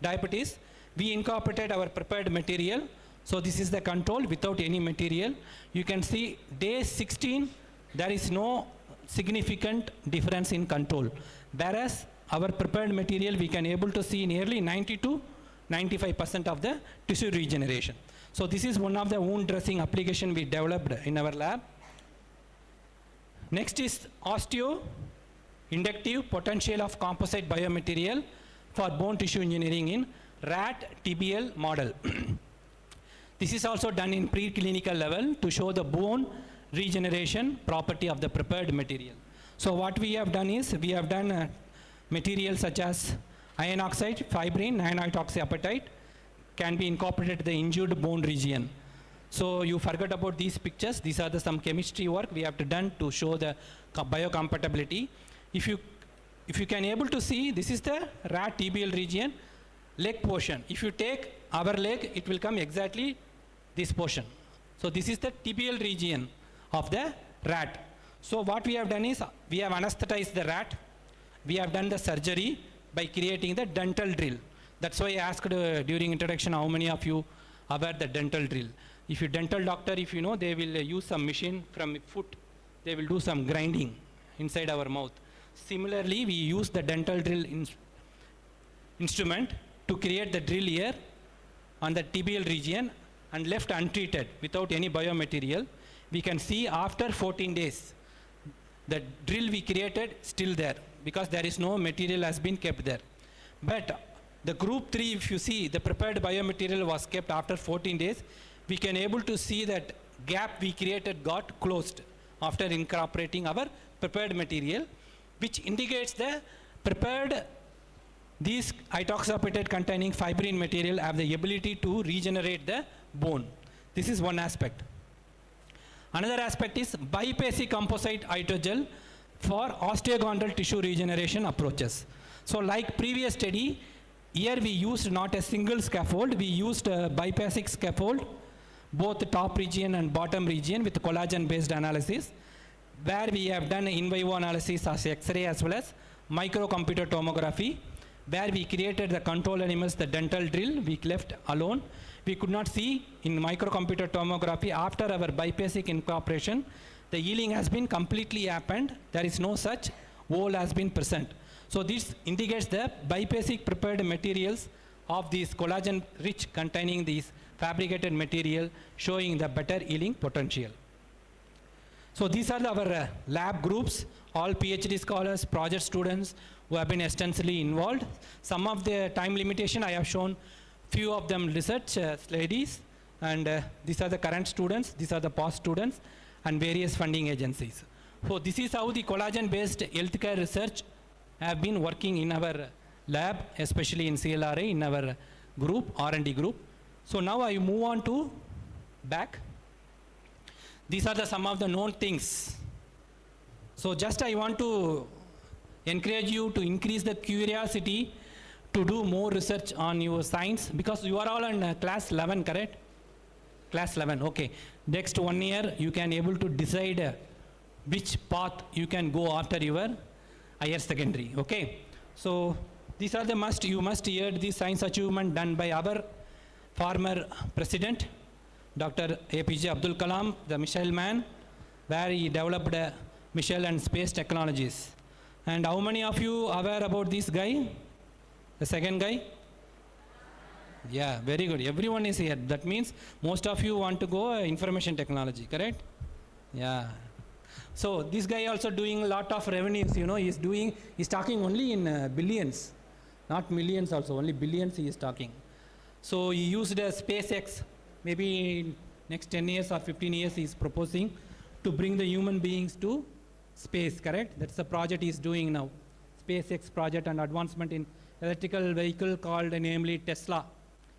diabetes, we incorporated our prepared material. So this is the control without any material. You can see day 16, there is no significant difference in control. Whereas our prepared material, we can able to see nearly 90 to 95% of the tissue regeneration. So this is one of the wound dressing application we developed in our lab. Next is osteo-inductive potential of composite biomaterial for bone tissue engineering in rat tibial model. This is also done in preclinical level to show the bone regeneration property of the prepared material. So what we have done is, we have done materials such as iron oxide, fibrin, nanohydroxyapatite can be incorporated to the injured bone region. So you forgot about these pictures. These are some chemistry work we have to done to show the biocompatibility. If you can able to see, this is the rat tibial region, leg portion. If you take our leg, it will come exactly this portion. So this is the tibial region of the rat. So what we have done is, we have anesthetized the rat. We have done the surgery by creating the dental drill. That's why I asked during introduction how many of you are aware the dental drill. If you dental doctor, if you know, they will use some machine from foot. They will do some grinding inside our mouth. Similarly, we use the dental drill instrument to create the drill here on the tibial region and left untreated without any biomaterial. We can see after 14 days, the drill we created still there because there is no material has been kept there. But the group 3, if you see, the prepared biomaterial was kept after 14 days. We can able to see that gap we created got closed after incorporating our prepared material, which indicates the prepared, these hydroxyapatite containing fibrin material have the ability to regenerate the bone. This is one aspect. Another aspect is biphasic composite hydrogel for osteochondral tissue regeneration approaches. So like previous study, here we used not a single scaffold, we used a biphasic scaffold, both the top region and bottom region with collagen based analysis, where we have done in vivo analysis as X-ray as well as microcomputer tomography, where we created the control animals, the dental drill, we left alone. We could not see in microcomputer tomography after our biphasic incorporation, the healing has been completely happened. There is no such hole has been present. So this indicates the biphasic prepared materials of these collagen rich containing these fabricated material showing the better healing potential. So these are our lab groups, all PhD scholars, project students who have been extensively involved. Some of the time limitation I have shown few of them research ladies, and these are the current students, these are the past students and various funding agencies. So this is how the collagen based healthcare research have been working in our lab, especially in CLRA, in our group, R&D group. So now I move on to back. These are some of the known things. So just I want to encourage you to increase the curiosity to do more research on your science, because you are all in class 11, correct? Class 11, okay. Next 1 year, you can able to decide which path you can go after your higher secondary, okay? So These are the you must hear the science achievement done by our former president, Dr. APJ Abdul Kalam, the missile man, where he developed missile and space technologies. And how many of you are aware about this guy? The second guy? Yeah, very good. Everyone is here. That means most of you want to go information technology, correct? Yeah. So this guy also doing a lot of revenues, you know, he's talking only in billions, not millions also, only billions he is talking. So he used SpaceX, maybe in next 10 years or 15 years he is proposing to bring the human beings to space, correct? That's the project he is doing now. SpaceX project and advancement in electrical vehicle called namely Tesla.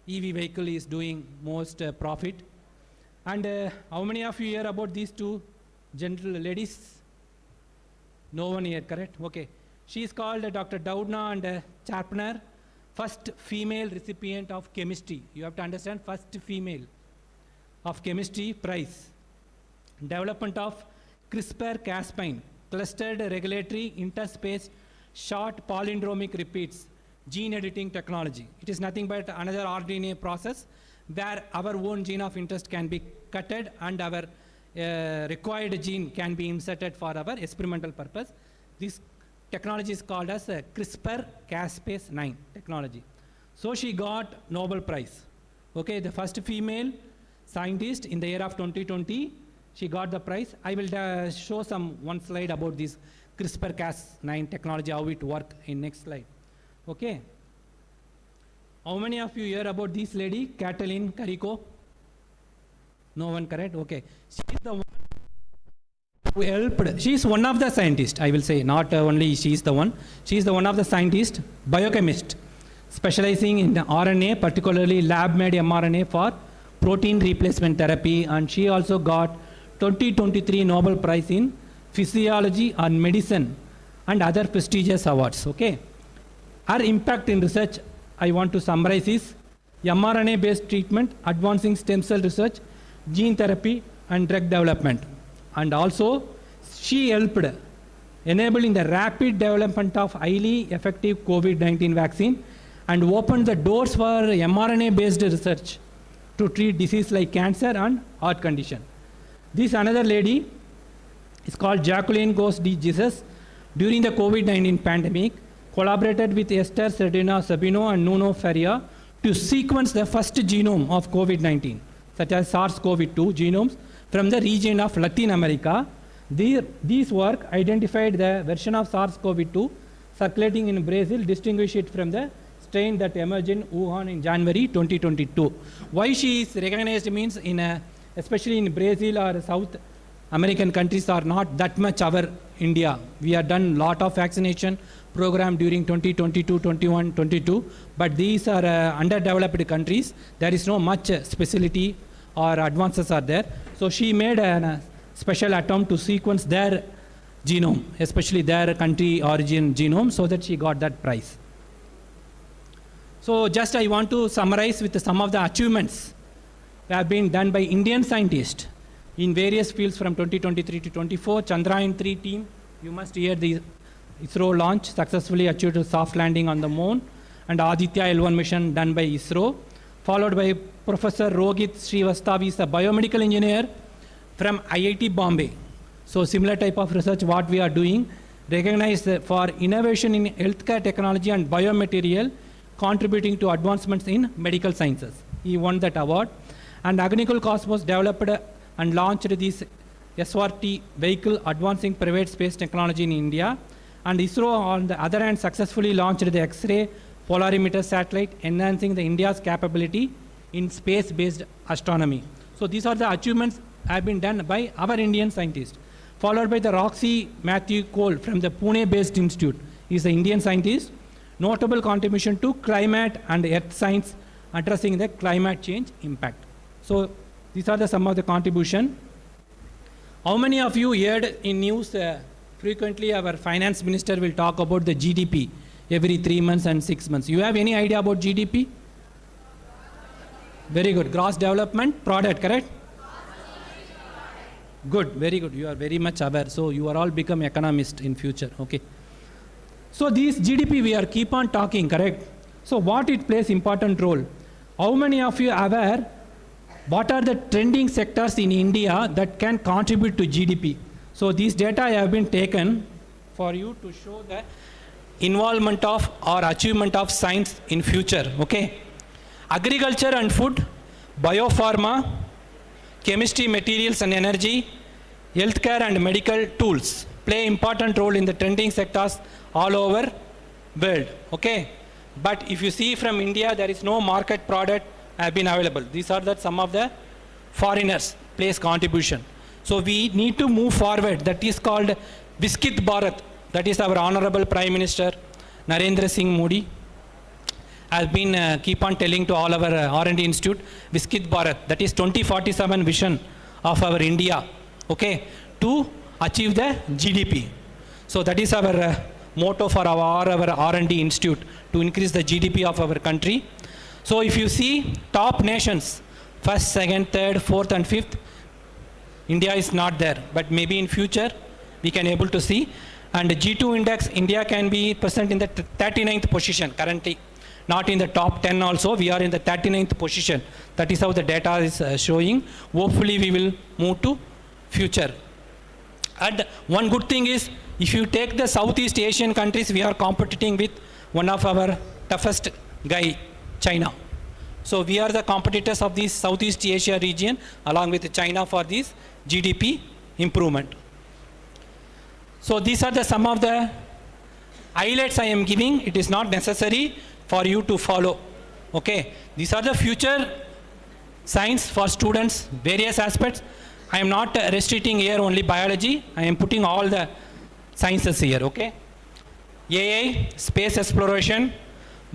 EV vehicle is doing most profit. And how many of you hear about these two gentle ladies? No one here, correct? Okay. She is called Dr. Doudna and Charpner, first female recipient of chemistry. You have to understand, first female of chemistry prize. Development of CRISPR-Cas9, clustered regulatory interspaced short palindromic repeats, gene editing technology. It is nothing but another RNA process where our own gene of interest can be cutted and our required gene can be inserted for our experimental purpose. This technology is called as CRISPR-Cas9 technology. So she got Nobel Prize. Okay, the first female scientist in the year of 2020, she got the prize. I will show one slide about this CRISPR-Cas9 technology, how it works in next slide. Okay. How many of you hear about this lady, Katalin Karikó? No one, correct? Okay. She is the one who helped. She is one of the scientists, I will say, not only she is the one. She is the one of the scientists, biochemist, specializing in RNA, particularly lab-made mRNA for protein replacement therapy. And she also got 2023 Nobel Prize in Physiology and Medicine and other prestigious awards. Okay. Her impact in research, I want to summarize, is mRNA-based treatment, advancing stem cell research, gene therapy, and drug development. And also, she helped enabling the rapid development of highly effective COVID-19 vaccine and opened the doors for mRNA-based research to treat disease like cancer and heart condition. This another lady is called Jacqueline Ghost de Jesus. During the COVID-19 pandemic, collaborated with Esther Cerdena Sabino and Nuno Faria to sequence the first genome of COVID-19, such as SARS-CoV-2 genomes from the region of Latin America. These work identified the version of SARS-CoV-2 circulating in Brazil, distinguish it from the strain that emerged in Wuhan in January 2022. Why she is recognized means, especially in Brazil or South American countries are not that much our India. We have done lot of vaccination program during 2022, 21, 22, but these are underdeveloped countries. There is no much specialty or advances are there. So she made a special attempt to sequence their genome, especially their country origin genome, so that she got that prize. So just I want to summarize with some of the achievements that have been done by Indian scientists in various fields from 2023 to 24. Chandrayaan-3 team, you must hear the ISRO launch, successfully achieved a soft landing on the moon, and Aditya L1 mission done by ISRO, followed by Professor Rohit Srivastava, is a biomedical engineer from IIT Bombay. So similar type of research what we are doing, recognized for innovation in healthcare technology and biomaterial, contributing to advancements in medical sciences. He won that award. And Agnikul Cosmos developed and launched this SRT vehicle, advancing private space technology in India. And ISRO, on the other hand, successfully launched the X-ray polarimeter satellite, enhancing the India's capability in space-based astronomy. So these are the achievements have been done by our Indian scientists. Followed by the Roxy Matthew Cole from the Pune-based institute. He is an Indian scientist. Notable contribution to climate and earth science, addressing the climate change impact. So these are some of the contribution. How many of you heard in news frequently our finance minister will talk about the GDP every 3 months and 6 months. You have any idea about GDP? Very good. Gross development product, correct? Good, very good. You are very much aware. So you are all become economists in future. Okay. So these GDP we are keep on talking, correct? So what it plays important role? How many of you are aware what are the trending sectors in India that can contribute to GDP? So these data have been taken for you to show the involvement of or achievement of science in future, okay? Agriculture and food, biopharma, chemistry, materials and energy, healthcare and medical tools play important role in the trending sectors all over world, okay? But if you see from India, there is no market product have been available. These are the some of the foreigners place contribution. So we need to move forward. That is called Viksit Bharat. That is our Honorable Prime Minister Narendra Singh Modi has been keep on telling to all our R&D Institute, Viksit Bharat. That is 2047 vision of our India, okay, to achieve the GDP. So that is our motto for our R&D Institute, to increase the GDP of our country. So if you see top nations, first, second, third, fourth and fifth, India is not there, but maybe in future we can able to see. And the G2 index, India can be present in the 39th position currently, not in the top 10 also, we are in the 39th position. That is how the data is showing. Hopefully we will move to future. And one good thing is, if you take the Southeast Asian countries, we are competing with one of our toughest guy, China. So we are the competitors of this Southeast Asia region along with China for this GDP improvement. So these are the some of the highlights I am giving. It is not necessary for you to follow, okay? These are the future science for students, various aspects. I am not restricting here only biology. I am putting all the sciences here, okay? AI, space exploration,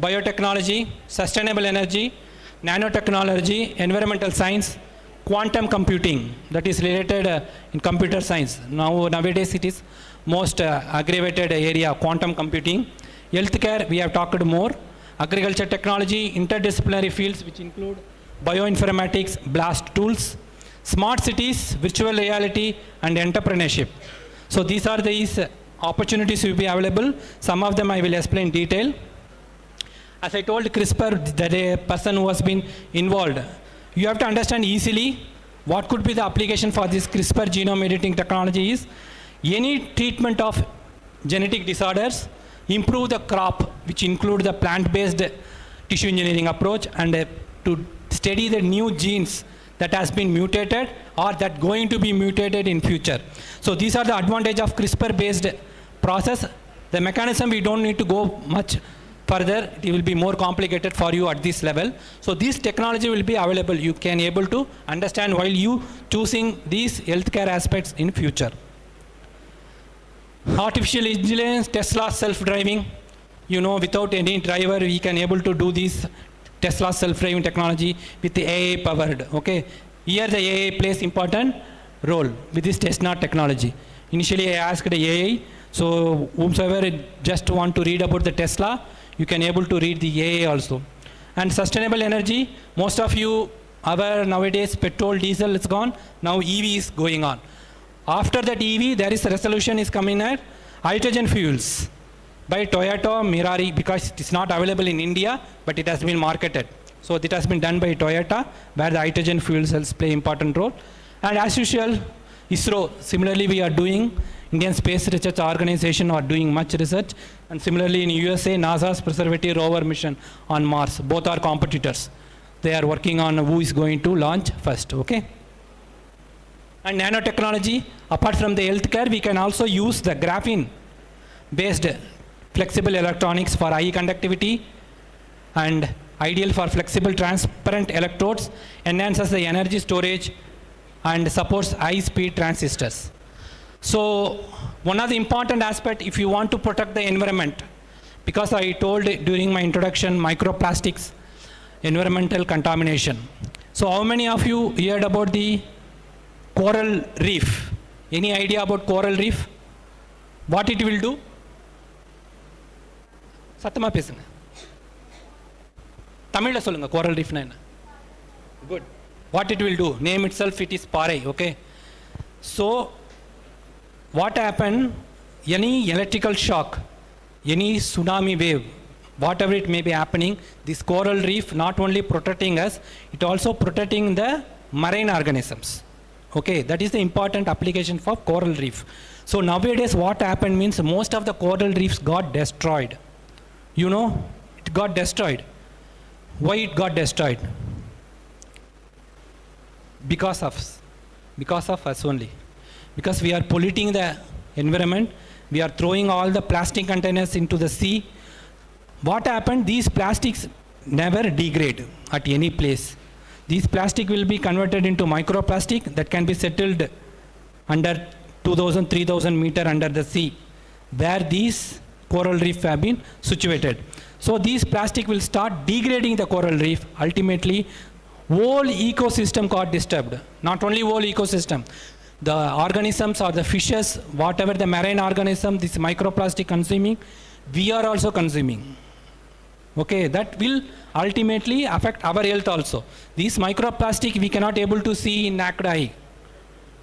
biotechnology, sustainable energy, nanotechnology, environmental science, quantum computing, that is related in computer science. Nowadays it is most aggravated area, quantum computing. Healthcare, we have talked more. Agriculture technology, interdisciplinary fields which include bioinformatics, blast tools, smart cities, virtual reality and entrepreneurship. So these are these opportunities will be available. Some of them I will explain in detail. As I told CRISPR, the person who has been involved, you have to understand easily what could be the application for this CRISPR genome editing technology is any treatment of genetic disorders, improve the crop, which include the plant-based tissue engineering approach, and to study the new genes that has been mutated or that going to be mutated in future. So these are the advantage of CRISPR-based process. The mechanism we don't need to go much further. It will be more complicated for you at this level. So this technology will be available. You can able to understand while you choosing these healthcare aspects in future. Artificial intelligence, Tesla self-driving, you know, without any driver we can able to do this Tesla self-driving technology with the AI powered, okay. Here the AI plays important role with this Tesla technology. Initially I asked the AI, so whomsoever just want to read about the Tesla, you can able to read the AI also. And sustainable energy, most of you aware nowadays petrol, diesel is gone, now EV is going on. After that EV, there is a resolution is coming at hydrogen fuels by Toyota Mirari, because it is not available in India, but it has been marketed. So it has been done by Toyota, where the hydrogen fuel cells play important role. And as usual, ISRO, similarly we are doing, Indian Space Research Organization are doing much research. And similarly in USA, NASA's Perseverance rover mission on Mars, both are competitors. They are working on who is going to launch first, okay? And nanotechnology, apart from the healthcare, we can also use the graphene-based flexible electronics for high conductivity and ideal for flexible transparent electrodes, enhances the energy storage and supports high-speed transistors. So one of the important aspects, if you want to protect the environment, because I told during my introduction, microplastics, environmental contamination. So how many of you heard about the coral reef? Any idea about coral reef? What it will do? சத்தமா பேசுங்க. தமிழ்ல சொல்லுங்க coral reef na enna? Good. What it will do? Name itself, it is பாறை, okay? So what happened? Any electrical shock any tsunami wave, whatever it may be happening, this coral reef not only protecting us, it also protecting the marine organisms. Okay, that is the important application for coral reef. So nowadays what happened means most of the coral reefs got destroyed. You know, it got destroyed. Why it got destroyed? Because of us only. Because we are polluting the environment, we are throwing all the plastic containers into the sea. What happened? These plastics never degrade at any place. These plastic will be converted into microplastic that can be settled under 2000, 3000 meter under the sea, where these coral reef have been situated. So these plastic will start degrading the coral reef. Ultimately, whole ecosystem got disturbed. Not only whole ecosystem, the organisms or the fishes, whatever the marine organism, this microplastic consuming, we are also consuming. Okay, that will ultimately affect our health also. These microplastic we cannot able to see in naked eye.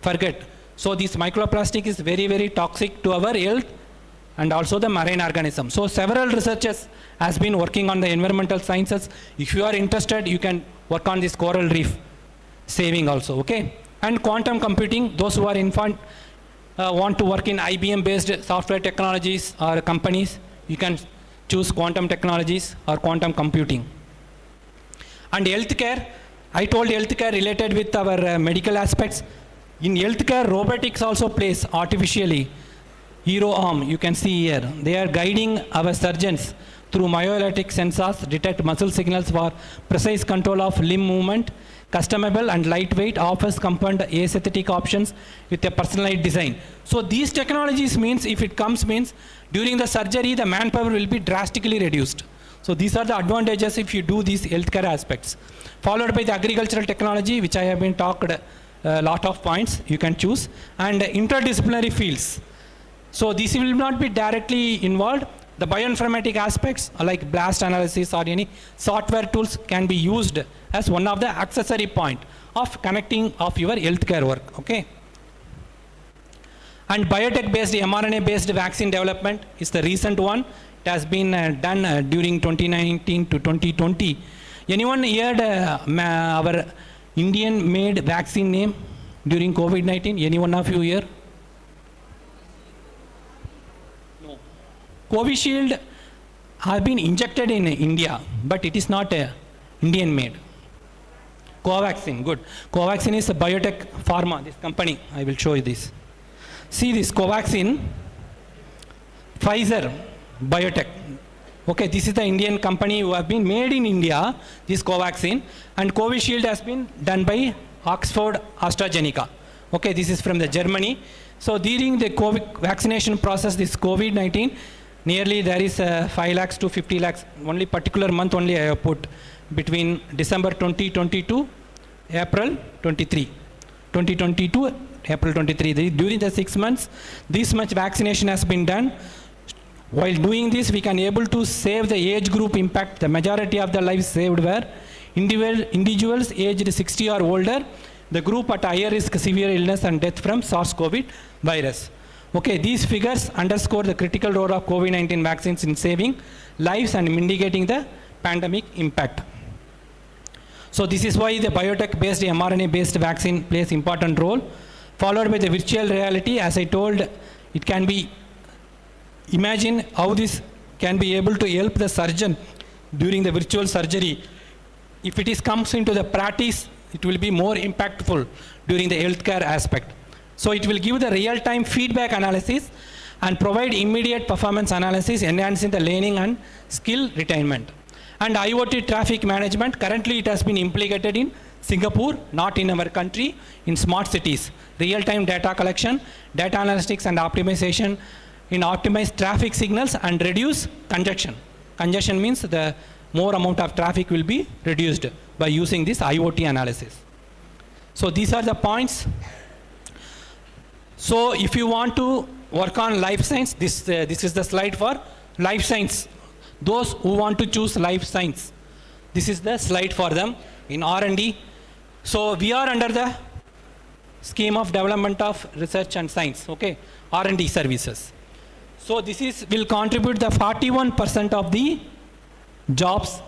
Forget. So this microplastic is very, very toxic to our health and also the marine organism. So several researchers has been working on the environmental sciences. If you are interested, you can work on this coral reef saving also, okay? And quantum computing, those who are want to work in IBM based software technologies or companies, you can choose quantum technologies or quantum computing. And healthcare, I told healthcare related with our medical aspects. In healthcare, robotics also plays artificially. Hero arm, you can see here. They are guiding our surgeons through myoelectric sensors, detect muscle signals for precise control of limb movement, customizable and lightweight, offers compound aesthetic options with a personalized design. So these technologies means, if it comes means, during the surgery, the manpower will be drastically reduced. So these are the advantages if you do these healthcare aspects. Followed by the agricultural technology, which I have been talked a lot of points, you can choose, and interdisciplinary fields. So this will not be directly involved. The bioinformatic aspects like blast analysis or any software tools can be used as one of the accessory point of connecting of your healthcare work, okay? And biotech based, mRNA based vaccine development is the recent one. It has been done during 2019 to 2020. Anyone heard our Indian made vaccine name during COVID-19? Any one of you here? No. Covishield has been injected in India, but it is not Indian made. Covaxin, good. Covaxin is a biotech pharma, this company. I will show you this. See this Covaxin, Pfizer, biotech. Okay, this is the Indian company who have been made in India, this Covaxin, and Covishield has been done by Oxford AstraZeneca. Okay, this is from the Germany. So during the COVID vaccination process, this COVID-19, nearly there is 5 lakhs to 50 lakhs, only particular month only I have put, between December 2022, April 23. 2022, April 23. During the 6 months, this much vaccination has been done. While doing this, we can able to save the age group impact. The majority of the lives saved were individuals aged 60 or older, the group at higher risk severe illness and death from SARS-CoV virus. Okay, these figures underscore the critical role of COVID-19 vaccines in saving lives and mitigating the pandemic impact. So this is why the biotech-based, mRNA-based vaccine plays important role. Followed by the virtual reality, as I told, it can be, imagine how this can be able to help the surgeon during the virtual surgery. If it comes into the practice, it will be more impactful during the healthcare aspect. So it will give the real-time feedback analysis and provide immediate performance analysis, enhancing the learning and skill retention. And IoT traffic management, currently it has been implemented in Singapore, not in our country, in smart cities. Real-time data collection, data analytics and optimization in optimized traffic signals and reduce congestion. Congestion means the more amount of traffic will be reduced by using this IoT analysis. So these are the points. So if you want to work on life science, this is the slide for life science. Those who want to choose life science, this is the slide for them in R&D. So we are under the scheme of development of research and science, okay, R&D services. So this is will contribute the 41% of the jobs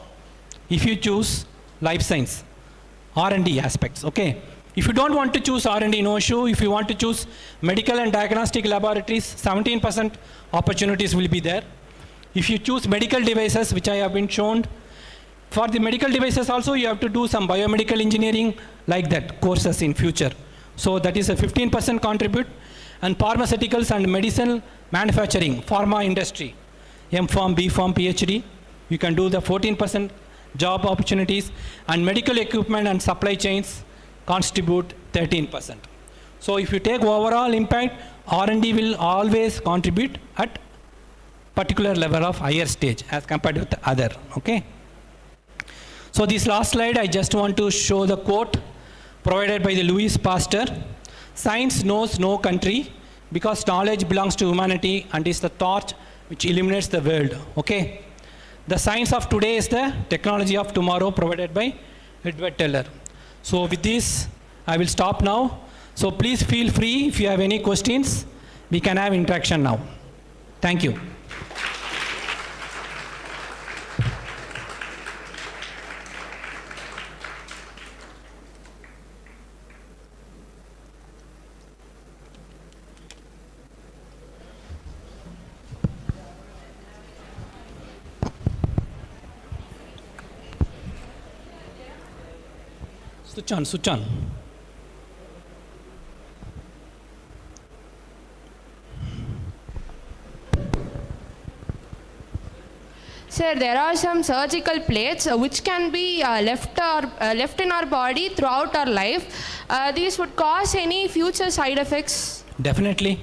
if you choose life science, R&D aspects, okay? If you don't want to choose R&D, no issue. If you want to choose medical and diagnostic laboratories, 17% opportunities will be there. If you choose medical devices, which I have been shown, for the medical devices also you have to do some biomedical engineering like that courses in future. So that is a 15% contribute. And pharmaceuticals and medicine manufacturing, pharma industry, M.Pharm, B.Pharm, PhD, you can do the 14% job opportunities, and medical equipment and supply chains contribute 13%. So if you take overall impact, R&D will always contribute at particular level of higher stage as compared with the other, okay? So this last slide, I just want to show the quote provided by the Louis Pasteur. Science knows no country because knowledge belongs to humanity and is the torch which illuminates the world, okay? The science of today is the technology of tomorrow, provided by Edward Teller. So with this, I will stop now. So please feel free if you have any questions, we can have interaction now. Thank you. Switch on. Sir, there are some surgical plates which can be left in our body throughout our life. These would cause any future side effects? Definitely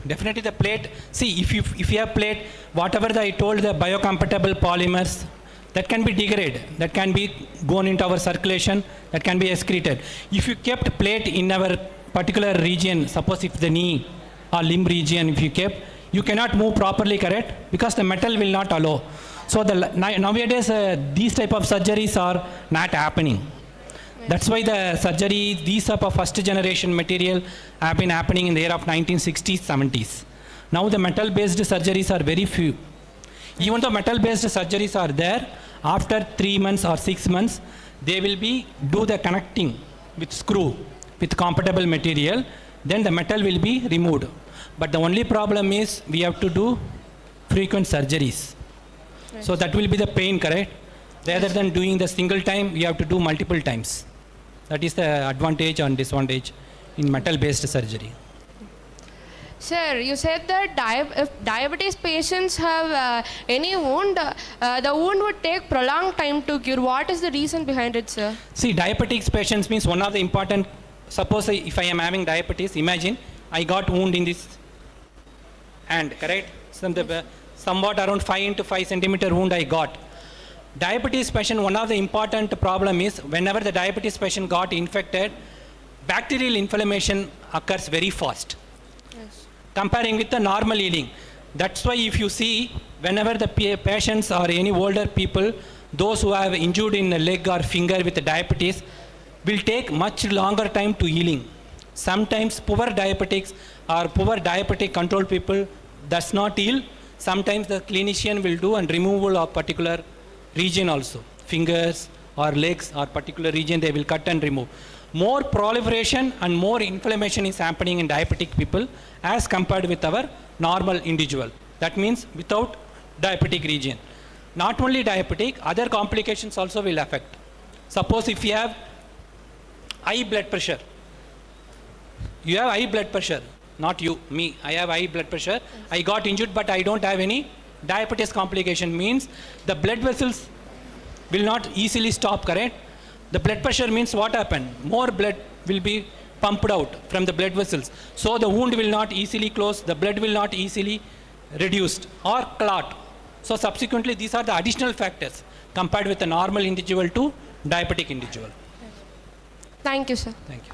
the plate. See, if you have plate, whatever I told, the biocompatible polymers, that can be degraded, that can be gone into our circulation, that can be excreted. If you kept plate in our particular region, suppose if the knee or limb region, if you kept, you cannot move properly, correct? Because the metal will not allow. So nowadays, these type of surgeries are not happening. That's why the surgery, these type of first generation material have been happening in the year of 1960s, 70s. Now the metal based surgeries are very few. Even though metal based surgeries are there, after 3 months or 6 months, they will do the connecting with screw, with compatible material, then the metal will be removed. But the only problem is we have to do frequent surgeries. Right. So that will be the pain, correct? Rather than doing the single time, we have to do multiple times. That is the advantage and disadvantage in metal based surgery. Sir, you said that if diabetes patients have any wound, the wound would take prolonged time to cure. What is the reason behind it, sir? See, diabetics patients means one of the important, suppose if I am having diabetes, imagine I got wound in this hand, correct? Somewhat around 5 into 5 centimeter wound I got. Diabetes patient, one of the important problem is whenever the diabetes patient got infected, bacterial inflammation occurs very fast. Comparing with the normal healing. That's why if you see, whenever the patients or any older people, those who have injured in a leg or finger with diabetes, will take much longer time to healing. Sometimes poor diabetics or poor diabetic control people does not heal. Sometimes the clinician will do and removal of particular region also. Fingers or legs or particular region they will cut and remove. More proliferation and more inflammation is happening in diabetic people as compared with our normal individual. That means without diabetic region. Not only diabetic, other complications also will affect. Suppose if you have high blood pressure, you have high blood pressure, not you, me, I have high blood pressure, I got injured but I don't have any diabetes complication, means the blood vessels will not easily stop, correct? The blood pressure means what happened? More blood will be pumped out from the blood vessels. So the wound will not easily close, the blood will not easily reduced or clot. So subsequently these are the additional factors compared with the normal individual to diabetic individual. Thank you, sir. Thank you.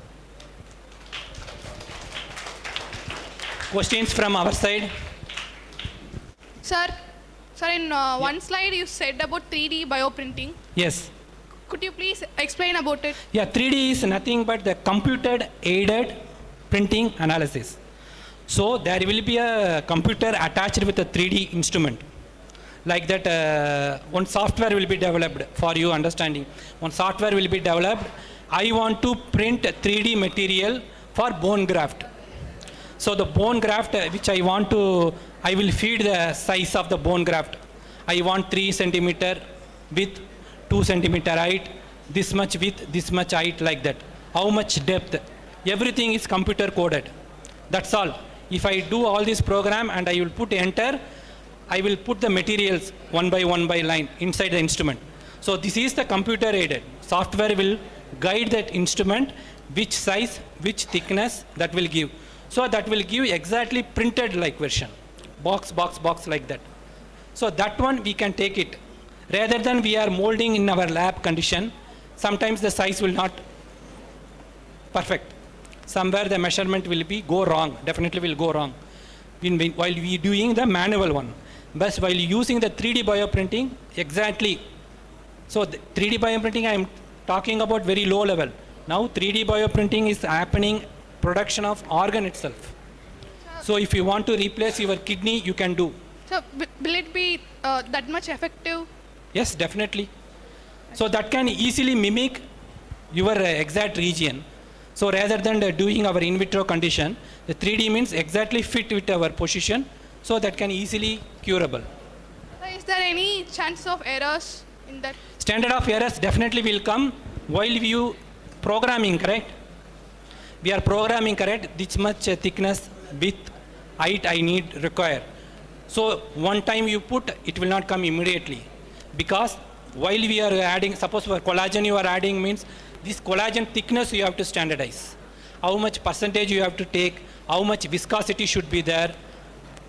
Questions from our side? Sir, in one slide you said about 3D bioprinting. Yes. Could you please explain about it? Yeah, 3D is nothing but the computer aided printing analysis. So there will be a computer attached with a 3D instrument. Like that, one software will be developed for you understanding. One software will be developed. I want to print 3D material for bone graft. So the bone graft which I want to, I will feed the size of the bone graft. I want 3 centimeter width, 2 centimeter height, this much width, this much height, like that. How much depth? Everything is computer coded. That's all. If I do all this program and I will put enter, I will put the materials one by line inside the instrument. So this is the computer aided. Software will guide that instrument, which size, which thickness that will give. So that will give exactly printed like version. Box, box, box like that. So that one we can take it. Rather than we are molding in our lab condition, sometimes the size will not perfect. Somewhere the measurement will be go wrong, definitely will go wrong while we doing the manual one. But while using the 3D bioprinting, exactly. So the 3D bioprinting I am talking about very low level. Now 3D bioprinting is happening production of organ itself. So if you want to replace your kidney, you can do. So will it be that much effective? Yes, definitely. So that can easily mimic your exact region. So rather than doing our in vitro condition, the 3D means exactly fit with our position, so that can easily curable. Is there any chance of errors in that? Standard of errors definitely will come while you programming, correct? We are programming, correct? This much thickness, width, height I need require. So one time you put, it will not come immediately. Because while we are adding, suppose for collagen you are adding means, this collagen thickness you have to standardize. How much percentage you have to take, how much viscosity should be there,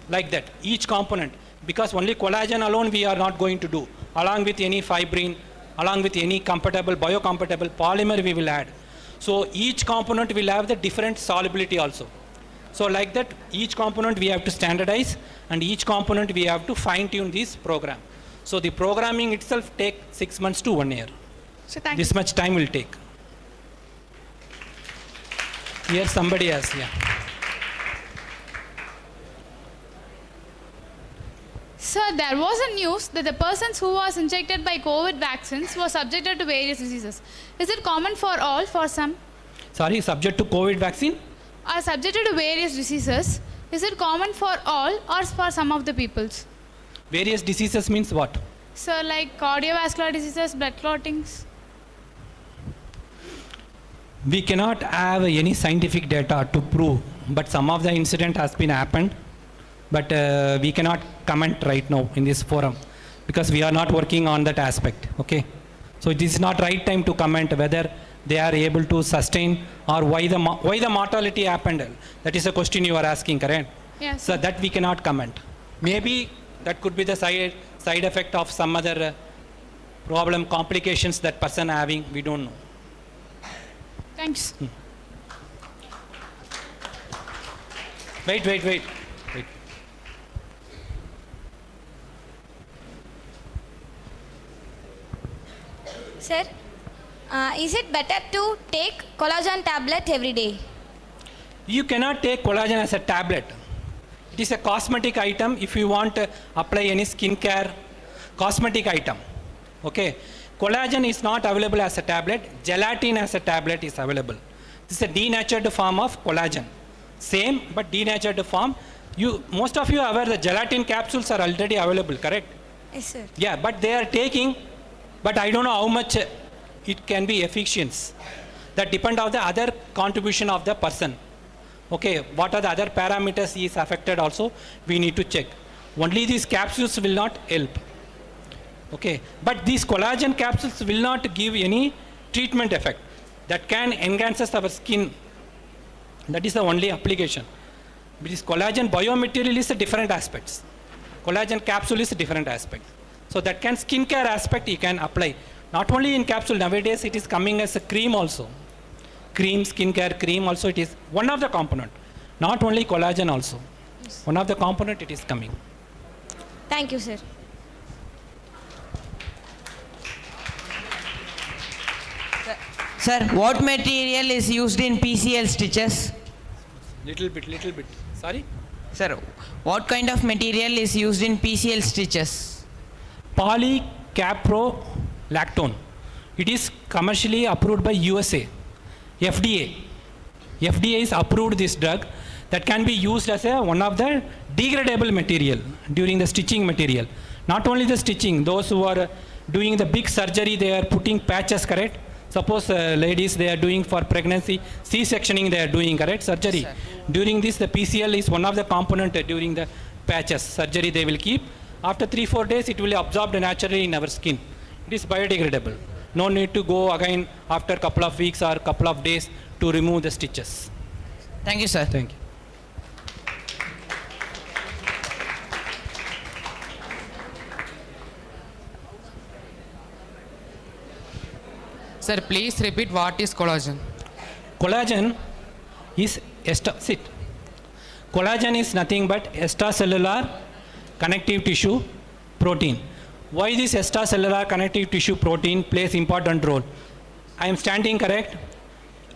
like that. Each component, because only collagen alone we are not going to do. Along with any fibrin, along with any compatible, biocompatible polymer we will add. So each component will have the different solubility also. So like that, each component we have to standardize, and each component we have to fine tune this program. So the programming itself take 6 months to 1 year. So thank This much time will take. Here somebody else, yeah. Sir, there was a news that the persons who was injected by COVID vaccines were subjected to various diseases. Is it common for all, for some? Sorry, subject to COVID vaccine? Are subjected to various diseases. Is it common for all or for some of the peoples? Various diseases means what? Sir, like cardiovascular diseases, blood clottings. We cannot have any scientific data to prove, but some of the incident has been happened, but we cannot comment right now in this forum because we are not working on that aspect, okay? So this is not right time to comment whether they are able to sustain or why the mortality happened. That is a question you are asking, correct? Yes. So that we cannot comment. Maybe that could be the side effect of some other problem, complications that person having, we don't know. Thanks. Wait. Sir, is it better to take collagen tablet every day? You cannot take collagen as a tablet. It is a cosmetic item if you want to apply any skincare cosmetic item. Okay. Collagen is not available as a tablet. Gelatin as a tablet is available. This is a denatured form of collagen. Same but denatured form. Most of you are aware the gelatin capsules are already available, correct? Yes, sir. Yeah, but they are taking, but I don't know how much it can be efficient. That depends on the other contribution of the person. Okay, what are the other parameters is affected also, we need to check. Only these capsules will not help. Okay, but these collagen capsules will not give any treatment effect. That can enhance our skin. That is the only application. But this collagen biomaterial is a different aspects. Collagen capsule is a different aspect. So that can skincare aspect you can apply. Not only in capsule, nowadays it is coming as a cream also. Cream, skincare cream also it is one of the component. Not only collagen also. One of the component it is coming. Thank you, sir. Sir, what material is used in PCL stitches? Little bit. Sorry? Sir, what kind of material is used in PCL stitches? Polycaprolactone. It is commercially approved by USA, FDA. FDA is approved this drug that can be used as one of the degradable material during the stitching material. Not only the stitching, those who are doing the big surgery, they are putting patches, correct? Suppose ladies, they are doing for pregnancy, C-sectioning they are doing, correct, surgery. Yes, During this, the PCL is one of the component during the patches, surgery they will keep. After 3-4 days, it will be absorbed naturally in our skin. It is biodegradable. No need to go again after couple of weeks or couple of days to remove the stitches. Thank you, sir. Thank you. Sir, please repeat what is collagen. Collagen is Collagen is nothing but extracellular connective tissue protein. Why this extracellular connective tissue protein plays important role? I am standing correct?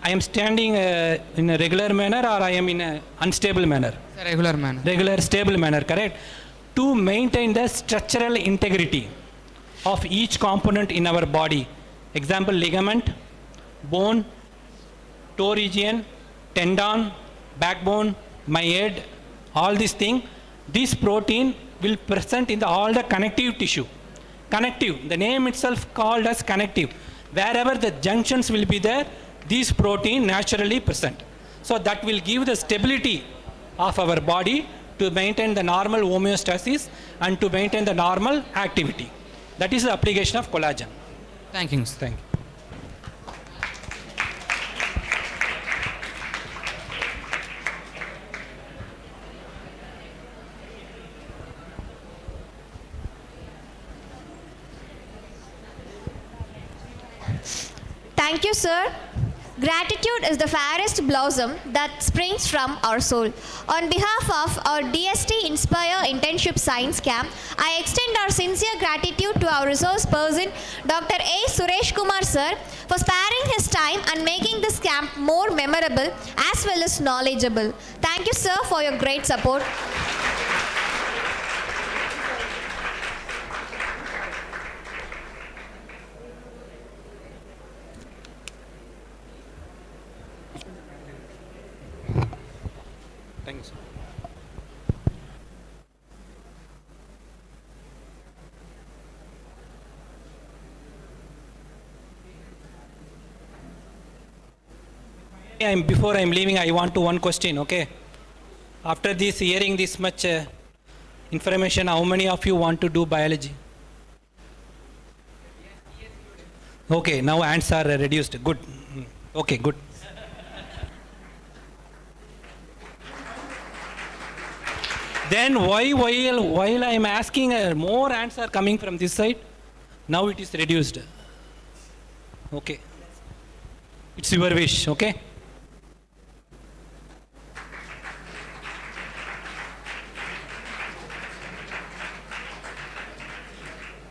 I am standing in a regular manner or I am in a unstable manner? Sir, regular manner. Regular stable manner, correct? To maintain the structural integrity of each component in our body. Example, ligament, bone, toe region, tendon, backbone, my head, all these things, this protein will present in all the connective tissue. Connective, the name itself called as connective. Wherever the junctions will be there, this protein naturally present. So that will give the stability of our body to maintain the normal homeostasis and to maintain the normal activity. That is the application of collagen. Thank you. Sir. Thank you. Thank you, sir. Gratitude is the fairest blossom that springs from our soul. On behalf of our DST Inspire Internship Science Camp, I extend our sincere gratitude to our resource person, Dr. A. Suresh Kumar sir, for sparing his time and making this camp more memorable as well as knowledgeable. Thank you, sir, for your great support. Thank you, sir. Before I am leaving, I want to one question, okay? After this, hearing this much information, how many of you want to do biology? Okay, now hands are reduced. Good. Okay, good. Then while I am asking, more hands are coming from this side. Now it is reduced. Okay. It's your wish, okay?